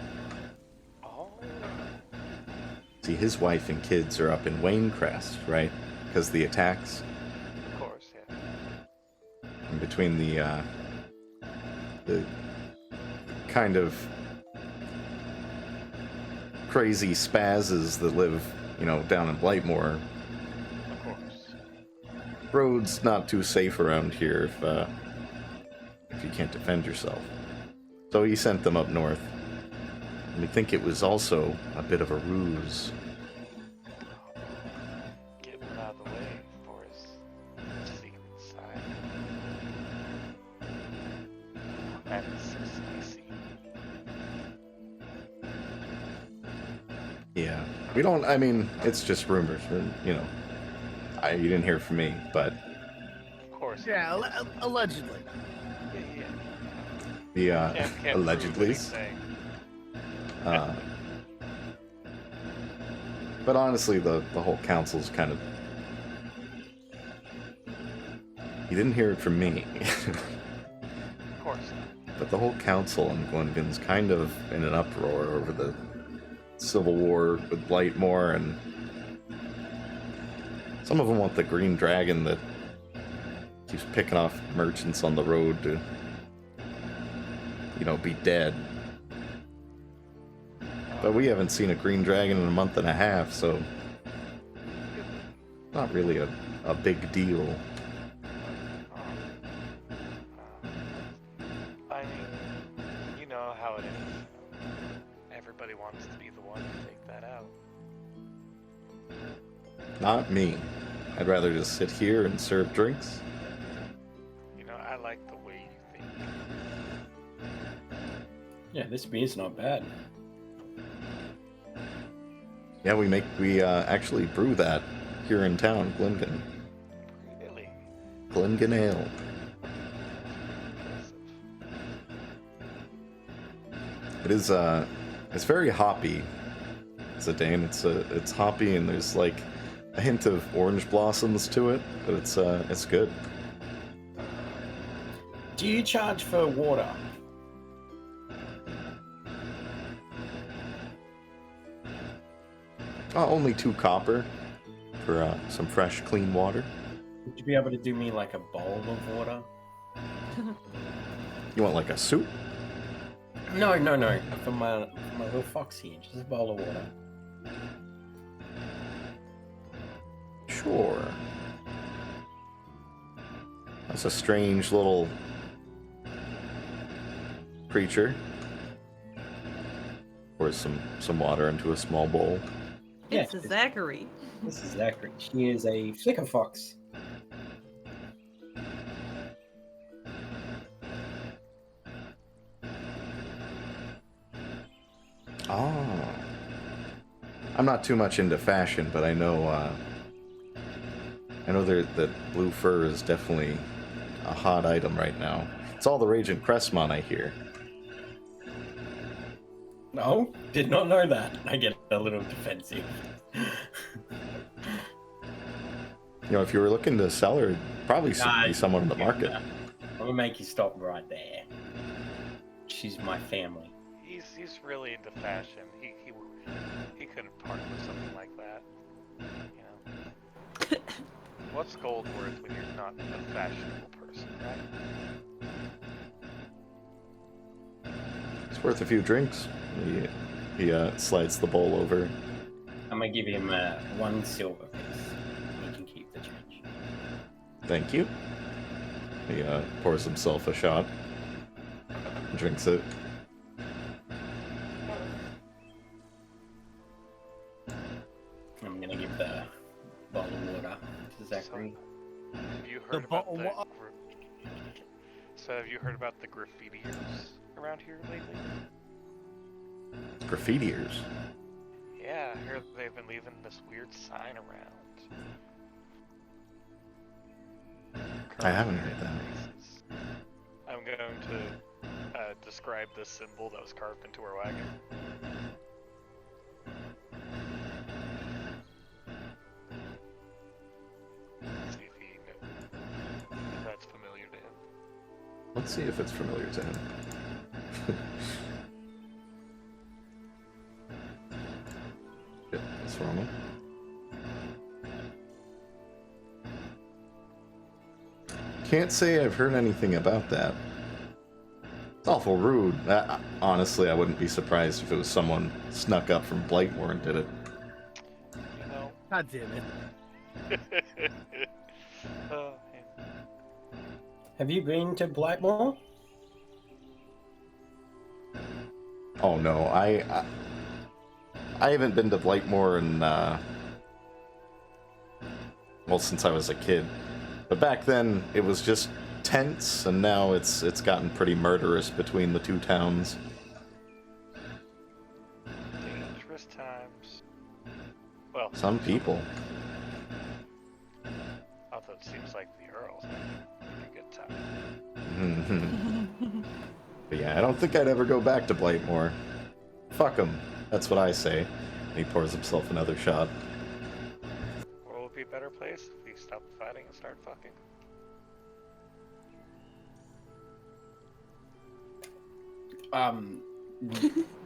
Oh, See, his wife and kids are up in Waynecrest, right? Because of the attacks. of course, yeah. And between the kind of crazy spazzes that live, you know, down in Blightmoor, Of course. road's not too safe around here if you can't defend yourself. So he sent them up north. And we think it was also a bit of a ruse. Get him out of the way for his secret side. That is so spicy. Yeah. We don't, I mean, it's just rumors. You know, you didn't hear it from me, but Of course. Yeah, allegedly. Yeah. the Can't prove allegedly. anything. But honestly, the whole council's kind of. You didn't hear it from me. Of course. But the whole council in Glyngan's kind of in an uproar over the civil war with Blightmoor, and some of them want the green dragon that keeps picking off merchants on the road to, be dead. But we haven't seen a green dragon in a month and a half, so not really a big deal. I mean, you know how it is. Everybody wants to be the one to take that out. Not me. I'd rather just sit here and serve drinks. You know, I like the way you think. Yeah, this beer's not bad. Yeah, we actually brew that here in town, Glyngan. Really? Glyngan Ale. Impressive. It is it's very hoppy. Zidane. It's hoppy and there's like a hint of orange blossoms to it, but it's good. Do you charge for water? Only 2 copper for some fresh, clean water. Would you be able to do me like a bowl of water? You want like a soup? No. For my little fox here, just a bowl of water. Sure. That's a strange little creature. Pours some water into a small bowl. It's a Zachary. This is Zachary. She is a flicker fox. Oh. I'm not too much into fashion, but I know that blue fur is definitely a hot item right now. It's all the rage in Crestmont, I hear. No, did not know that. I get a little defensive. If you were looking to sell her, probably be someone in the market. I'm gonna make you stop right there. She's my family. He's really into fashion. He couldn't part with something like that. You know. What's gold worth when you're not a fashionable person, right? It's worth a few drinks. He slides the bowl over. I'm gonna give him 1 silver piece. You can keep the change. Thank you. He pours himself a shot. Drinks it. I'm gonna give the bowl of water to Zachary. Have you heard about have you heard about the graffitiers around here lately? Graffitiers? Yeah, I heard they've been leaving this weird sign around. I haven't heard that. I'm going to describe this symbol that was carved into our wagon. See if that's familiar to him. Let's see if it's familiar to him. Yep, that's normal. Can't say I've heard anything about that. It's awful rude. Honestly, I wouldn't be surprised if it was someone snuck up from Blightmoor and did it. You know? God damn it. Oh, man. Have you been to Blightmoor? Oh no, I haven't been to Blightmoor in since I was a kid. But back then it was just tents, and now it's gotten pretty murderous between the two towns. Dangerous times. Well, Some people. although it seems like the Earl's having a good time. But yeah, I don't think I'd ever go back to Blightmoor. Fuck 'em. That's what I say. And he pours himself another shot. World would be a better place if we stopped fighting and start fucking.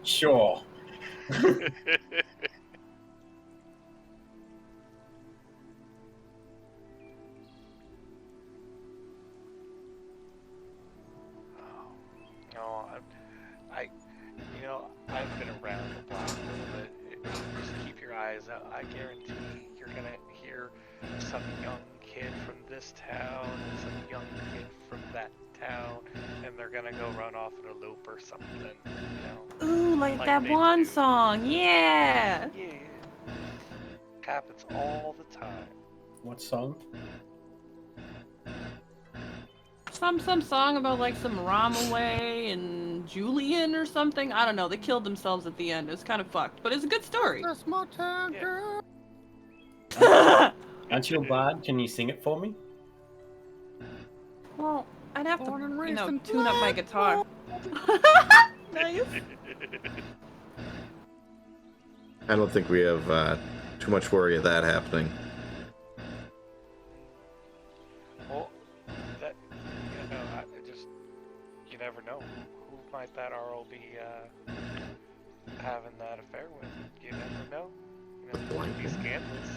Sure. No, I've been around the block a little bit. Just keep your eyes out. I guarantee you're gonna hear some young kid from this town, and some young kid from that town, and they're gonna go run off in a loop or something. Ooh, like that they one do. song. Yeah. Yeah, happens all the time. What song? Some song about like some Romaway and Julian or something. I don't know. They killed themselves at the end. It was kind of fucked, but it's a good story. A small town Yeah. girl. Aren't you a bard? Can you sing it for me? Well, I'd have Born and to, raised in tune up my guitar. Nice. I don't think we have too much worry of that happening. Well, that you never know. Who might that Jarl be having that affair with? You never know. It might be scandalous.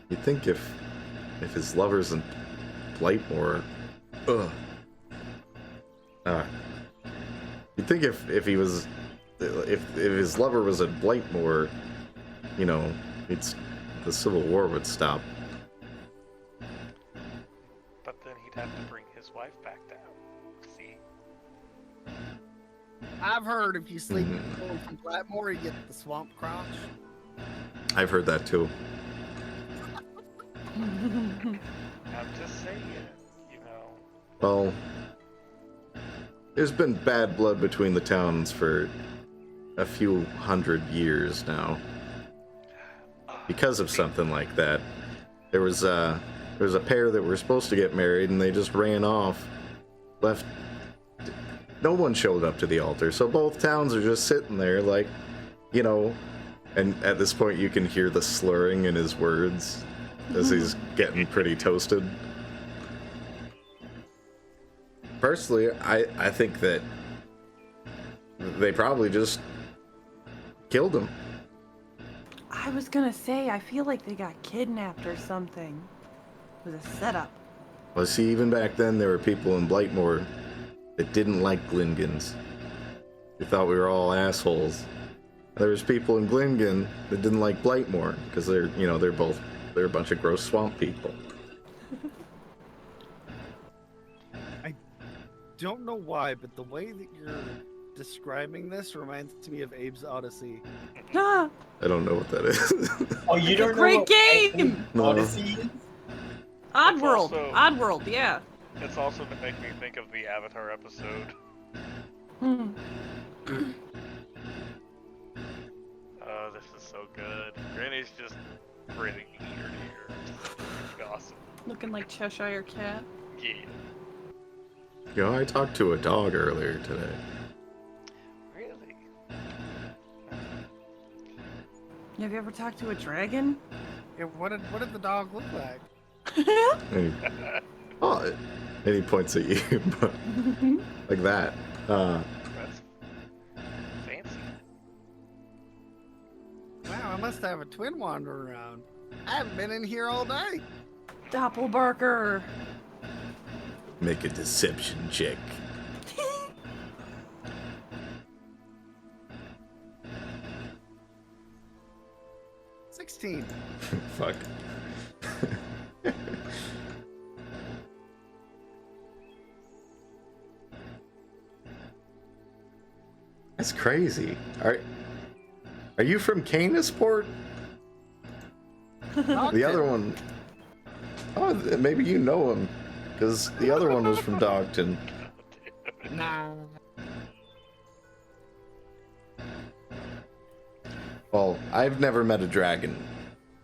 You'd think if his lovers in Blightmoor, you'd think if his lover was at Blightmoor, the Civil War would stop. But then he'd have to bring his wife back down. See? I've heard if you sleep from Blightmoor, you get the swamp crotch. I've heard that too. I'm just saying, Well, there's been bad blood between the towns for a few hundred years now. Because of something like that. There was a pair that were supposed to get married and they just ran off. Left. No one showed up to the altar, so both towns are just sitting there like, and at this point you can hear the slurring in his words as he's getting pretty toasted. Personally, I think that they probably just killed him. I was gonna say, I feel like they got kidnapped or something. It was a setup. Well, see, even back then, there were people in Blightmoor that didn't like Glingans. They thought we were all assholes. There was people in Glyngan that didn't like Blightmoor because they're a bunch of gross swamp people. I don't know why, but the way that you're describing this reminds me of Abe's Odyssey. Ah, I don't know what that is. Oh, you don't know great what game! No. Odyssey is? Oddworld. also- Oddworld, yeah. it's also to make me think of the Avatar episode. Hmm. Oh, this is so good. Granny's just grinning ear to ear. Awesome. Looking like Cheshire Cat. Yeah. I talked to a dog earlier today. Really? Have you ever talked to a dragon? Yeah, what did the dog look like? And he points at you, but like that. That's fancy. Wow, I must have a twin wandering around. I haven't been in here all day. Doppelbarker. Make a deception check. $16. Fuck. That's crazy. Are you from Canisport? The other one. Oh, maybe you know him, because the other one was from Dogton. Nah. Well, I've never met a dragon,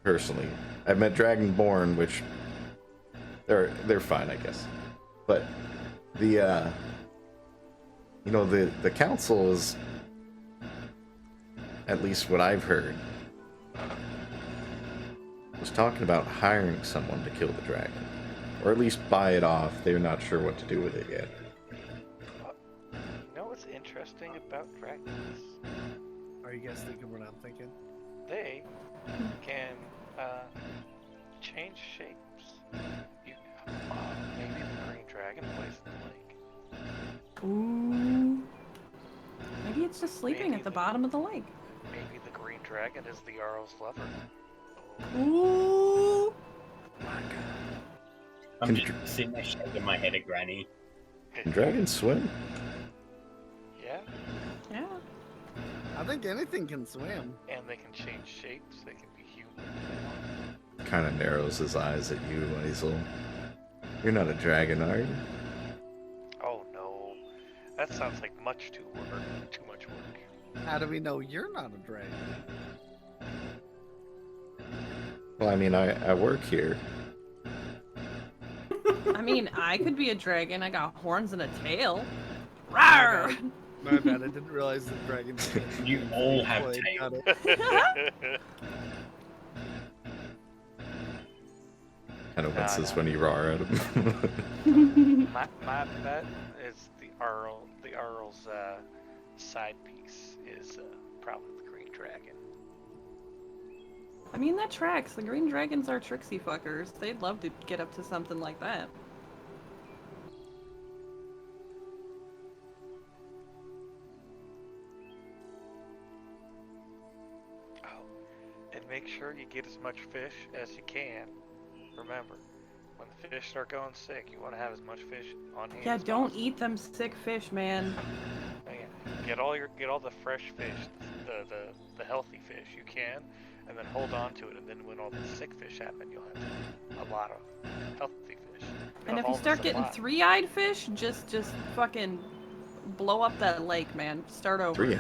personally. I've met Dragonborn, which they're fine, I guess. But the the council is, at least what I've heard, was talking about hiring someone to kill the dragon, or at least buy it off. They're not sure what to do with it yet. You know what's interesting? about dragons. Are you guys thinking what I'm thinking? They can change shapes. You, maybe the green dragon plays in the lake. Ooh. Maybe it's just sleeping Maybe at the the- bottom of the lake. Maybe the green dragon is the Jarl's lover. Ooh. I'm just sitting there shaking my head at Granny. Can dragons swim? Yeah, Yeah. I think anything can swim. and they can change shapes. They can be human. Kind of narrows his eyes at you, Azel. You're not a dragon, are you? Oh no, that sounds like too much work. How do we know you're not a dragon? Well, I mean, I work here. I mean, I could be a dragon. I got horns and a tail. Rawr! My bad, I didn't realize that dragons. You all have Played, got tails. it. Kind of Nah, winces nah. when you roar at him. my bet is the Jarl's side piece is probably the green dragon. I mean, that tracks. The green dragons are tricksy fuckers. They'd love to get up to something like that. Oh, and make sure you get as much fish as you can. Remember, when the fish start going sick, you want to have as much fish on hand. Yeah, as don't possible. eat them sick fish, man. Oh, yeah. Get all the fresh fish, the healthy fish you can, and then hold on to it. And then when all the sick fish happen, you'll have a lot of healthy fish. And You'll if have you all start the getting supply. three-eyed fish, just fucking blow up that lake, man. Start over. Three.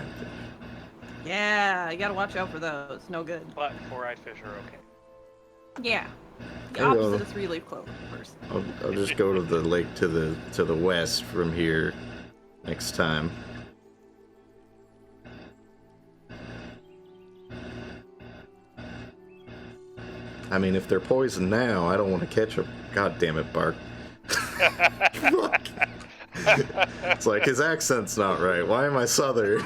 Yeah, you gotta watch out for those. No good. But four-eyed fish are okay. Yeah. The Hey, opposite well. of three-leaf clover first. I'll just go to the lake to the west from here next time. I mean, if they're poisoned now, I don't want to catch them. God damn it, Bark. Fuck. It's like his accent's not right. Why am I southern?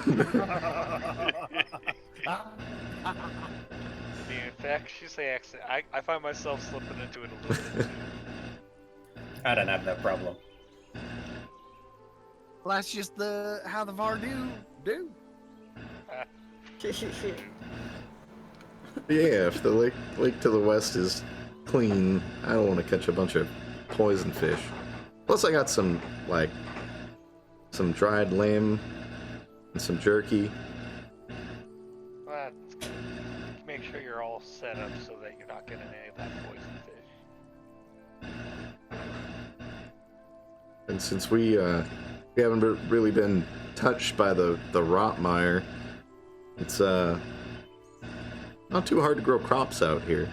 In fact, you say accent. I find myself slipping into it a little bit too. I don't have that problem. Well, that's just how the Varoux do. Yeah, if the lake to the west is clean, I don't want to catch a bunch of poison fish. Plus, I got some dried lamb and some jerky. Well, that's good. Make sure you're all set up so that you're not getting any of that poison fish. And since we haven't really been touched by the Rotmire, it's not too hard to grow crops out here.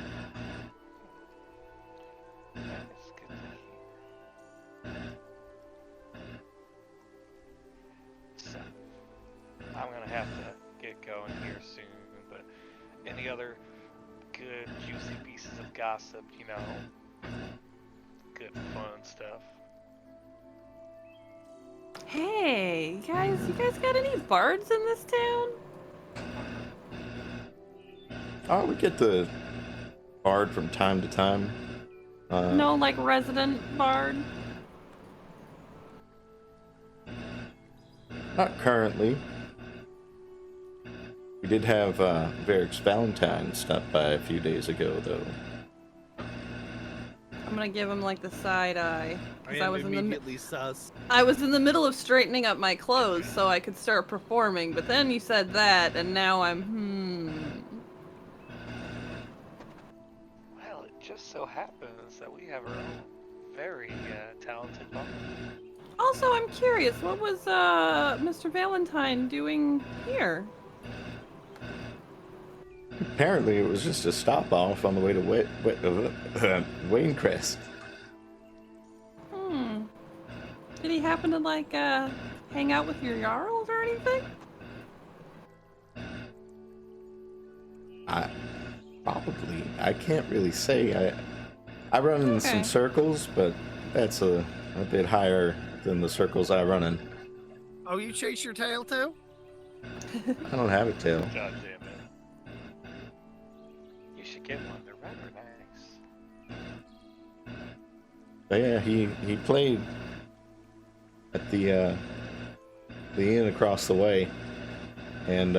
That's good to hear. So, I'm gonna have to get going here soon, but any other good, juicy pieces of gossip, good, fun stuff? Hey, you guys got any bards in this town? Oh, we get the bard from time to time. No, like resident bard? Not currently. We did have Varix Valentine stop by a few days ago, though. I'm gonna give him like the side eye. 'Cause I am was in the immediately sus. I was in the middle of straightening up my clothes so I could start performing, but then you said that, and now I'm Well, it just so happens that we have our own very talented bard. Also, I'm curious, what was Mr. Valentine doing here? Apparently, it was just a stop off on the way to Waynecrest. Did he happen to like hang out with your Jarls or anything? Probably. I can't really say. I run in Okay. some circles, but that's a bit higher than the circles I run in. Oh, you chase your tail too? I don't have a tail. God damn it. You should get one. They're rather nice. But yeah, he played at the inn across the way, and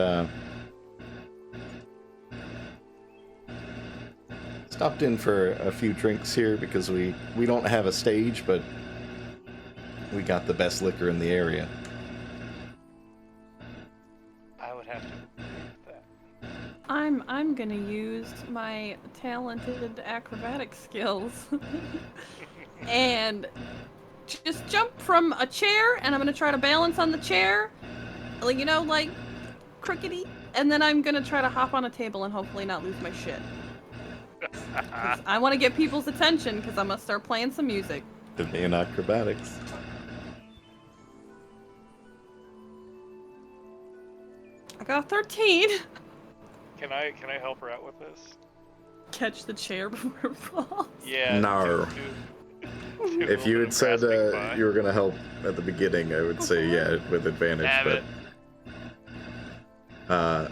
stopped in for a few drinks here because we don't have a stage, but we got the best liquor in the area. I would have to agree with that. I'm gonna use my talented acrobatic skills and just jump from a chair, and I'm gonna try to balance on the chair, like, you know, like crickety, and then I'm gonna try to hop on a table and hopefully not lose my shit. 'Cause I want to get people's attention because I'm gonna start playing some music. The main acrobatics. I got 13. Can I help her out with this? Catch the chair before it falls. Yeah. No. Do a If you little had said grasping by. you were gonna help at the beginning, I would say yeah, with advantage. Have but it.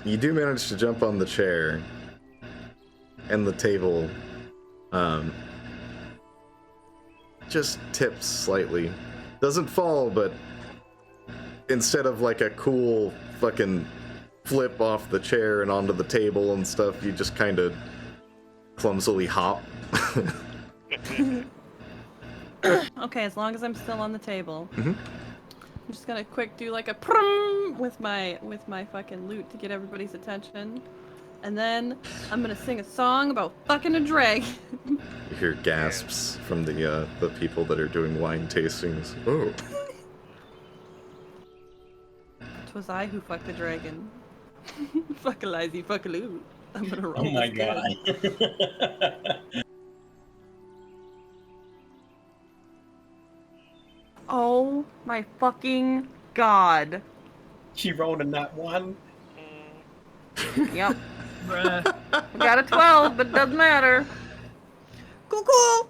you do manage to jump on the chair, and the table just tips slightly. Doesn't fall, but instead of like a cool fucking flip off the chair and onto the table and stuff, you just kind of clumsily hop. Okay, as long as I'm still on the table. Mhm. I'm just gonna quick do like a prum with my fucking lute to get everybody's attention. And then I'm gonna sing a song about fucking a dragon. You hear gasps from the people that are doing wine tastings. Oh. 'Twas I who fucked the dragon. Fuck a lizy, fuck a lute. I'm gonna roll. Oh my this god. good. Oh my fucking god. She rolled a nat 1. Yep. Bruh. We got a 12, but it doesn't matter. Cool, cool.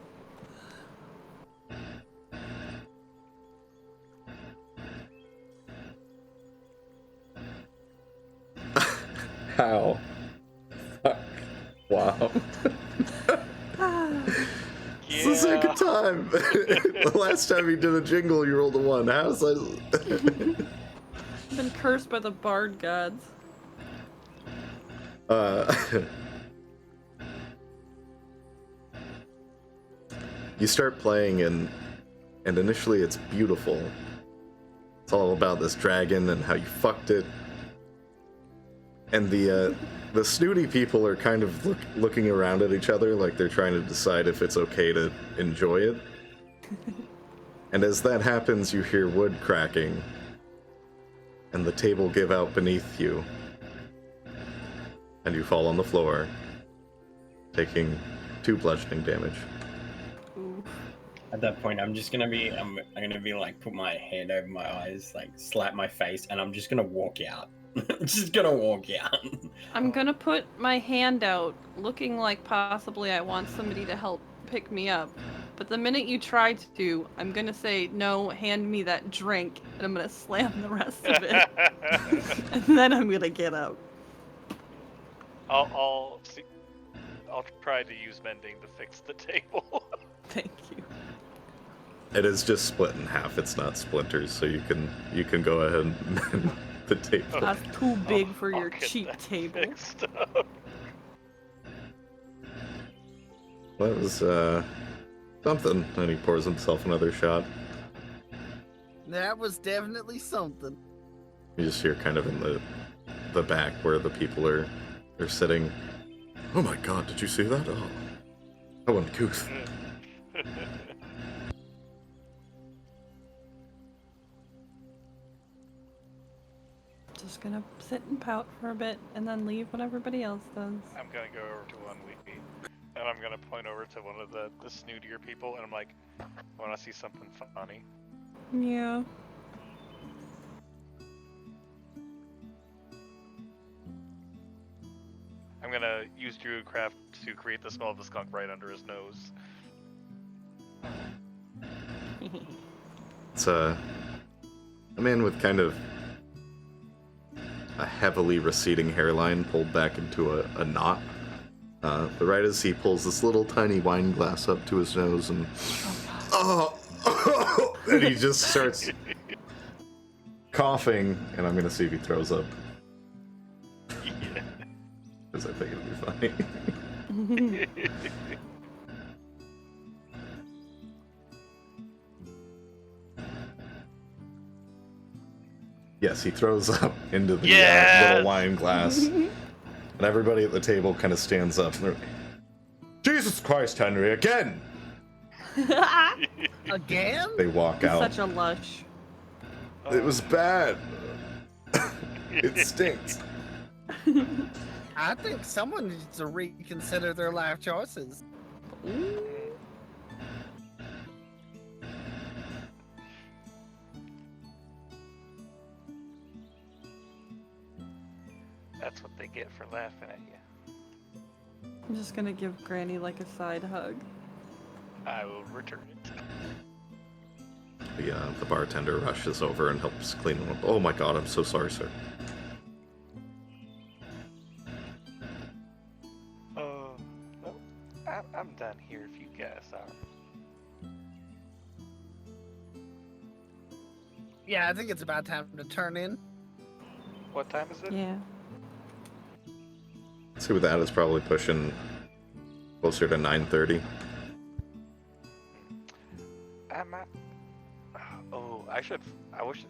How? Fuck. Wow. It's the second time. The last time you did a jingle, you rolled a 1. How's that? Been cursed by the bard gods. You start playing, and initially it's beautiful. It's all about this dragon and how you fucked it. And the snooty people are kind of looking around at each other like they're trying to decide if it's okay to enjoy it. And as that happens, you hear wood cracking, and the table give out beneath you. And you fall on the floor, taking 2 bludgeoning damage. Ooh. At that point, I'm just gonna be, I'm gonna be like, put my hand over my eyes, like slap my face, and I'm just gonna walk out. I'm just gonna walk out. I'm gonna put my hand out, looking like possibly I want somebody to help pick me up. But the minute you try to, I'm gonna say, no, hand me that drink, and I'm gonna slam the rest of it. And then I'm gonna get up. I'll try to use mending to fix the table. Thank you. It is just split in half. It's not splinters, so you can go ahead and mend the table. That's too big for I'll your get cheap that table. fixed up. That was something. And he pours himself another shot. That was definitely something. You just hear kind of in the back where the people are sitting. Oh my god, did you see that? Oh, that uncouth. Just gonna sit and pout for a bit, and then leave when everybody else does. I'm gonna go over to one weepy, and I'm gonna point over to one of the snootier people, and I'm like, "Want to see something funny?" Yeah. I'm gonna use Druidcraft to create the smell of the skunk right under his nose. It's a man with kind of a heavily receding hairline pulled back into a knot. But right as he pulls this little tiny wine glass up to his nose and and he just starts coughing, and I'm gonna see if he throws up. Yeah. Because I think it'll be funny. Yes, he throws up into the little wine glass. And everybody at the table kind of stands up. And Jesus Christ, Henry, again! Again? They walk out. Such a lush. It was bad. It stinks. I think someone needs to reconsider their life choices. That's what they get for laughing at you. I'm just gonna give Granny like a side hug. I will return it. The bartender rushes over and helps clean him up. Oh my god, I'm so sorry, sir. Well, I'm done here if you guys are. Yeah, I think it's about time to turn in. What time is it? Yeah. See, with that, it's probably pushing closer to 9:30. Am I? Oh, I wish.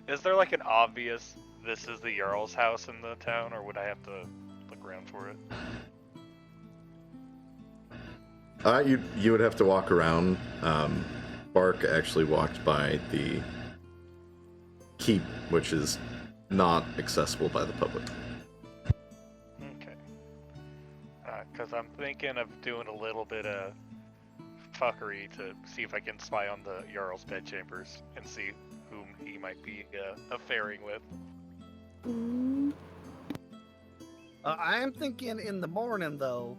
Is there like an obvious, this is the Jarl's house in the town, or would I have to look around for it? You would have to walk around. Bark actually walked by the keep, which is not accessible by the public. Okay. Because I'm thinking of doing a little bit of fuckery to see if I can spy on the Jarl's bedchambers and see whom he might be affairing with. I am thinking in the morning, though,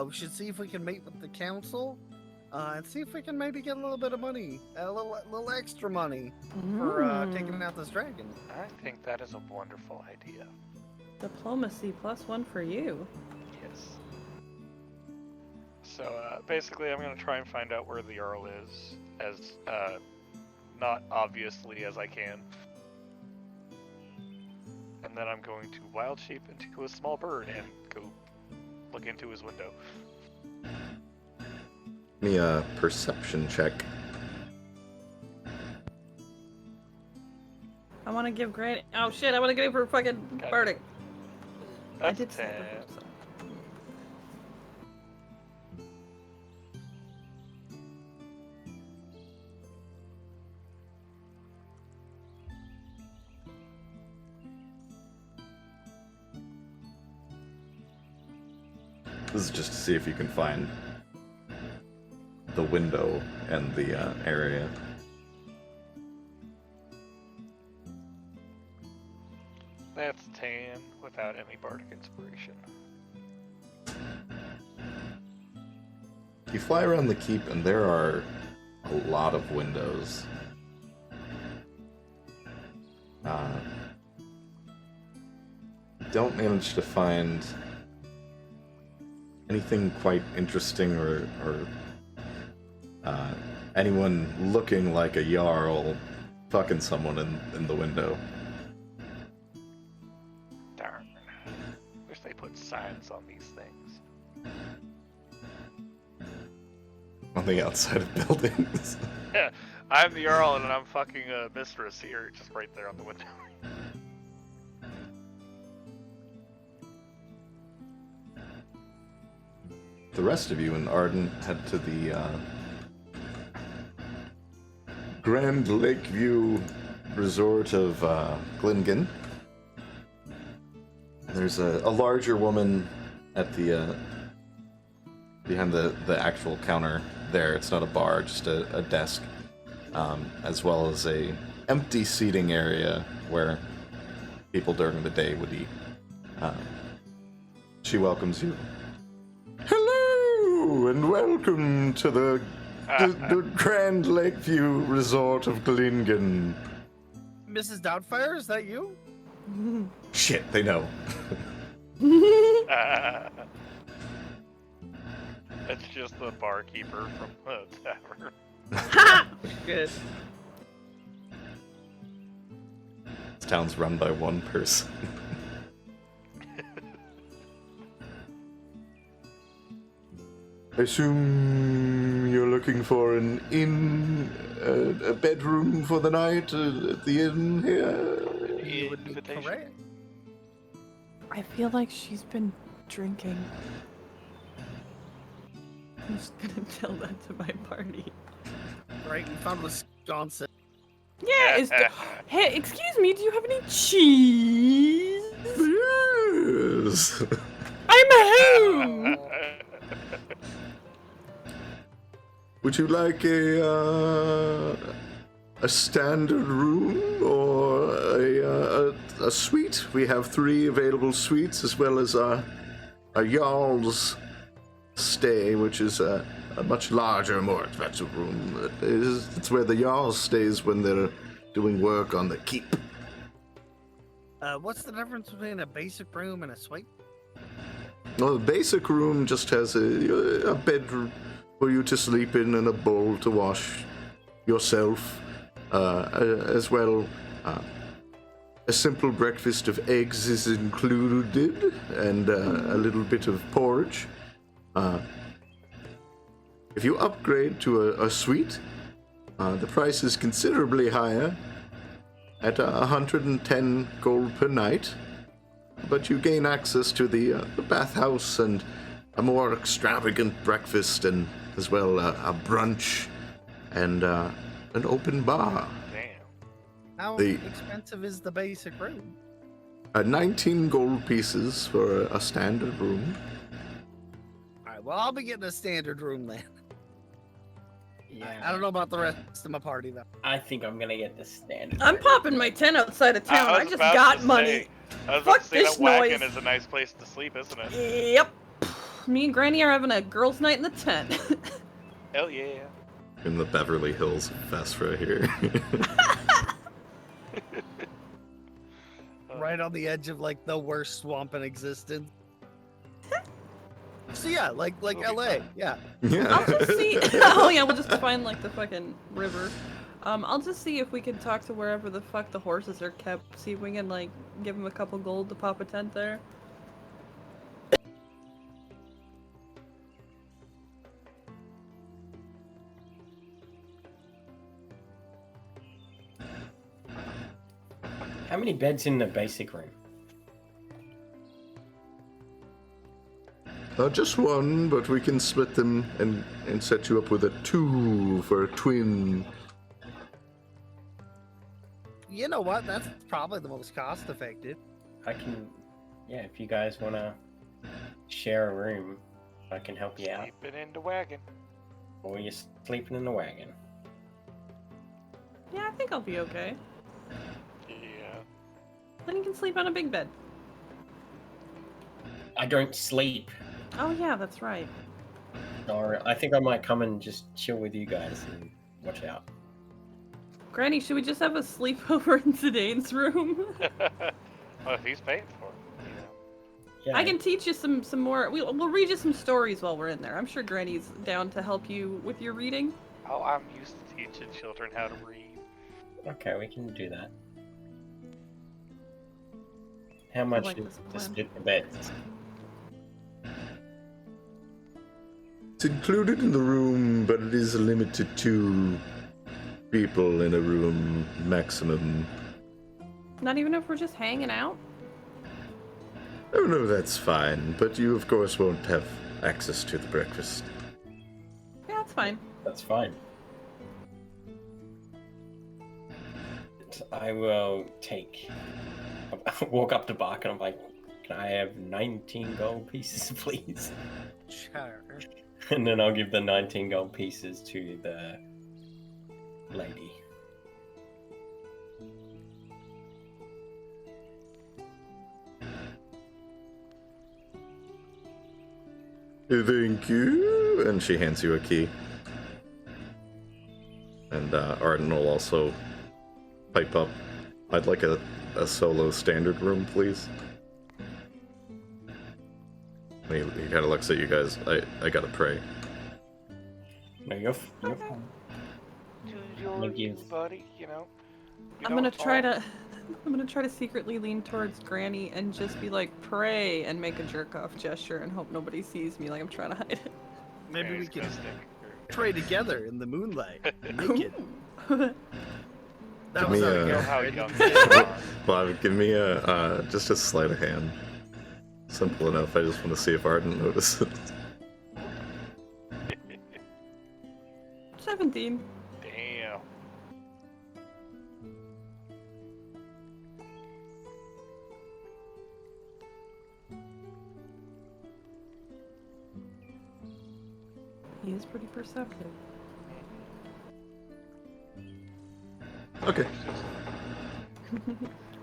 we should see if we can meet with the council and see if we can maybe get a little bit of money, a little extra money for taking out this dragon. I think that is a wonderful idea. Diplomacy +1 for you. Yes. So basically, I'm going to try and find out where the Jarl is, as not obviously as I can. And then I'm going to wild shape into a small bird and go look into his window. Give me a perception check. I want to give Granny. Oh shit! I want to give her fucking Okay. verdict. I That's did say 10. it, so. This is just to see if you can find the window and the area. That's 10 without any bardic inspiration. You fly around the keep, and there are a lot of windows. Don't manage to find anything quite interesting or anyone looking like a Jarl fucking someone in the window. Darn. Wish they put signs on these things. On the outside of buildings. Yeah, I'm the Jarl and I'm fucking a mistress here, just right there on the window. The rest of you in Arden head to the Grand Lakeview Resort of Glyngan. There's a larger woman at the behind the actual counter there. It's not a bar, just a desk, as well as a empty seating area where people during the day would eat. She welcomes you. Hello and welcome to the Grand Lakeview Resort of Glyngan. Mrs. Doubtfire, is that you? Shit, they know. It's just the barkeeper from the tavern. Good. This town's run by one person. I assume you're looking for an inn, a bedroom for the night at the inn here? You would be correct. I feel like she's been drinking. I'm just gonna tell that to my party. Right, we found Wisconsin. Yeah, hey, excuse me, do you have any cheese? Yes. I'm home! Would you like a standard room or a suite? We have 3 available suites as well as a Jarl's stay, which is a much larger, more expensive room. It's where the Jarl stays when they're doing work on the keep. What's the difference between a basic room and a suite? Well, the basic room just has a bedroom for you to sleep in and a bowl to wash yourself, as well. A simple breakfast of eggs is included, and a little bit of porridge. If you upgrade to a suite, the price is considerably higher, at 110 gold per night, but you gain access to the bathhouse and a more extravagant breakfast, and as well a brunch and an open bar. Damn. How expensive is the basic room? 19 gold pieces for a standard room. Alright, well, I'll be getting a standard room then. Yeah. I don't know about the rest of my party, though. I think I'm gonna get the standard. I'm popping my tent outside of town. I was just about got to money. say- I was about Fuck to say this that wagon noise. is a nice place to sleep, isn't it? Yep. Me and Granny are having a girls' night in the tent. Hell yeah. In the Beverly Hills of Vestra here. Right on the edge of, like, the worst swamp in existence. So yeah, like It'll be LA, fun. yeah. Yeah. I'll just see. Oh yeah, we'll just find like the fucking river. I'll just see if we can talk to wherever the fuck the horses are kept. See if we can like give them a couple gold to pop a tent there. How many beds in the basic room? Just one, but we can split them and set you up with a 2 for a twin. You know what? That's probably the most cost effective. I can, yeah. If you guys wanna share a room, I can help you out. Sleeping in the wagon. Or you're sleeping in the wagon. Yeah, I think I'll be okay. Yeah. Then you can sleep on a big bed. I don't sleep. Oh yeah, that's right. Or I think I might come and just chill with you guys and watch out. Granny, should we just have a sleepover in Zidane's room? Well, if he's paying for it, you know. Yeah. I can teach you some more. We'll read you some stories while we're in there. I'm sure Granny's down to help you with your reading. Oh, I'm used to teaching children how to read. Okay, we can do that. How much like is this to plan. split the beds? It's included in the room, but it is limited to people in a room maximum. Not even if we're just hanging out? Oh no, that's fine, but you of course won't have access to the breakfast. Yeah, that's fine. That's fine. I will take. Walk up to Bark and I'm like, can I have 19 gold pieces, please? Sure. And then I'll give the 19 gold pieces to the lady. Thank you. And she hands you a key. And Arden will also pipe up. I'd like a solo standard room, please. He kind of looks at you guys. I gotta pray. No, you're fine. Do your Thank you. buddy, you know. You I'm gonna don't try all- to. I'm gonna try to secretly lean towards Granny and just be like, pray, and make a jerk-off gesture and hope nobody sees me like I'm trying to hide it. Maybe we Granny's can gonna stick pray together in the moonlight, naked. That Give was me how a- we You know got how ready. young they are. Bob, give me a just a sleight of hand. Simple enough. I just want to see if Arden notices. 17. Damn. He is pretty perceptive. Okay.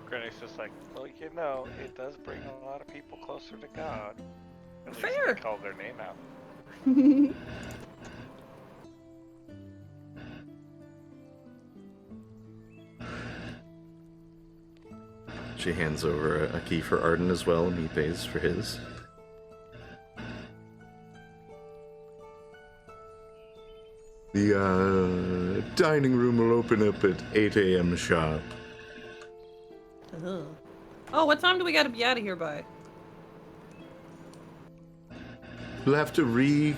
Granny's just like, well, you know, it does bring a lot of people closer to God. At least Fair. they call their name out. She hands over a key for Arden as well, and he pays for his. The dining room will open up at 8 a.m. sharp. Ugh. Oh, what time do we gotta be out of here by? You'll have to repay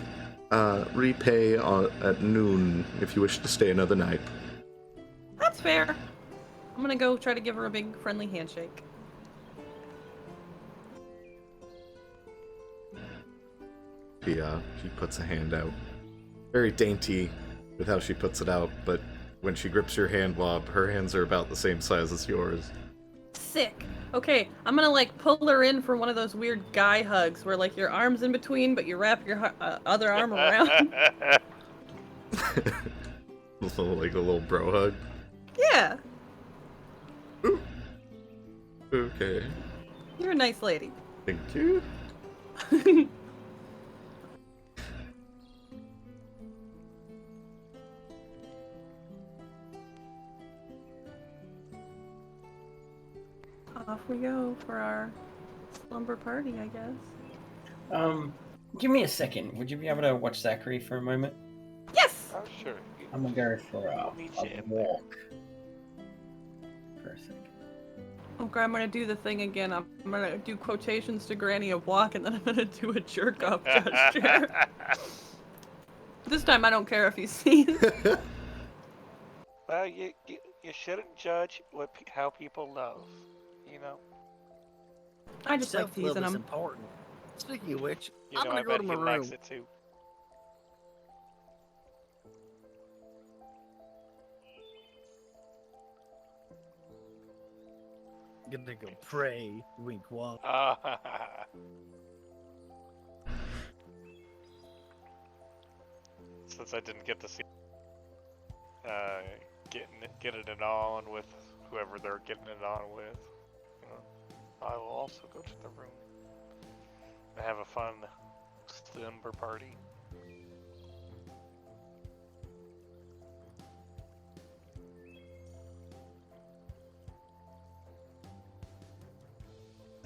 at noon if you wish to stay another night. That's fair. I'm gonna go try to give her a big friendly handshake. She puts a hand out. Very dainty with how she puts it out, but when she grips your hand, Wob, her hands are about the same size as yours. Sick. Okay, I'm gonna like pull her in for one of those weird guy hugs where like your arm's in between, but you wrap your other arm around. Like a little bro hug. Yeah, Okay. you're a nice lady. Thank you. Off we go for our slumber party, I guess. Give me a second. Would you be able to watch Zachary for a moment? Yes! Oh, sure. I'm gonna go for I'll meet you a in there. walk. For a second. Okay, I'm gonna do the thing again. I'm gonna do quotations to Granny of walk, and then I'm gonna do a jerk off gesture. This time I don't care if he sees. Well, you shouldn't judge how people love, you know. I just like Self-love teasing is him. important. Speaking of which, You I'm know, I gonna go bet to he my likes room. it too. Gonna go pray. Wink, wonk. Since I didn't get to see getting it on with whoever they're getting it on with, you know, I will also go to the room and have a fun slumber party.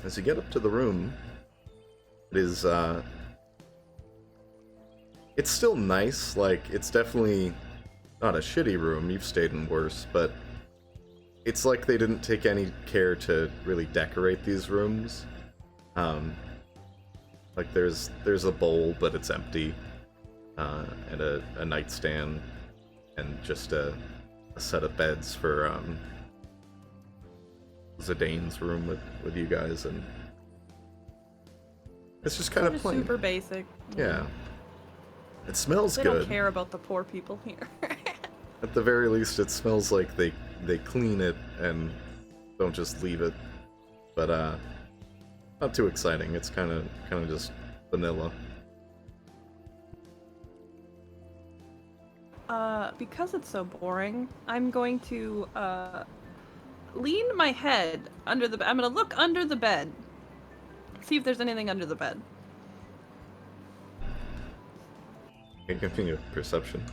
As you get up to the room, it is, it's still nice, like, it's definitely not a shitty room, you've stayed in worse, but it's like they didn't take any care to really decorate these rooms. Like, there's a bowl, but it's empty, and a nightstand, and just a set of beds for, Zidane's room with you guys, and it's just kind of Just plain. super basic. Yeah. It smells They good. don't care about the poor people here. At the very least, it smells like they clean it and don't just leave it. But not too exciting. It's kind of just vanilla. Because it's so boring, I'm going to lean my head under the bed. I'm gonna look under the bed. See if there's anything under the bed. Give me a perception.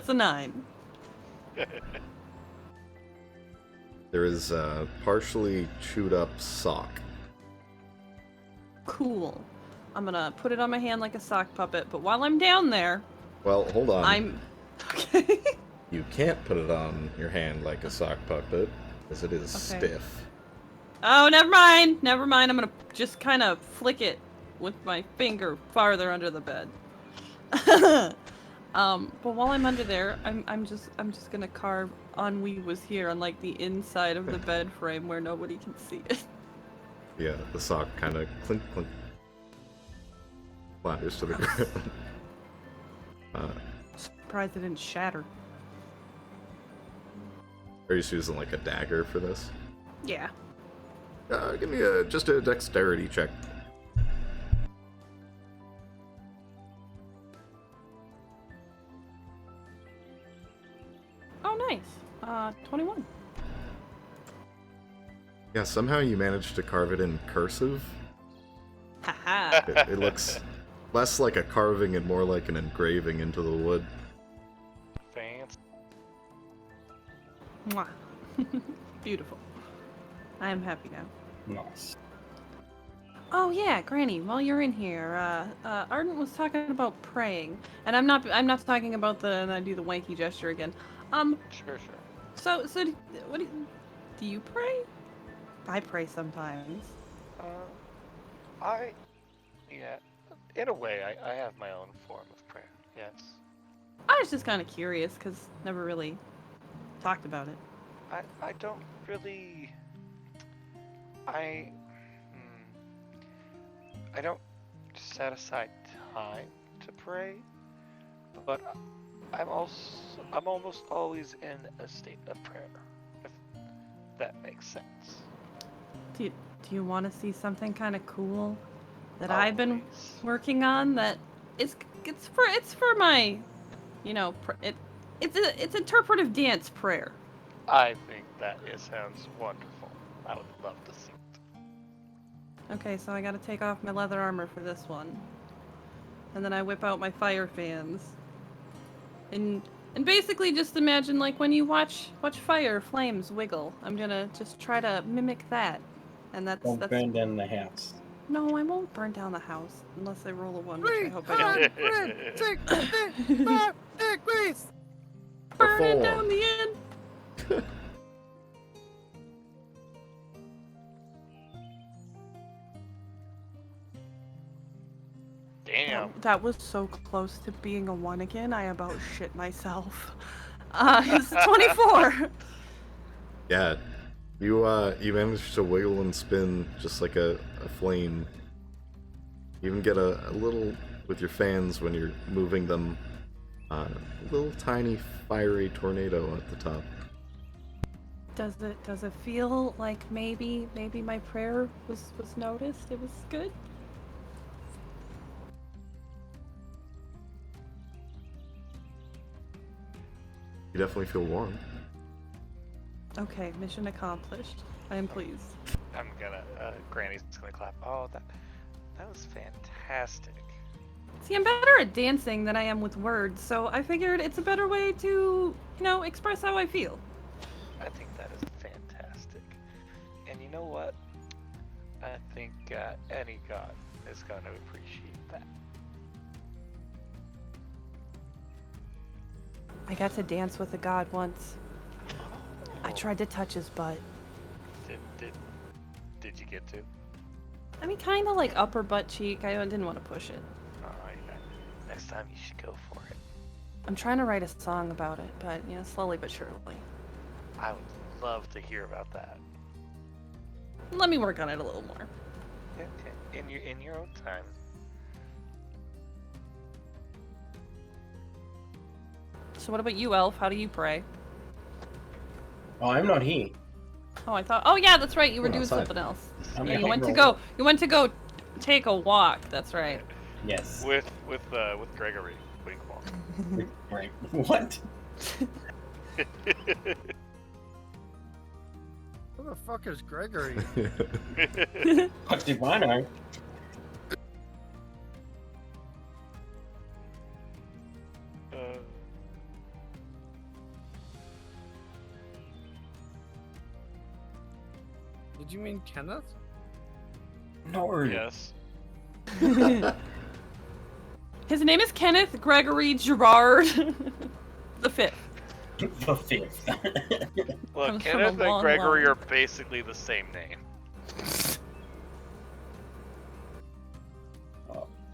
That's a 9. There is a partially chewed up sock. Cool. I'm gonna put it on my hand like a sock puppet, but while I'm down there, Well, hold on. I'm... Okay. You can't put it on your hand like a sock puppet, as it is Okay. stiff. Oh, never mind. Never mind. I'm gonna just kind of flick it with my finger farther under the bed. But while I'm under there, I'm just gonna carve Ennui was here on like the inside of the bed frame where nobody can see it. Yeah, the sock kind of clink clink clatters to the ground. Surprised it didn't shatter. Are you just using like a dagger for this? Yeah. Give me just a dexterity check. Oh, nice. 21. Yeah, somehow you managed to carve it in cursive. Haha. It looks less like a carving and more like an engraving into the wood. Fancy. Mwah. Beautiful. I am happy now. Nice. Oh yeah, Granny. While you're in here, Ardent was talking about praying, and I'm not talking about and I do the wanky gesture again. Sure. So what do you pray? I pray sometimes. Yeah, in a way, I have my own form of prayer, yes. I was just kind of curious because never really talked about it. I don't really... I don't set aside time to pray, but I'm almost always in a state of prayer, if that makes sense. Do you want to see something kind of cool that I've been Always. working on? That it's for my, it's interpretive dance prayer. I think that sounds wonderful. I would love to see it. Okay, so I gotta take off my leather armor for this one. And then I whip out my fire fans. And basically just imagine like when you watch fire flames wiggle. I'm gonna just try to mimic that. And that's Don't burn down the house. No, I won't burn down the house unless I roll a 1, which I hope I don't. Burn it down the end. Damn. That was so close to being a 1 again. I about shit myself. It's 24. Yeah, you managed to wiggle and spin just like a flame. You even get a little with your fans when you're moving them. A little tiny fiery tornado at the top. Does it feel like maybe my prayer was noticed? It was good. You definitely feel warm. Okay, mission accomplished. I am pleased. I'm gonna, Granny's gonna clap. Oh, that was fantastic. See, I'm better at dancing than I am with words, so I figured it's a better way to, express how I feel. I think that is fantastic. And you know what? I think any god is gonna appreciate that. I got to dance with a god once. I tried to touch his butt. Did you get to? I mean, kind of like upper butt cheek. I didn't want to push it. Next time you should go for it. I'm trying to write a song about it, but, slowly but surely. I would love to hear about that. Let me work on it a little more. Yeah, in your own time. So what about you, Elf? How do you pray? Oh, I'm not here. Oh, I thought. Oh, yeah, that's right. You were We're doing outside. something else. I'm Yeah, you behind went to roll. go. You went to go take a walk. That's right. Yes. With Gregory Winkle. Right. What? Who the fuck is Gregory? What do I know? mean Kenneth? No. Yes. His name is Kenneth Gregory Gerard the Fifth. The fifth. Look, Comes from a Kenneth and long Gregory line. are basically the same name.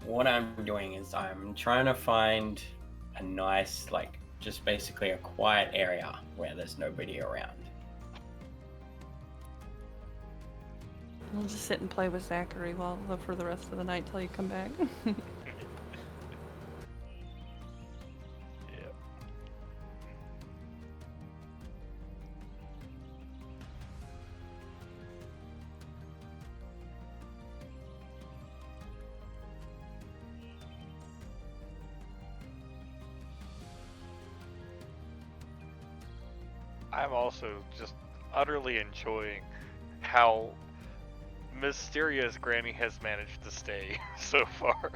What I'm doing is I'm trying to find a nice, like, just basically a quiet area where there's nobody around. We'll just sit and play with Zachary for the rest of the night till you come back. Yep. I'm also just utterly enjoying how mysterious Granny has managed to stay so far.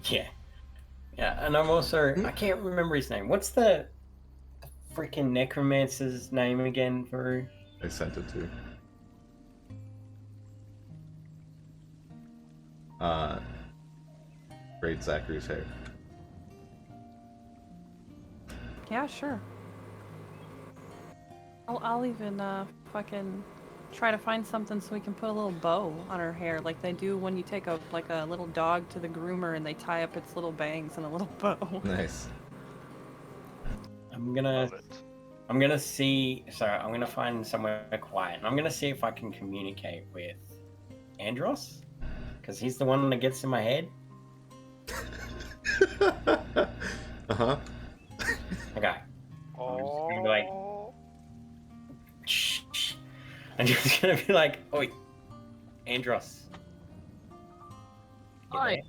Yeah. Yeah, and I'm also, I can't remember his name. What's the freaking necromancer's name again, Varoux? I sent it to you. Braid Zachary's hair. Yeah, sure. I'll even fucking try to find something so we can put a little bow on her hair, like they do when you take a little dog to the groomer and they tie up its little bangs in a little bow. Nice. I'm gonna Love it. I'm gonna find somewhere quiet, and I'm gonna see if I can communicate with Andros, because he's the one that gets in my head. Uh-huh. Okay. I'm just gonna be like, Oh, shh, shh. I'm just gonna be like, oi, Andros. You Hi.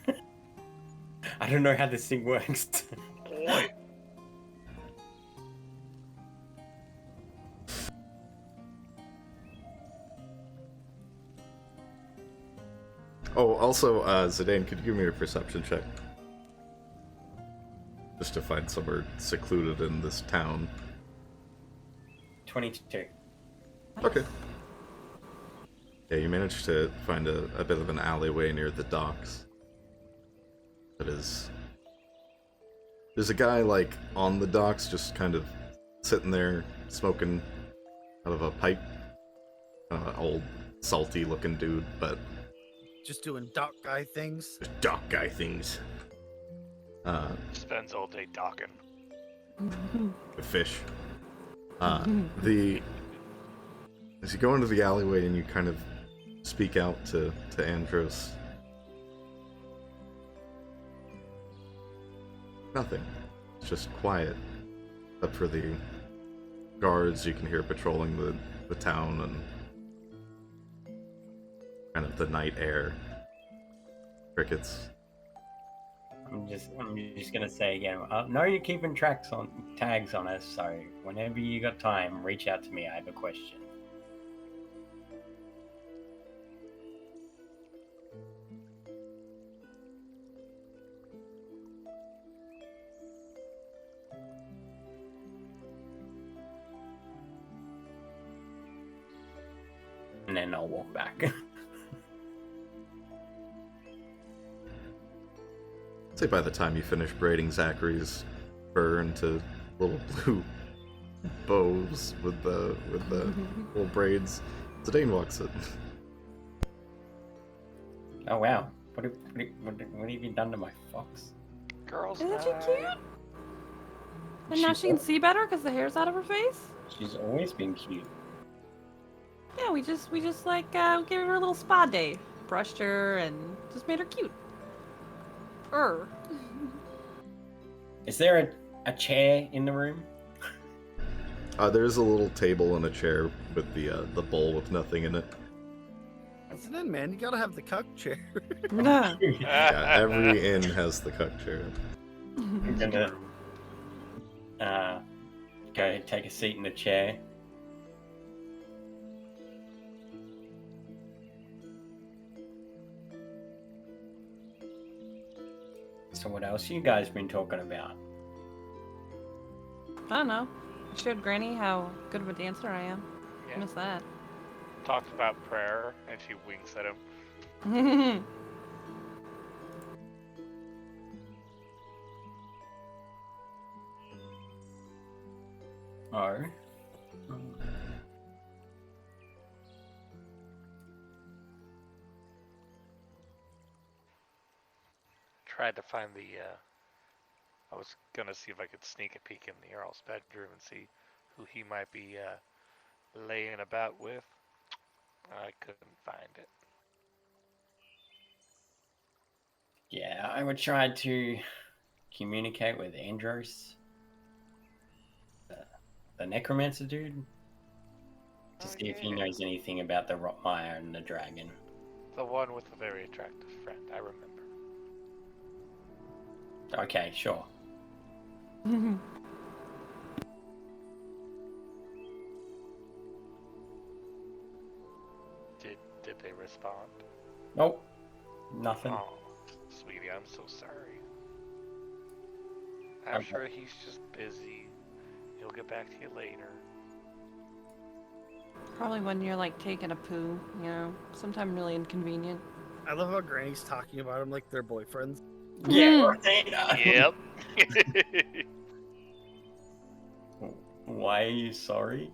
there? I don't know how this thing works. boy. Oh, also, Zidane, could you give me a perception check? Just to find somewhere secluded in this town. 22. Okay. Yeah, you managed to find a bit of an alleyway near the docks. There's a guy, like, on the docks, just kind of sitting there, smoking out of a pipe. Kind of an old, salty-looking dude, but Just doing dock guy things. just dock guy things. Spends all day docking. The fish. As you go into the alleyway and you kind of speak out to Andros. Nothing. It's just quiet. Except for the guards you can hear patrolling the town and kind of the night air. Crickets. I'm just gonna say again. No, you're keeping tags on us. So whenever you got time, reach out to me. I have a question. And then I'll walk back. I'd say by the time you finish braiding Zachary's fur into little blue bows with the little braids, Zidane walks in. Oh wow! What have you done to my fox? Girls' Isn't she night. cute? And now she can see better because the hair's out of her face? She's always been cute. Yeah, we just like gave her a little spa day. Brushed her and just made her cute. Is there a chair in the room? There's a little table and a chair with the bowl with nothing in it. Listen in, man. You gotta have the cuck chair. Nah. Yeah, every inn has the cuck chair. I'm gonna go take a seat in the chair. So what else you guys been talking about? I don't know. I showed Granny how good of a dancer I am. Yeah. Miss that. talks about prayer, and she winks at him. Oh. Tried to find the. I was gonna see if I could sneak a peek in the Jarl's bedroom and see who he might be laying about with. I couldn't find it. Yeah, I would try to communicate with Andros, the necromancer dude, to Oh, see if he yeah. knows anything about the Rotmire and the dragon. The one with the very attractive friend, I remember. Okay, sure. Did they respond? Nope, nothing. Oh, sweetie, I'm so sorry. I'm Okay. sure he's just busy. He'll get back to you later. Probably when you're like taking a poo, you know, sometime really inconvenient. I love how Granny's talking about him like they're boyfriends. Yeah, Yep. Why are you sorry?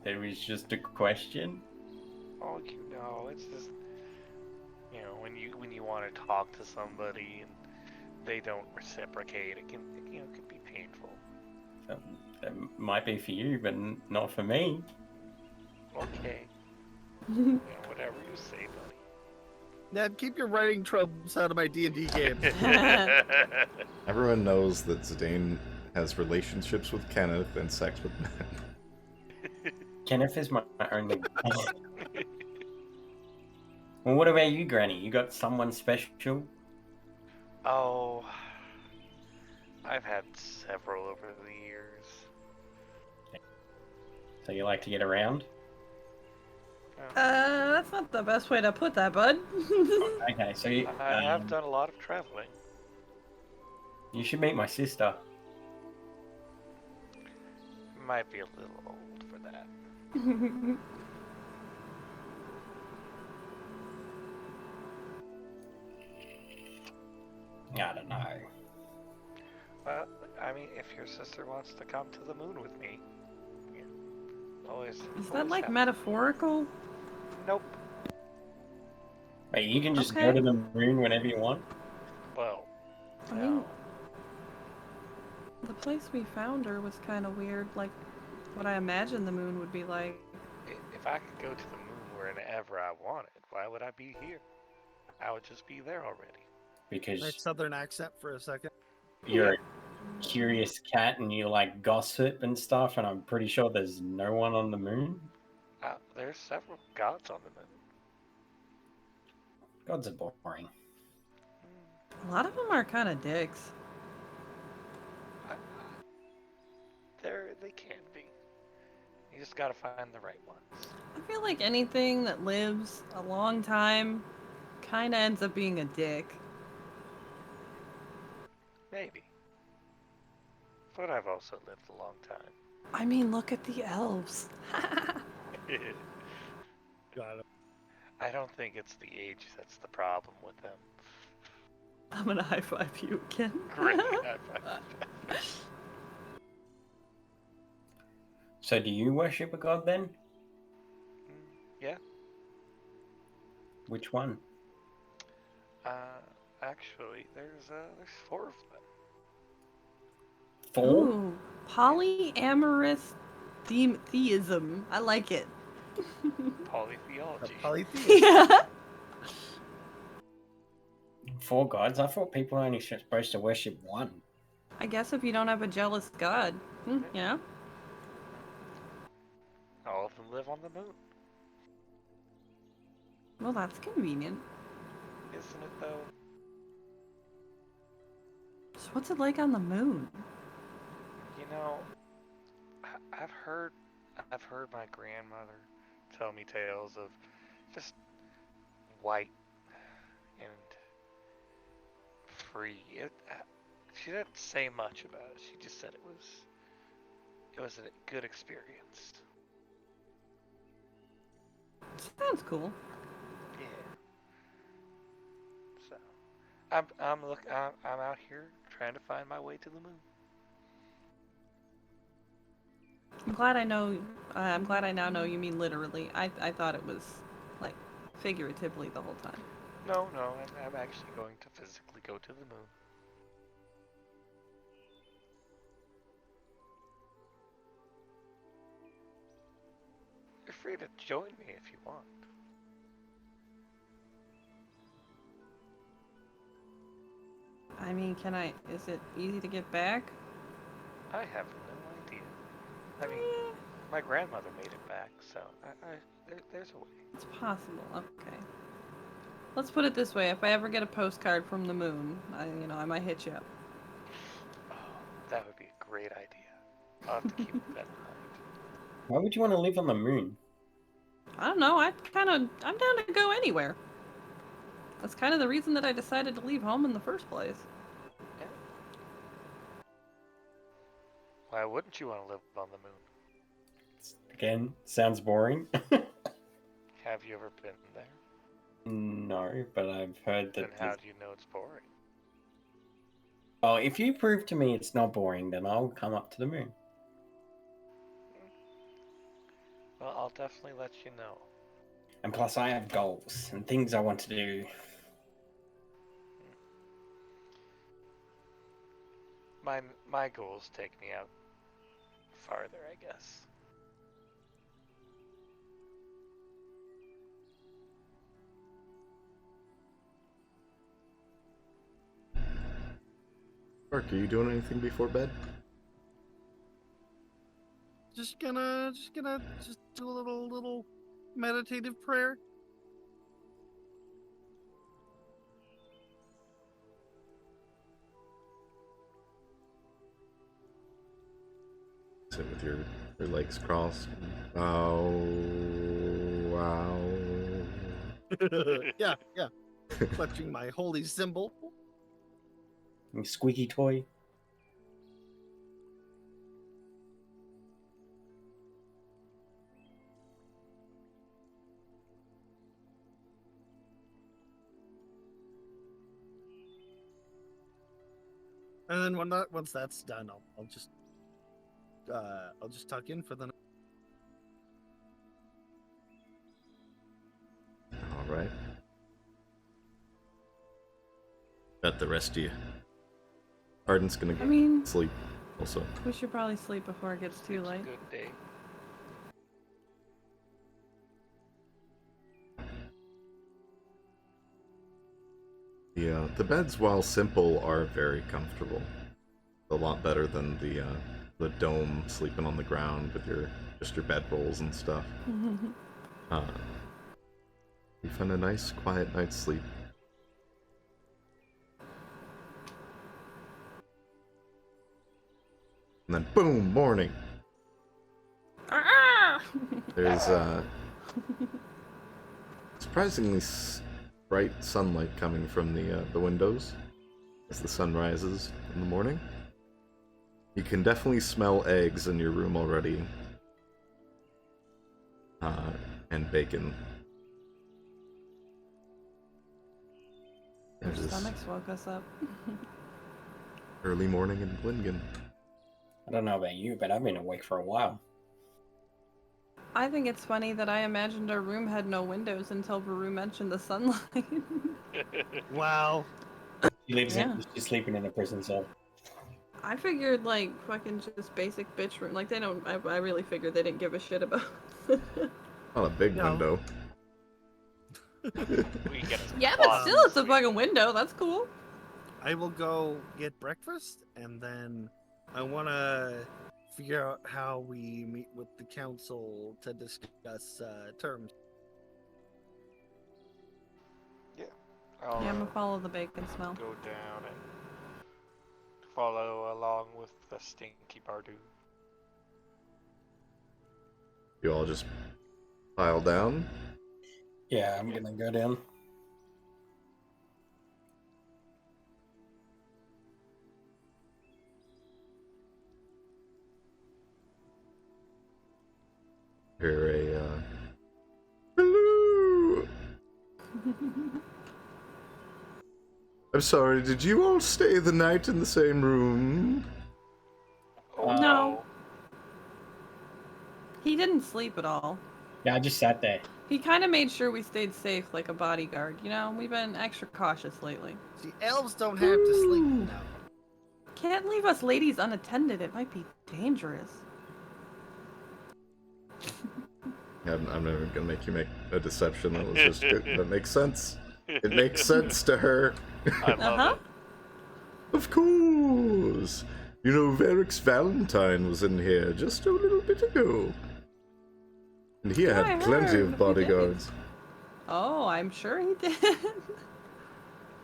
It was just a question. Oh, it's just when you want to talk to somebody and they don't reciprocate, it can be painful. That might be for you, but not for me. Okay. Whatever you say, buddy. Ned, keep your writing tropes out of my D&D games. Everyone knows that Zidane has relationships with Kenneth and sex with men. Kenneth is my only. Well, what about you, Granny? You got someone special? Oh, I've had several over the years. So you like to get around? That's not the best way to put that, bud. Okay, so you, I have done a lot of traveling. you should meet my sister. Might be a little old for that. I don't know. Well, I mean, if your sister wants to come to the moon with me, always. Is that always like happy. metaphorical? Nope. Wait, you can just Okay. go to the moon whenever you want? Well, I no. mean, the place we found her was kind of weird, like what I imagined the moon would be like. If I could go to the moon whenever I wanted, why would I be here? I would just be there already. Because Nice southern accent for a second. you're a curious cat and you like gossip and stuff, and I'm pretty sure there's no one on the moon. There's several gods on the moon. Gods are boring. A lot of them are kind of dicks. They can be. You just gotta find the right ones. I feel like anything that lives a long time kind of ends up being a dick. Maybe. But I've also lived a long time. I mean, look at the elves. Got it. I don't think it's the age that's the problem with them. I'm gonna high five you again. Great. So do you worship a god then? Yeah. Which one? Actually, there's 4 of them. 4? Ooh, polyamorous theism. I like it. Polytheology. Polytheist. Yeah. 4 gods? I thought people were only supposed to worship one. I guess if you don't have a jealous god, you know? All of them live on the moon. Well, that's convenient. Isn't it though? So what's it like on the moon? I've heard my grandmother tell me tales of just white and free. She didn't say much about it. She just said it was a good experience. sounds cool. Yeah. So, I'm out here trying to find my way to the moon. I'm glad I know. I'm glad I now know you mean literally. I thought it was like figuratively the whole time. No, I'm actually going to physically go to the moon. You're free to join me if you want. I mean, can I? Is it easy to get back? I have no idea. I mean, my grandmother made it back, so there's a way. It's possible. Okay. Let's put it this way: if I ever get a postcard from the moon, I might hit you up. Oh, that would be a great idea. I'll have to keep that in mind. Why would you want to live on the moon? I don't know. I'm down to go anywhere. That's kind of the reason that I decided to leave home in the first place. Yeah. Why wouldn't you want to live on the moon? Again, sounds boring. Have you ever been there? No, but I've heard Then that. how do you know it's boring? Oh, if you prove to me it's not boring, then I'll come up to the moon. Well, I'll definitely let you know. And plus, I have goals and things I want to do. My goals take me out farther, I guess. Mark, are you doing anything before bed? Just gonna do a little meditative prayer. Sit with your legs crossed. Wow. Wow. Yeah. Clutching my holy symbol. Squeaky toy. And then once that's done, I'll just tuck in for the night. All right. Bet the rest of you. Arden's gonna go sleep also. We should probably sleep before it gets too It's a late. good day. Yeah, the beds, while simple, are very comfortable. A lot better than the dome sleeping on the ground with your bedrolls and stuff. You find a nice, quiet night's sleep. And then, boom, morning. There's surprisingly bright sunlight coming from the windows as the sun rises in the morning. You can definitely smell eggs in your room already, and bacon. Our It is stomachs woke us up. early morning in Glyngan. I don't know about you, but I've been awake for a while. I think it's funny that I imagined our room had no windows until Varoux mentioned the sunlight. Wow. She's sleeping in a prison cell. I figured like fucking just basic bitch room. Like they don't. I really figured they didn't give a shit about. Not a big window. We get Yeah, but still, it's a fucking window. That's cool. I will go get breakfast, and then I want to figure out how we meet with the council to discuss terms. Yeah, Yeah, I'm gonna follow the bacon smell. Go down and follow along with the stinky Bardu. You all just pile down. Yeah, I'm gonna go down. Hear a hello. I'm sorry, did you all stay the night in the same room? Oh, No. He didn't sleep at all. Yeah, I just sat there. He kind of made sure we stayed safe like a bodyguard. You know, we've been extra cautious lately. See, elves don't have to sleep now. Can't leave us ladies unattended. It might be dangerous. I'm never gonna make you make a deception. That was just that makes sense. It makes sense to her. I love it. Of course. You know, Varix Valentine was in here just a little bit ago. And he I had plenty heard. of bodyguards. Oh, I'm sure he did.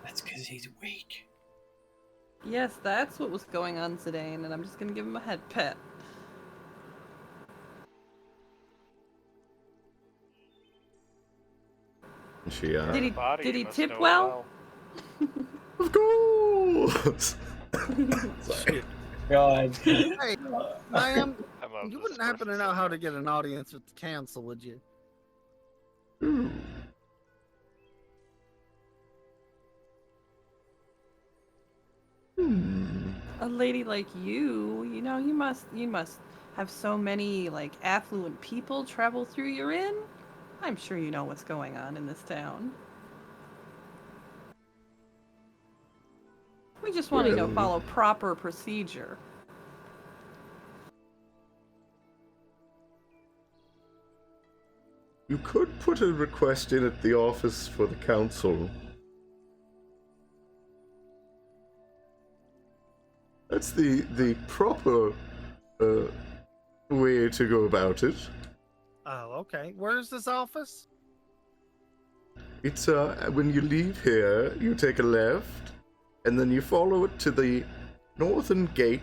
That's because he's weak. Yes, that's what was going on today, and I'm just gonna give him a head pet. She, Did he must tip know well? of course. Sorry. God. Hey, I am. I love You this wouldn't happen to person know so how to much. get an audience with the council, would you? Ooh. A lady like you know, you must have so many like affluent people travel through your inn. I'm sure you know what's going on in this town. We just want to, you know, Well- follow proper procedure. You could put a request in at the office for the council. That's the proper way to go about it. Oh, okay. Where's this office? It's when you leave here, you take a left, and then you follow it to the northern gate,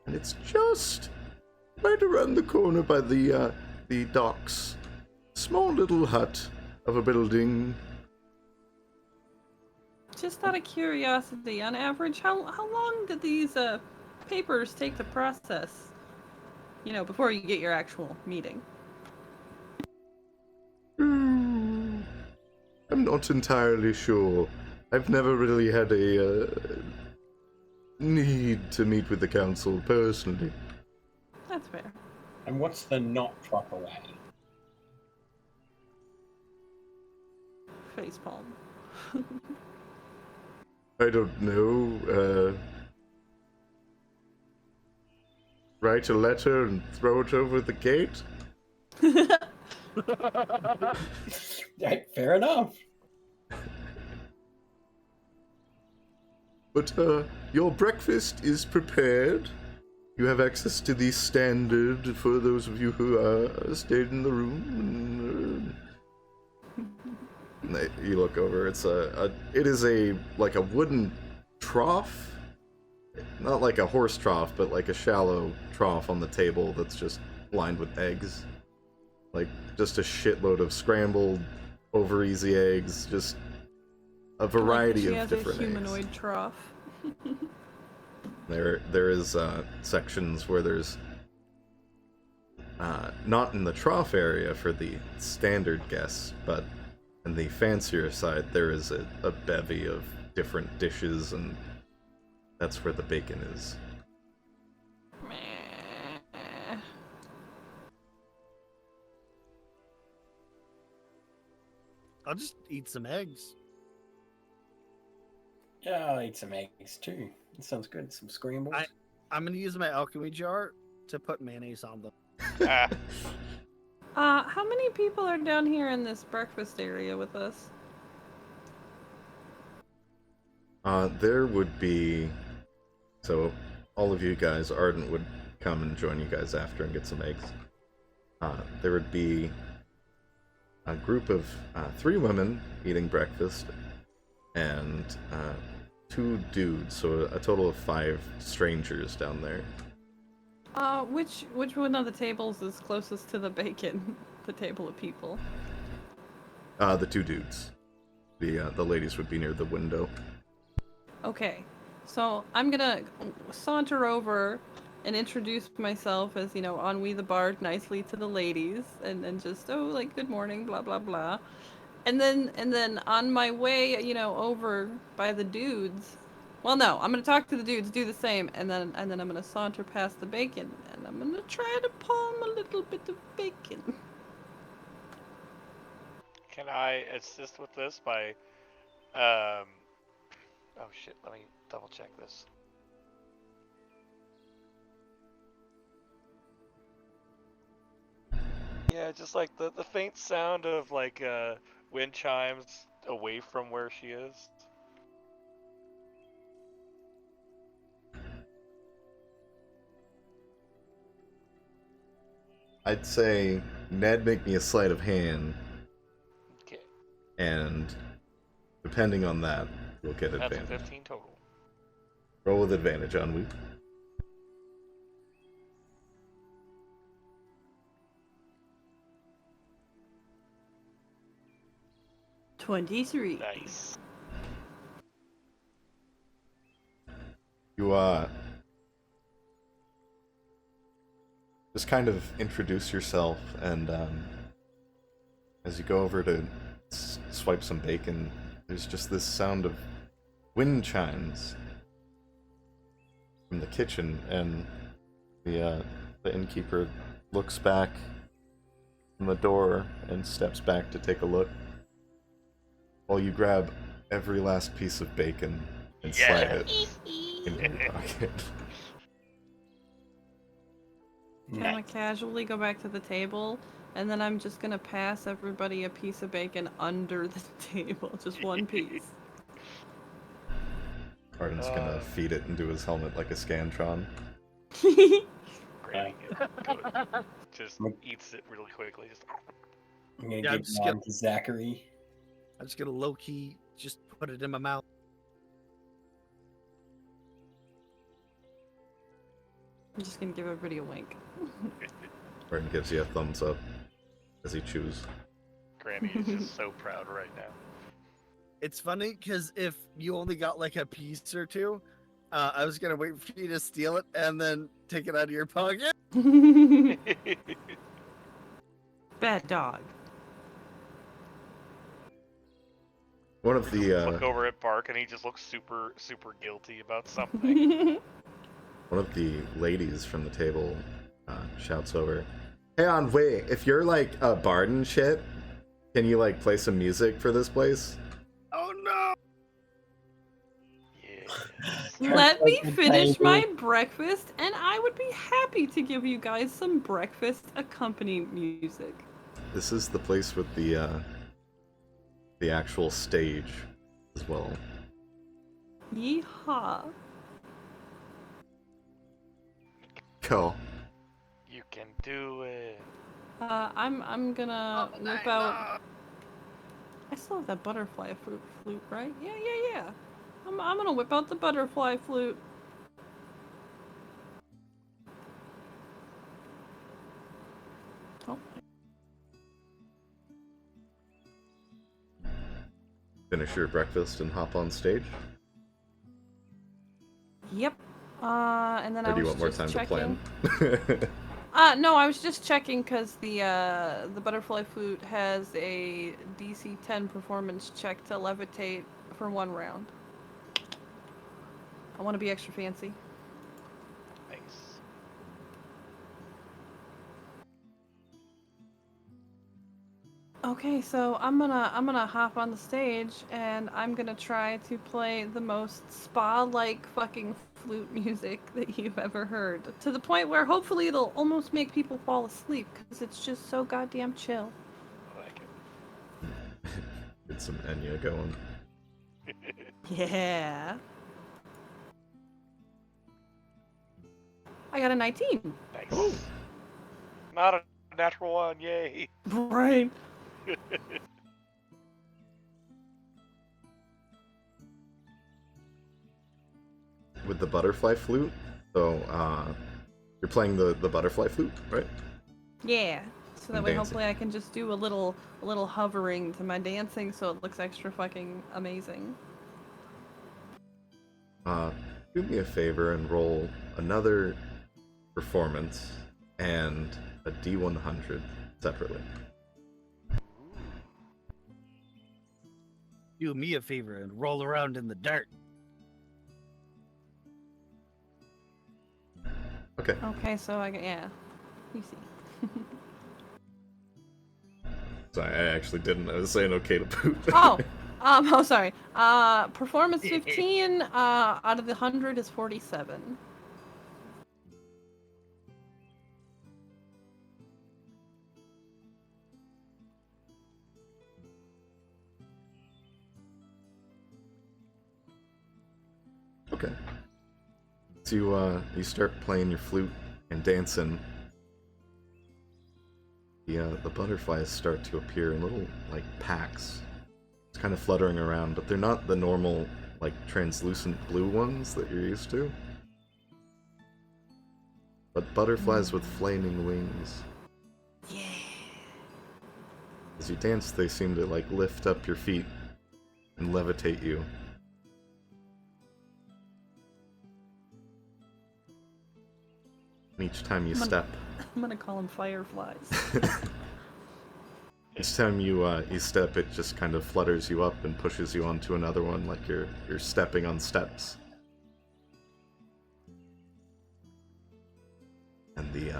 and it's just right around the corner by the docks. Small little hut of a building. Just out of curiosity, on average, how long did these papers take to process? You know, before you get your actual meeting. I'm not entirely sure. I've never really had a need to meet with the council personally. That's fair. And what's the not proper way? Facepalm. I don't know. Write a letter and throw it over the gate? Right, fair enough. But your breakfast is prepared. You have access to the standard for those of you who stayed in the room. And you look over. It is like a wooden trough, not like a horse trough, but like a shallow trough on the table that's just lined with eggs, like just a shitload of scrambled, over easy eggs, just a variety she of has different a humanoid eggs. trough. There is sections where there's not in the trough area for the standard guests, but in the fancier side there is a bevy of different dishes, and that's where the bacon is. I'll just eat some eggs. Yeah, I'll eat some eggs too. That sounds good. Some scrambles. I'm gonna use my alchemy jar to put mayonnaise on them. How many people are down here in this breakfast area with us? There would be, so all of you guys, Ardent would come and join you guys after and get some eggs. There would be a group of 3 women eating breakfast, and 2 dudes, so a total of 5 strangers down there. Which one of the tables is closest to the bacon? The table of people. The 2 dudes. The ladies would be near the window. Okay, so I'm gonna saunter over and introduce myself as, you know, Ennui the Bard nicely to the ladies, and just, oh, like, good morning, blah, blah, blah. And then on my way, over by the dudes. Well, no, I'm gonna talk to the dudes, do the same, and then I'm gonna saunter past the bacon, and I'm gonna try to palm a little bit of bacon. Can I assist with this by, oh shit, let me double check this. Yeah, just like the faint sound of like wind chimes away from where she is. I'd say, Ned, make me a sleight of hand, Okay, and depending on that, you'll get that's advantage. 15 total. Roll with advantage, Ennui. 23. Nice. You, just kind of introduce yourself, and, as you go over to swipe some bacon, there's just this sound of wind chimes from the kitchen, and the innkeeper looks back from the door and steps back to take a look, while you grab every last piece of bacon and slide it into your pocket. I'm gonna casually go back to the table, and then I'm just gonna pass everybody a piece of bacon under the table, just one piece. Arden's gonna feed it into his helmet like a Scantron. Great. Good. Just eats it really quickly. Just... I'm gonna Yeah, I'm give just mine to Zachary. I'm just gonna low key just put it in my mouth. I'm just gonna give everybody a wink. Arden gives you a thumbs up as he chews. Granny is just so proud right now. It's funny because if you only got like a piece or two, I was gonna wait for you to steal it and then take it out of your pocket. Bad dog. One of the Look over at Bark and he just looks super, super guilty about something. one of the ladies from the table shouts over, "Hey, on wait, if you're like a bard and shit, can you like play some music for this place?" Oh no! Yes. Let me finish my breakfast, and I would be happy to give you guys some breakfast accompanying music. This is the place with the actual stage as well. Yeehaw. Cool. You can do it. I'm gonna whip out. I still have that butterfly flute, right? Yeah. I'm gonna whip out the butterfly flute. Oh. Finish your breakfast and hop on stage? Yep. And then Or I do you was want more just time checking. to plan? No, I was just checking because the butterfly flute has a DC 10 performance check to levitate for 1 round. I want to be extra fancy. Nice. Okay, so I'm gonna hop on the stage and I'm gonna try to play the most spa-like fucking flute music that you've ever heard, to the point where hopefully it'll almost make people fall asleep because it's just so goddamn chill. I like it. Get some Enya going. Yeah. I got a 19. Nice. Not a natural one, yay. Right. With the butterfly flute, so you're playing the butterfly flute, right? Yeah. So that And way, dancing. hopefully, I can just do a little hovering to my dancing, so it looks extra fucking amazing. Do me a favor and roll another performance and a D100 separately. Do me a favor and roll around in the dirt. Okay. Okay, so yeah. You see. Sorry, I actually didn't. I was saying okay to poop. Oh, sorry. Performance 15, out of the 100 is 47. Okay. So you start playing your flute and dancing. The butterflies start to appear in little like packs. It's kind of fluttering around, but they're not the normal like translucent blue ones that you're used to. But butterflies with flaming wings. Yeah. As you dance, they seem to like lift up your feet and levitate you. And each time you step, I'm gonna call them fireflies. each time you step, it just kind of flutters you up and pushes you onto another one, like you're stepping on steps. And the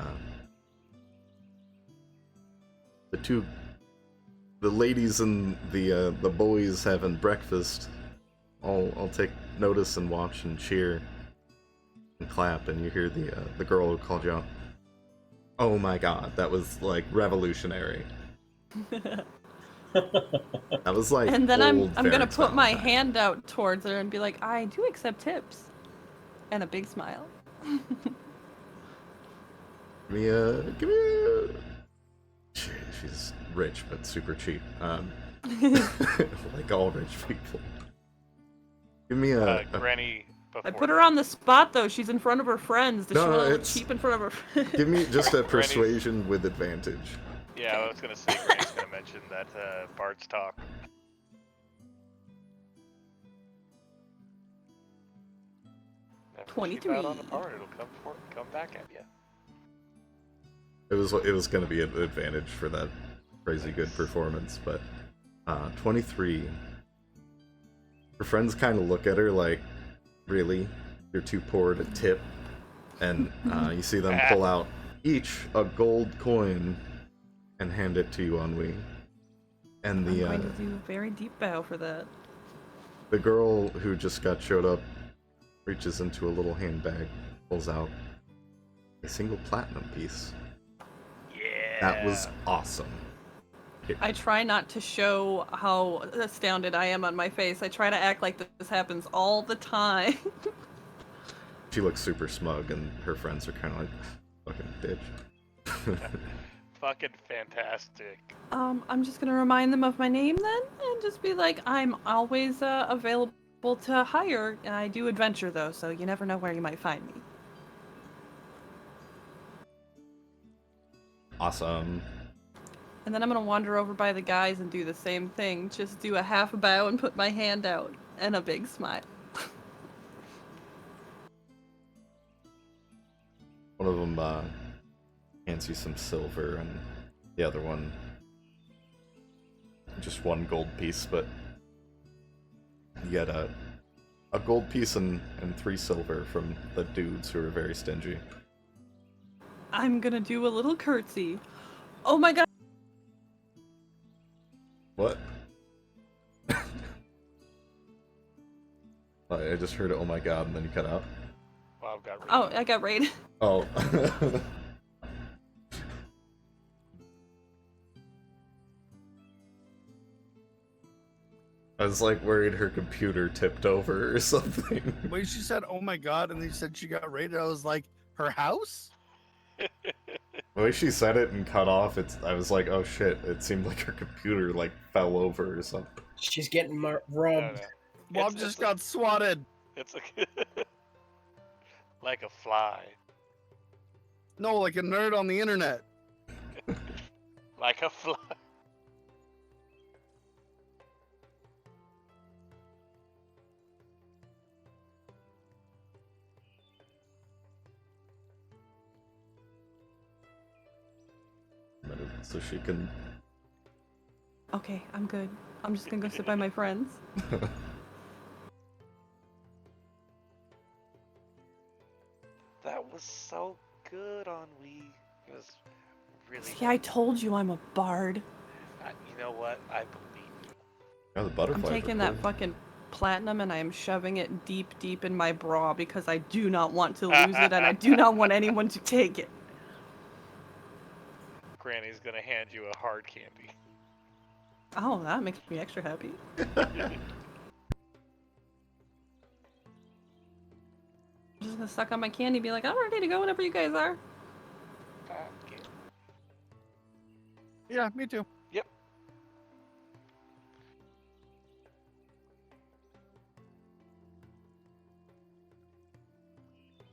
ladies and the boys having breakfast all take notice and watch and cheer and clap, and you hear the girl who called you out. Oh my god, that was like revolutionary. That was like And then I'm old gonna Varix put my Valentine. hand out towards her and be like, I do accept tips. And a big smile. Give me a... She's rich, but super cheap. Like all rich people. Give me a... Granny. I put her on the spot though. She's in front of her friends. Does she No, want to look it's- cheap in front of her friends? Give me just a Granny's- persuasion with advantage. Yeah, I was gonna say Granny's gonna mention that Bard's talk. Never 23. Keep out on the part, it'll come back at you. It was going to be an advantage for that crazy good performance, but 23. Her friends kind of look at her like, really? You're too poor to tip? And you see them pull out each a gold coin and hand it to you, Ennui. And I'm going to do a very deep bow for that. the girl who just showed up reaches into a little handbag, pulls out a single platinum piece. Yeah. That was awesome. I try not to show how astounded I am on my face. I try to act like this happens all the time. She looks super smug, and her friends are kind of like, fucking bitch. Fucking fantastic. I'm just gonna remind them of my name then, and just be like, I'm always available to hire. I do adventure though, so you never know where you might find me. Awesome. And then I'm gonna wander over by the guys and do the same thing. Just do a half bow and put my hand out, and a big smile. One of them hands you some silver, and the other one just one gold piece, but you get a gold piece and 3 silver from the dudes who are very stingy. I'm gonna do a little curtsy. Oh my god! What? I just heard it, oh my god, and then you cut out. Wow, I've got Oh, I got raided. Oh. I was like worried her computer tipped over or something. When she said, "Oh my god," and they said she got raided, I was like, "Her house?" The way she said it and cut off, I was like, oh shit, it seemed like her computer like fell over or something. She's getting robbed. No. Bob It's just a- got swatted. It's a like a fly, No, like a nerd on the internet. like a fly. So she can Okay, I'm good. I'm just gonna go sit by my friends. That was so good on Wii. It was really. See, I told you I'm a bard. You know what? I believe you. Oh, the I'm butterflies taking are that cool. fucking platinum and I am shoving it deep, deep in my bra because I do not want to lose it and I do not want anyone to take it. Granny's gonna hand you a hard candy. Oh, that makes me extra happy. I'm just gonna suck on my candy and be like, I'm ready to go whenever you guys are. Okay. Yeah, me too. Yep.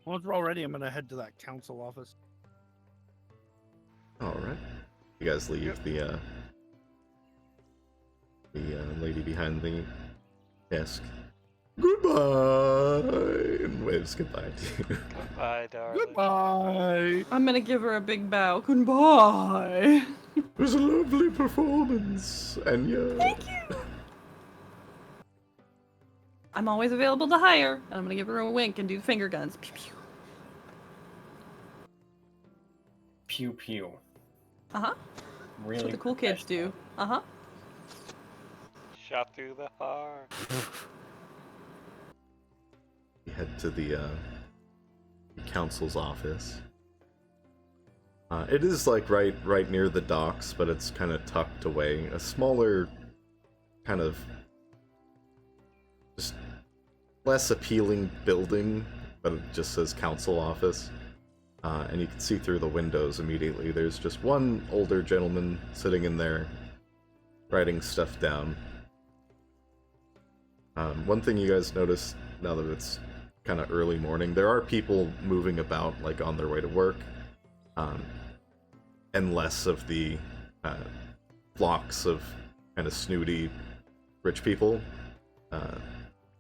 Once we're all ready, I'm gonna head to that council office. All right. You guys leave the lady behind the desk. Goodbye, and waves goodbye to you. Goodbye, darling. Goodbye. I'm gonna give her a big bow. Goodbye. It was a lovely performance, Anya. Thank you. I'm always available to hire. And I'm gonna give her a wink and do finger guns. Pew pew. Pew pew. Uh-huh. Really That's what the cool kids do. Uh-huh. Shot through the heart. You head to the council's office. It is like right near the docks, but it's kind of tucked away. A smaller, kind of just less appealing building, but it just says council office. And you can see through the windows immediately. There's just one older gentleman sitting in there, writing stuff down. One thing you guys notice now that it's kind of early morning, there are people moving about, like on their way to work, and less of the flocks of kind of snooty rich people. Kind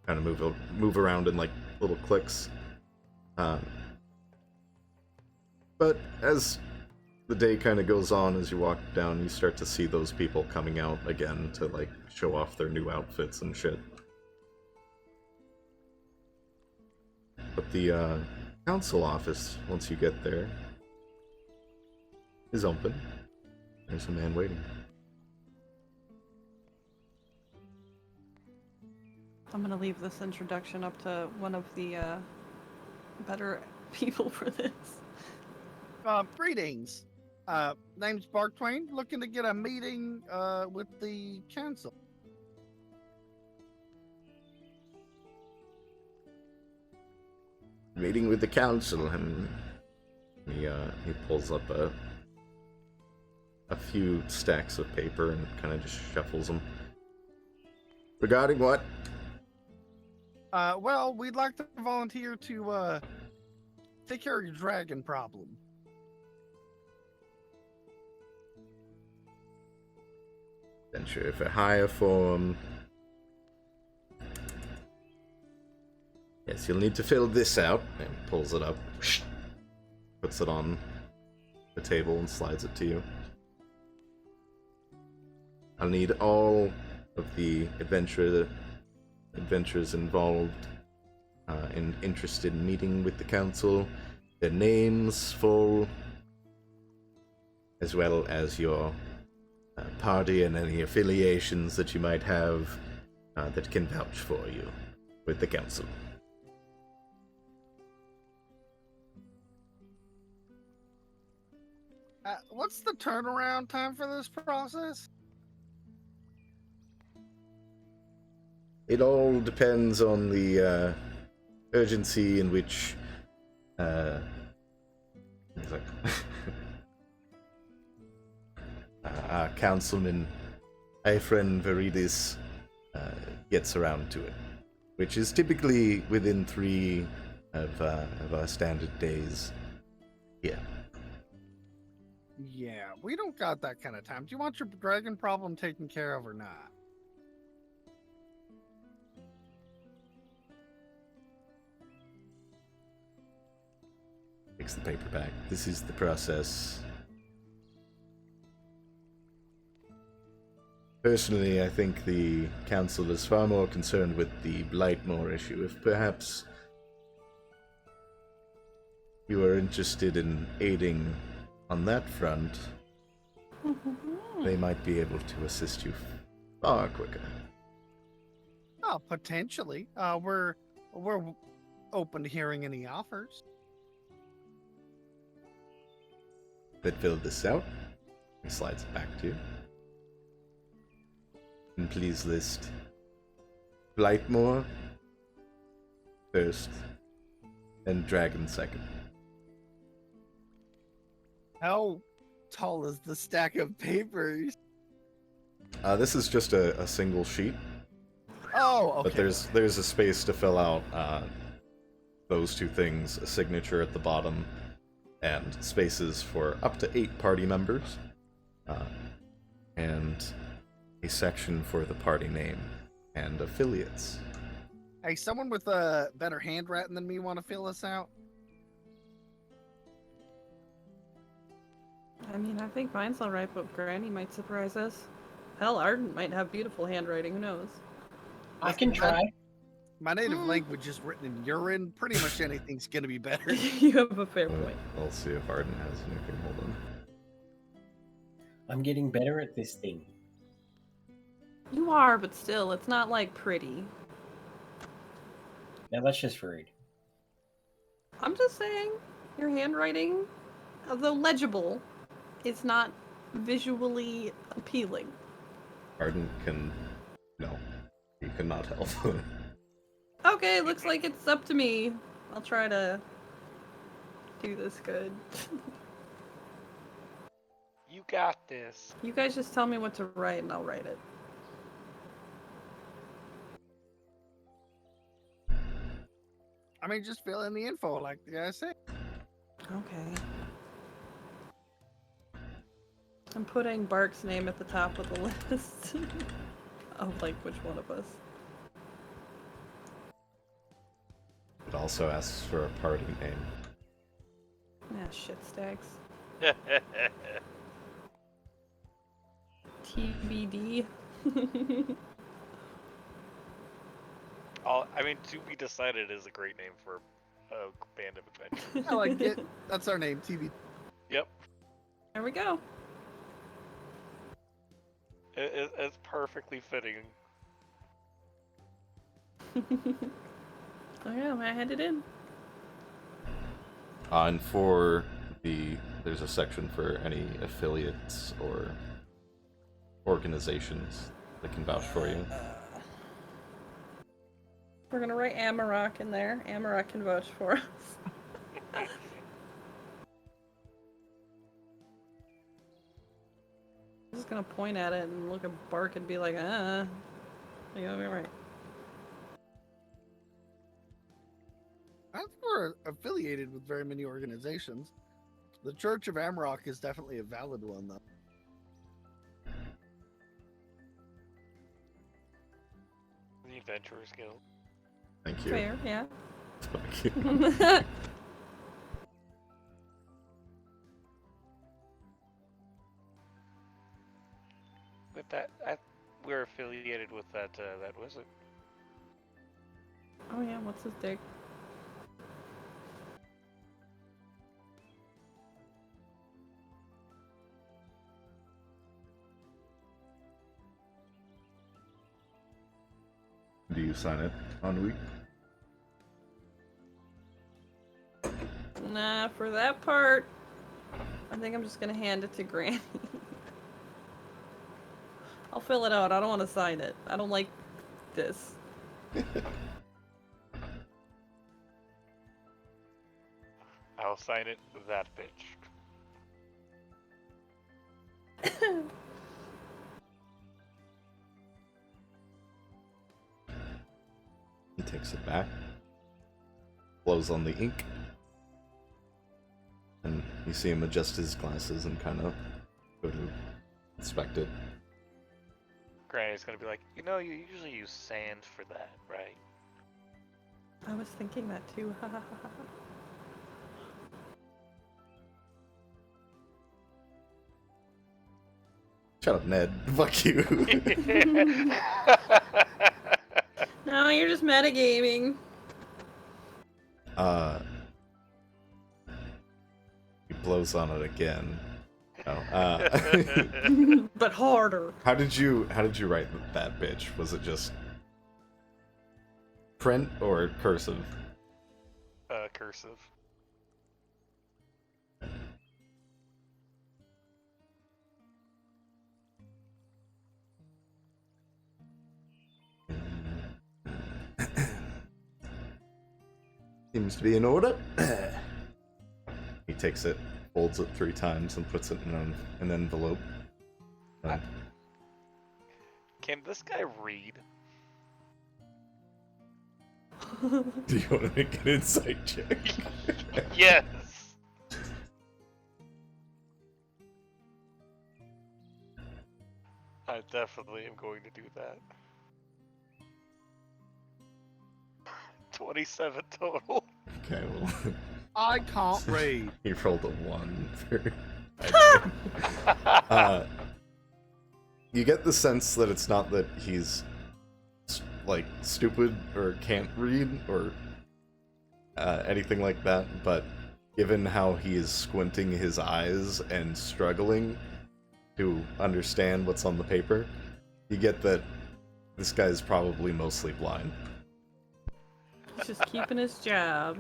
of move around in like little cliques. But as the day kind of goes on, as you walk down, you start to see those people coming out again to like show off their new outfits and shit. But the council office, once you get there, is open. There's a man waiting. I'm gonna leave this introduction up to one of the better people for this. Greetings. Name's Bark Twain. Looking to get a meeting with the council. Meeting with the council, and he pulls up a few stacks of paper and kind of just shuffles them. Regarding what? Well, we'd like to volunteer to take care of your dragon problem. Venture for hire form. Yes, you'll need to fill this out. And pulls it up, puts it on the table and slides it to you. I'll need all of the adventurers involved and interested in meeting with the council, their names full, as well as your party and any affiliations that you might have that can vouch for you with the council. What's the turnaround time for this process? It all depends on the urgency in which our councilman Ephraim Veridis gets around to it, which is typically within 3 of our standard days here. Yeah, we don't got that kind of time. Do you want your dragon problem taken care of or not? Takes the paper back. This is the process. Personally, I think the council is far more concerned with the Blightmoor issue. If perhaps you are interested in aiding on that front, they might be able to assist you far quicker. Oh, potentially. We're open to hearing any offers. But fill this out. He slides it back to you. And please list Blightmoor first, and Dragon second. How tall is the stack of papers? This is just a single sheet, Oh, okay. but there's a space to fill out those two things, a signature at the bottom, and spaces for up to 8 party members, and a section for the party name and affiliates. Hey, someone with a better handwriting than me want to fill us out? I mean, I think mine's alright, but Granny might surprise us. Hell, Arden might have beautiful handwriting, who knows? I can try. My native language is written in urine. Pretty much anything's gonna be better. You have a fair point. I'll see if Arden has anything. Hold on. I'm getting better at this thing. You are, but still, it's not like pretty. Now let's just read. I'm just saying, your handwriting, although legible, is not visually appealing. Arden can... No. He cannot help. Okay, looks like it's up to me. I'll try to do this good. You got this. You guys just tell me what to write and I'll write it. I mean, just fill in the info, like the guy said. Okay. I'm putting Bark's name at the top of the list. Of like which one of us. It also asks for a party name. Ah, shit stacks. TBD. I mean, To Be Decided is a great name for a band of adventurers. I like it. That's our name, TV. Yep. There we go. It's perfectly fitting. Oh yeah, I had it in. And for there's a section for any affiliates or organizations that can vouch for you. We're gonna write Amarok in there. Amarok can vouch for us. I'm just gonna point at it and look at Bark and be like, you gotta be right. I think we're affiliated with very many organizations. The Church of Amarok is definitely a valid one, though. The Adventurers Guild. Thank you. Fair, yeah. Thank you. With that, we're affiliated with that wizard. Oh yeah, what's his dick? Do you sign it on week? Nah, for that part, I think I'm just gonna hand it to Granny. I'll fill it out. I don't want to sign it. I don't like this. I'll sign it, that bitch. He takes it back, blows on the ink, and you see him adjust his glasses and kind of go to inspect it. Granny's gonna be like, you know, you usually use sand for that, right? I was thinking that too. Shut up, Ned. Fuck you. No, you're just metagaming. He blows on it again. No. But harder. How did you write that bitch? Was it just print or cursive? Cursive. Seems to be in order. He takes it, folds it 3 times, and puts it in an envelope. Can this guy read? Do you want to make an insight check? Yes. I definitely am going to do that. 27 total. Okay, well, I can't read. he rolled a 1 for. You get the sense that it's not that he's like stupid or can't read or anything like that, but given how he is squinting his eyes and struggling to understand what's on the paper, you get that this guy's probably mostly blind. He's just keeping his job.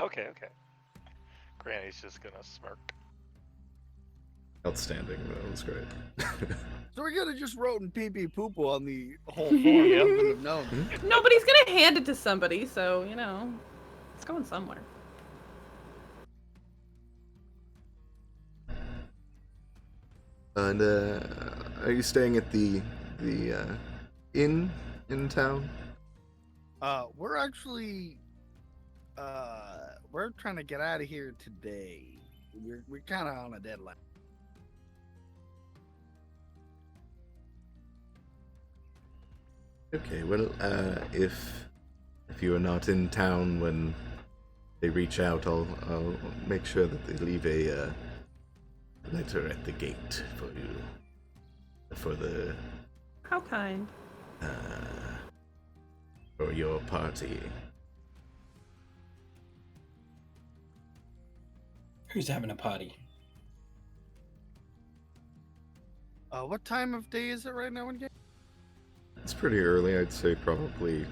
Okay. Granny's just gonna smirk. Outstanding, that was great. So we could have just wrote in pee pee poo poo on the whole form. You wouldn't have known. No, but he's gonna hand it to somebody, so you know, it's going somewhere. And are you staying at the inn in town? We're actually we're trying to get out of here today. We're kind of on a deadline. Okay, well, if you are not in town when they reach out, I'll make sure that they leave a letter at the gate for you. For the How kind. for your party. Who's having a party? What time of day is it right now again? It's pretty early, I'd say probably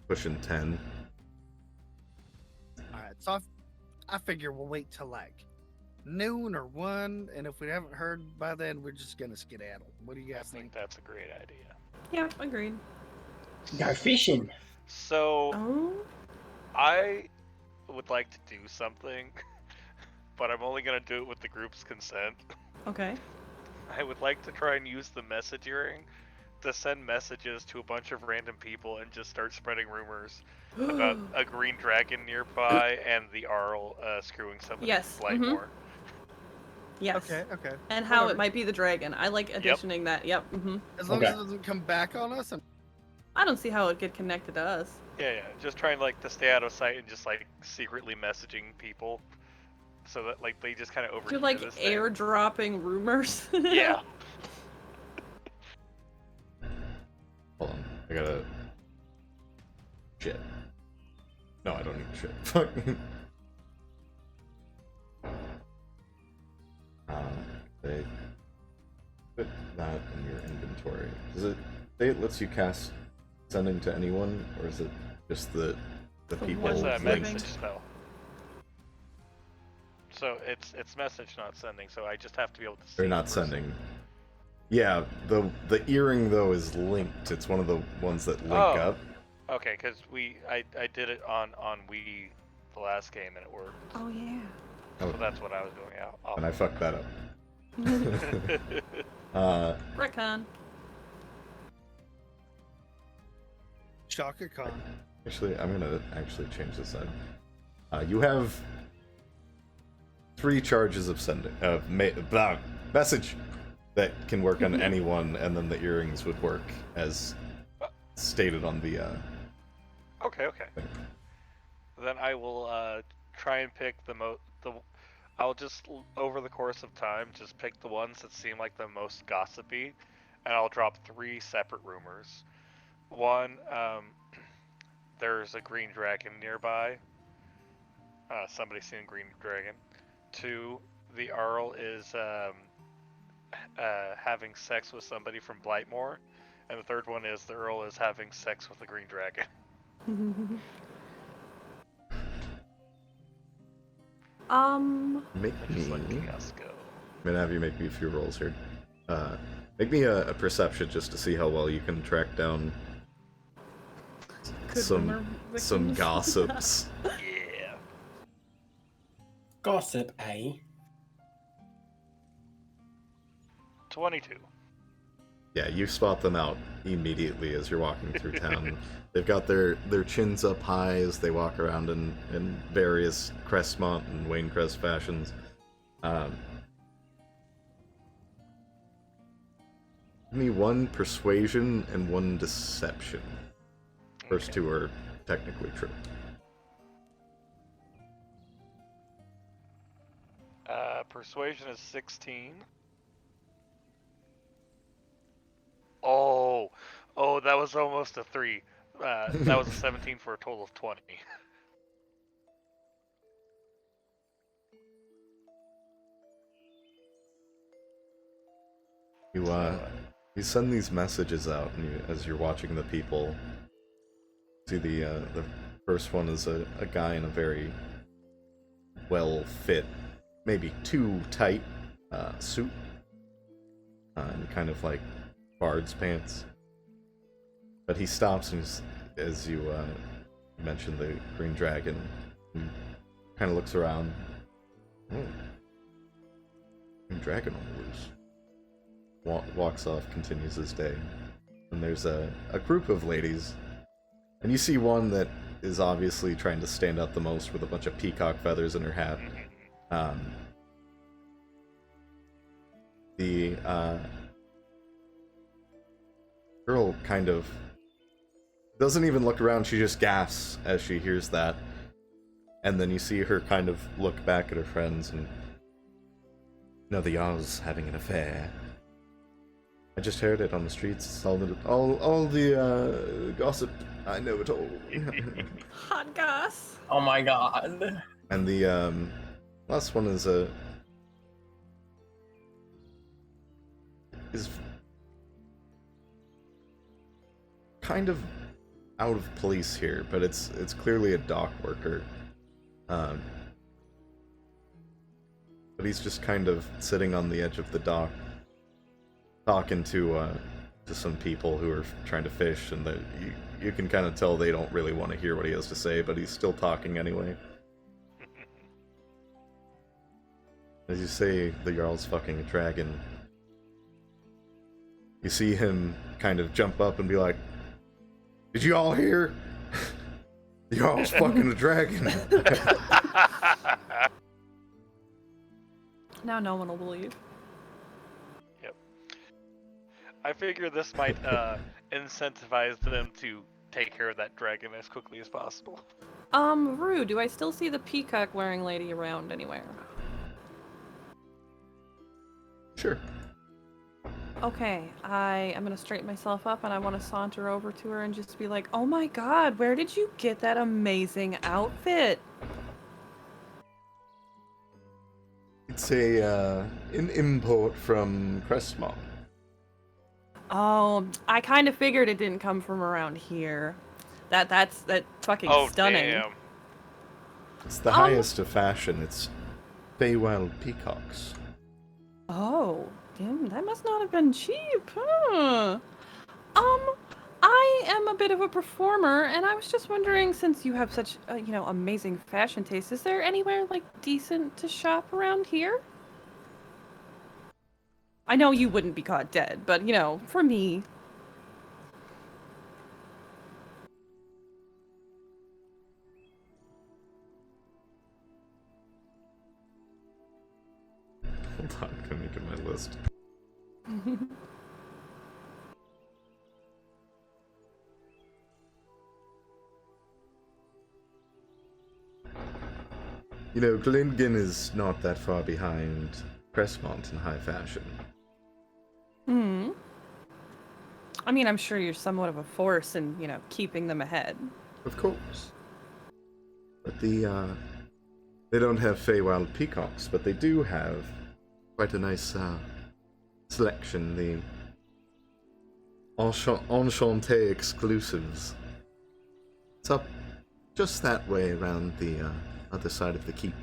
pushing 10. Alright, so I figure we'll wait till like noon or 1, and if we haven't heard by then, we're just gonna skedaddle. What do you I guys think think? that's a great idea. Yeah, agreed. Go fishing. So Oh, I would like to do something, but I'm only gonna do it with the group's consent. okay. I would like to try and use the messaging to send messages to a bunch of random people and just start spreading rumors about a green dragon nearby and the Jarl screwing somebody Yes, with Blightmoor. Yes. Okay. And how Whatever. it might be the dragon. I like additioning that. Yep. As long Okay. as it doesn't come back on us. I don't see how it get connected to us. Yeah, just trying like to stay out of sight and just like secretly messaging people, so that like they just kind of overhear You're like this thing. airdropping rumors. Yeah. Hold on, I gotta... Shit. No, I don't need shit. Fuck. They put that in your inventory. Does it say it lets you cast sending to anyone, or is it just the people It's a Living. message spell. So it's message, not sending. So I just have to be able to see. They're the not person. sending. Yeah, the earring though is linked. It's one of the ones that link Oh. up. Okay, because I did it on Wii the last game and it worked. Oh yeah. So that's what I was doing. Yeah. And I fucked that up. Retcon. Shaka Khan. Actually, I'm gonna actually change this out. You have 3 charges of sending message that can work on anyone, and then the earrings would work as stated on the. Okay. Then I will try and pick I'll just over the course of time just pick the ones that seem like the most gossipy, and I'll drop 3 separate rumors. One, there's a green dragon nearby. Somebody's seen a green dragon. 2, the Jarl is having sex with somebody from Blightmoor, and the third one is the Earl is having sex with a green dragon. Make Just me. letting us go. I'm gonna have you make me a few rolls here. Make me a perception just to see how well you can track down Good some rumor victims. gossips. Yeah. Gossip, eh? 22. Yeah, you spot them out immediately as you're walking through town. They've got their chins up high as they walk around in various Crestmont and Waynecrest fashions. Give me 1 persuasion and 1 deception. First Okay. 2 are technically true. Persuasion is 16. Oh, that was almost a 3. That was a 17 for a total of 20. You send these messages out, and as you're watching the people, see the first one is a guy in a very well-fit, maybe too tight suit, and kind of like bard's pants. But he stops and as you mentioned the green dragon, and kind of looks around. Oh, green dragon on the loose. Walks off, continues his day. And there's a group of ladies, and you see one that is obviously trying to stand out the most with a bunch of peacock feathers in her hat. The girl kind of doesn't even look around, she just gasps as she hears that. And then you see her kind of look back at her friends and... No, the Jarl's having an affair. I just heard it on the streets. It's all the gossip. I know it all. Hot goss. Oh my god. And the last one is kind of out of place here, but it's clearly a dock worker. But he's just kind of sitting on the edge of the dock, talking to some people who are trying to fish, and you can kind of tell they don't really want to hear what he has to say, but he's still talking anyway. As you say, the Jarl's fucking a dragon. You see him kind of jump up and be like, "Did you all hear? The Jarl's fucking a dragon." Now no one will believe. Yep. I figure this might incentivize them to take care of that dragon as quickly as possible. Rue, do I still see the peacock wearing lady around anywhere? Sure. Okay, I am gonna straighten myself up and I want to saunter over to her and just be like, "Oh my god, where did you get that amazing outfit?" It's an import from Crestmont. Oh, I kind of figured it didn't come from around here. That's fucking Oh, stunning. damn. It's the highest of fashion. It's Feywild peacocks. Oh, damn, that must not have been cheap, huh? I am a bit of a performer, and I was just wondering, since you have such, amazing fashion taste, is there anywhere, decent to shop around here? I know you wouldn't be caught dead, but, for me. Hold on, I'm making my list. You know, Glyngan is not that far behind Crestmont in high fashion. Hmm. I mean, I'm sure you're somewhat of a force in, keeping them ahead. Of course. But they don't have Feywild peacocks, but they do have quite a nice selection. The Enchanté exclusives. It's up just that way around the other side of the keep.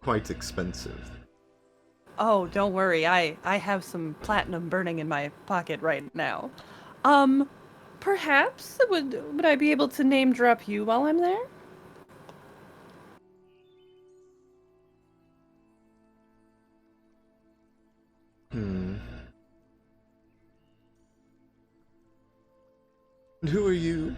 Quite expensive. Oh, don't worry. I have some platinum burning in my pocket right now. Perhaps would I be able to name drop you while I'm there? Hmm. And who are you?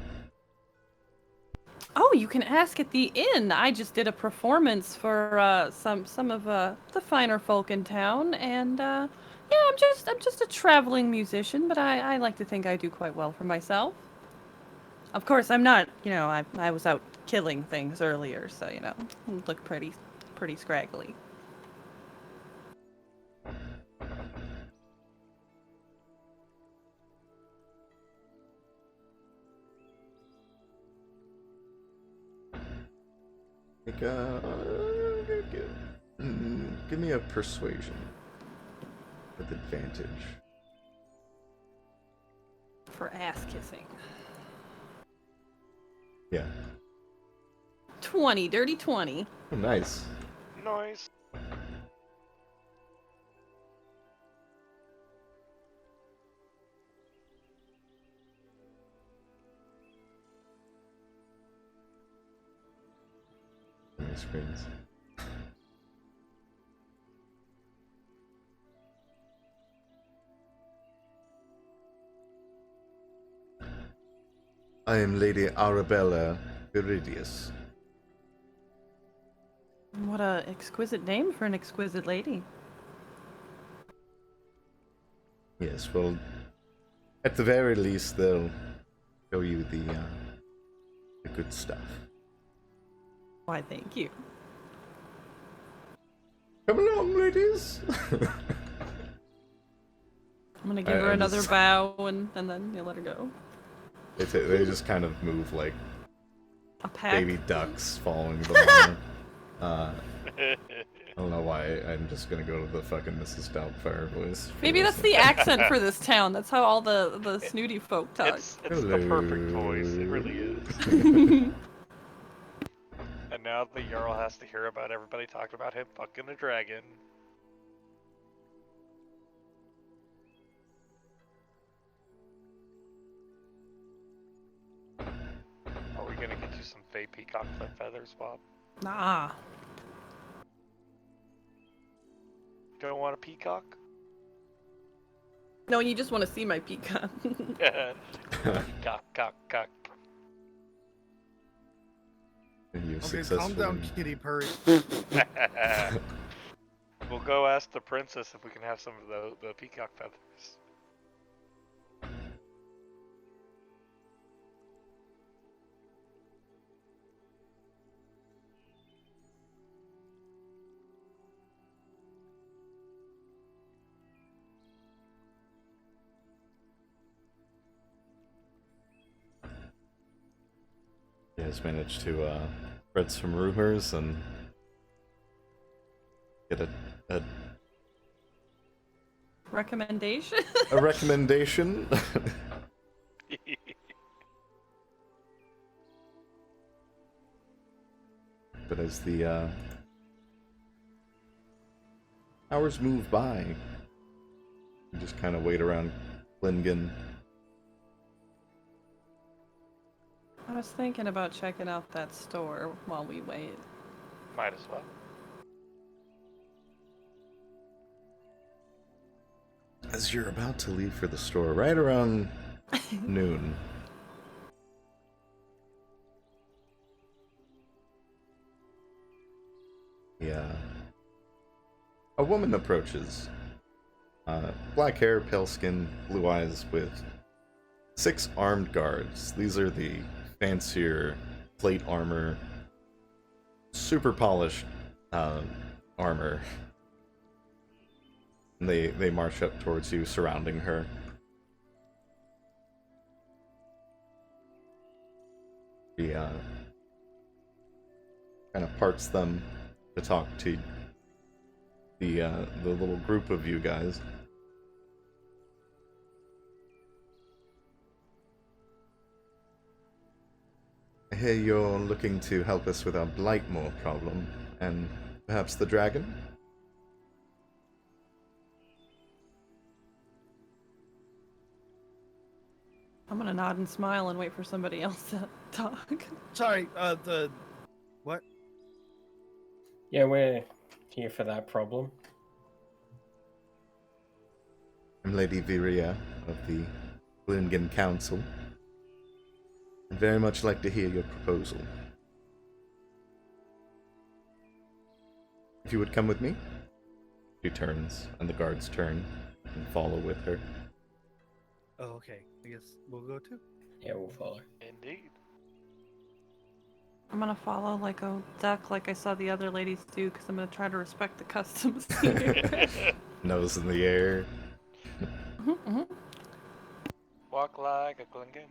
Oh, you can ask at the inn. I just did a performance for some of the finer folk in town, and yeah, I'm just a traveling musician, but I like to think I do quite well for myself. Of course, I'm not. I was out killing things earlier, so look pretty scraggly. Like, give me a persuasion with advantage. For ass kissing. Yeah. 20, dirty 20. Oh, nice. Nice. My screens. I am Lady Arabella Viridius. What a exquisite name for an exquisite lady. Yes, well, at the very least, they'll show you the good stuff. Why, thank you. Come along, ladies. I'm gonna give her another bow and then you let her go. They just kind of move like A pack. baby ducks following them along. I don't know why I'm just gonna go to the fucking Mrs. Doubtfire voice. Maybe that's the accent for this town. That's how all the snooty folk talk. It's the perfect voice. It really is. And now the Jarl has to hear about everybody talking about him fucking a dragon. Are we gonna get you some fey peacock feathers, Bob? Nah. Don't want a peacock? No, you just want to see my peacock. Cock, cock, cock. And you Okay, calm successfully. down, kitty purry. We'll go ask the princess if we can have some of the peacock feathers. You guys managed to spread some rumors and get a Recommendation? a recommendation. But as the hours move by, you just kind of wait around Glyngan. I was thinking about checking out that store while we wait. Might as well. As you're about to leave for the store, right around noon, yeah, a woman approaches Black hair, pale skin, blue eyes, with 6 armed guards. These are the fancier plate armor, super polished armor. And they march up towards you, surrounding her. He kind of parts them to talk to the little group of you guys. I hear you're looking to help us with our Blightmoor problem, and perhaps the dragon? I'm gonna nod and smile and wait for somebody else to talk. Sorry, the what? Yeah, we're here for that problem. I'm Lady Viria of the Glyngan Council. I'd very much like to hear your proposal. If you would come with me? She turns, and the guards turn and follow with her. Oh, okay. I guess we'll go too. Yeah, we'll follow. Indeed. I'm gonna follow like a duck, like I saw the other ladies do, because I'm gonna try to respect the customs here. Nose in the air. Walk like a Glyngan.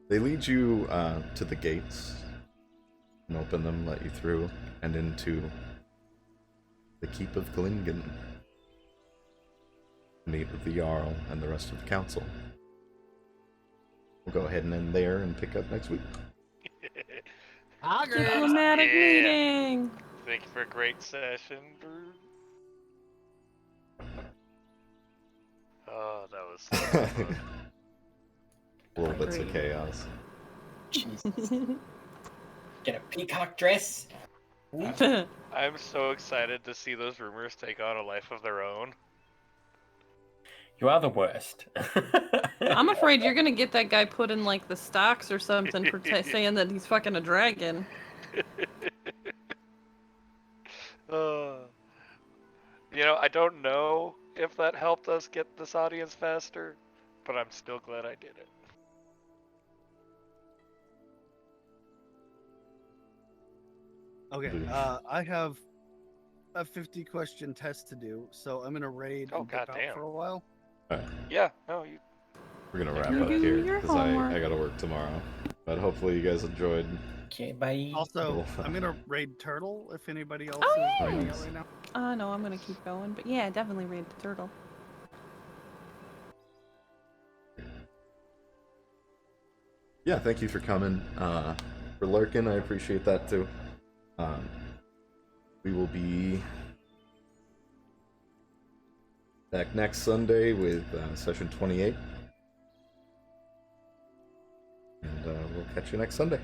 They lead you to the gates and open them, let you through, and into the Keep of Glyngan. Meet with the Jarl and the rest of the council. We'll go ahead and end there and pick up next week. Diplomatic Yeah. meeting. Thank you for a great session, Drew. Oh, that was so fun. Little bits of Agreed. chaos. Jesus. Get a peacock dress. I'm so excited to see those rumors take on a life of their own. You are the worst. I'm afraid you're gonna get that guy put in like the stocks or something for saying that he's fucking a dragon. You know, I don't know if that helped us get this audience faster, but I'm still glad I did it. Okay. Mhm. I have a 50-question test to do, so I'm gonna raid Oh, and dip out goddamn. for a while. Alright, Yeah, no, you. we're gonna wrap You up do here your because I homework. gotta work tomorrow. But hopefully you guys enjoyed. Okay, bye. Also, Cool. I'm gonna raid Turtle if anybody else Oh, is yeah. raiding out Nice. right now. No, I'm gonna keep going, but yeah, definitely read the turtle. Yeah, thank you for coming. For lurking, I appreciate that too. We will be back next Sunday with session 28. And we'll catch you next Sunday.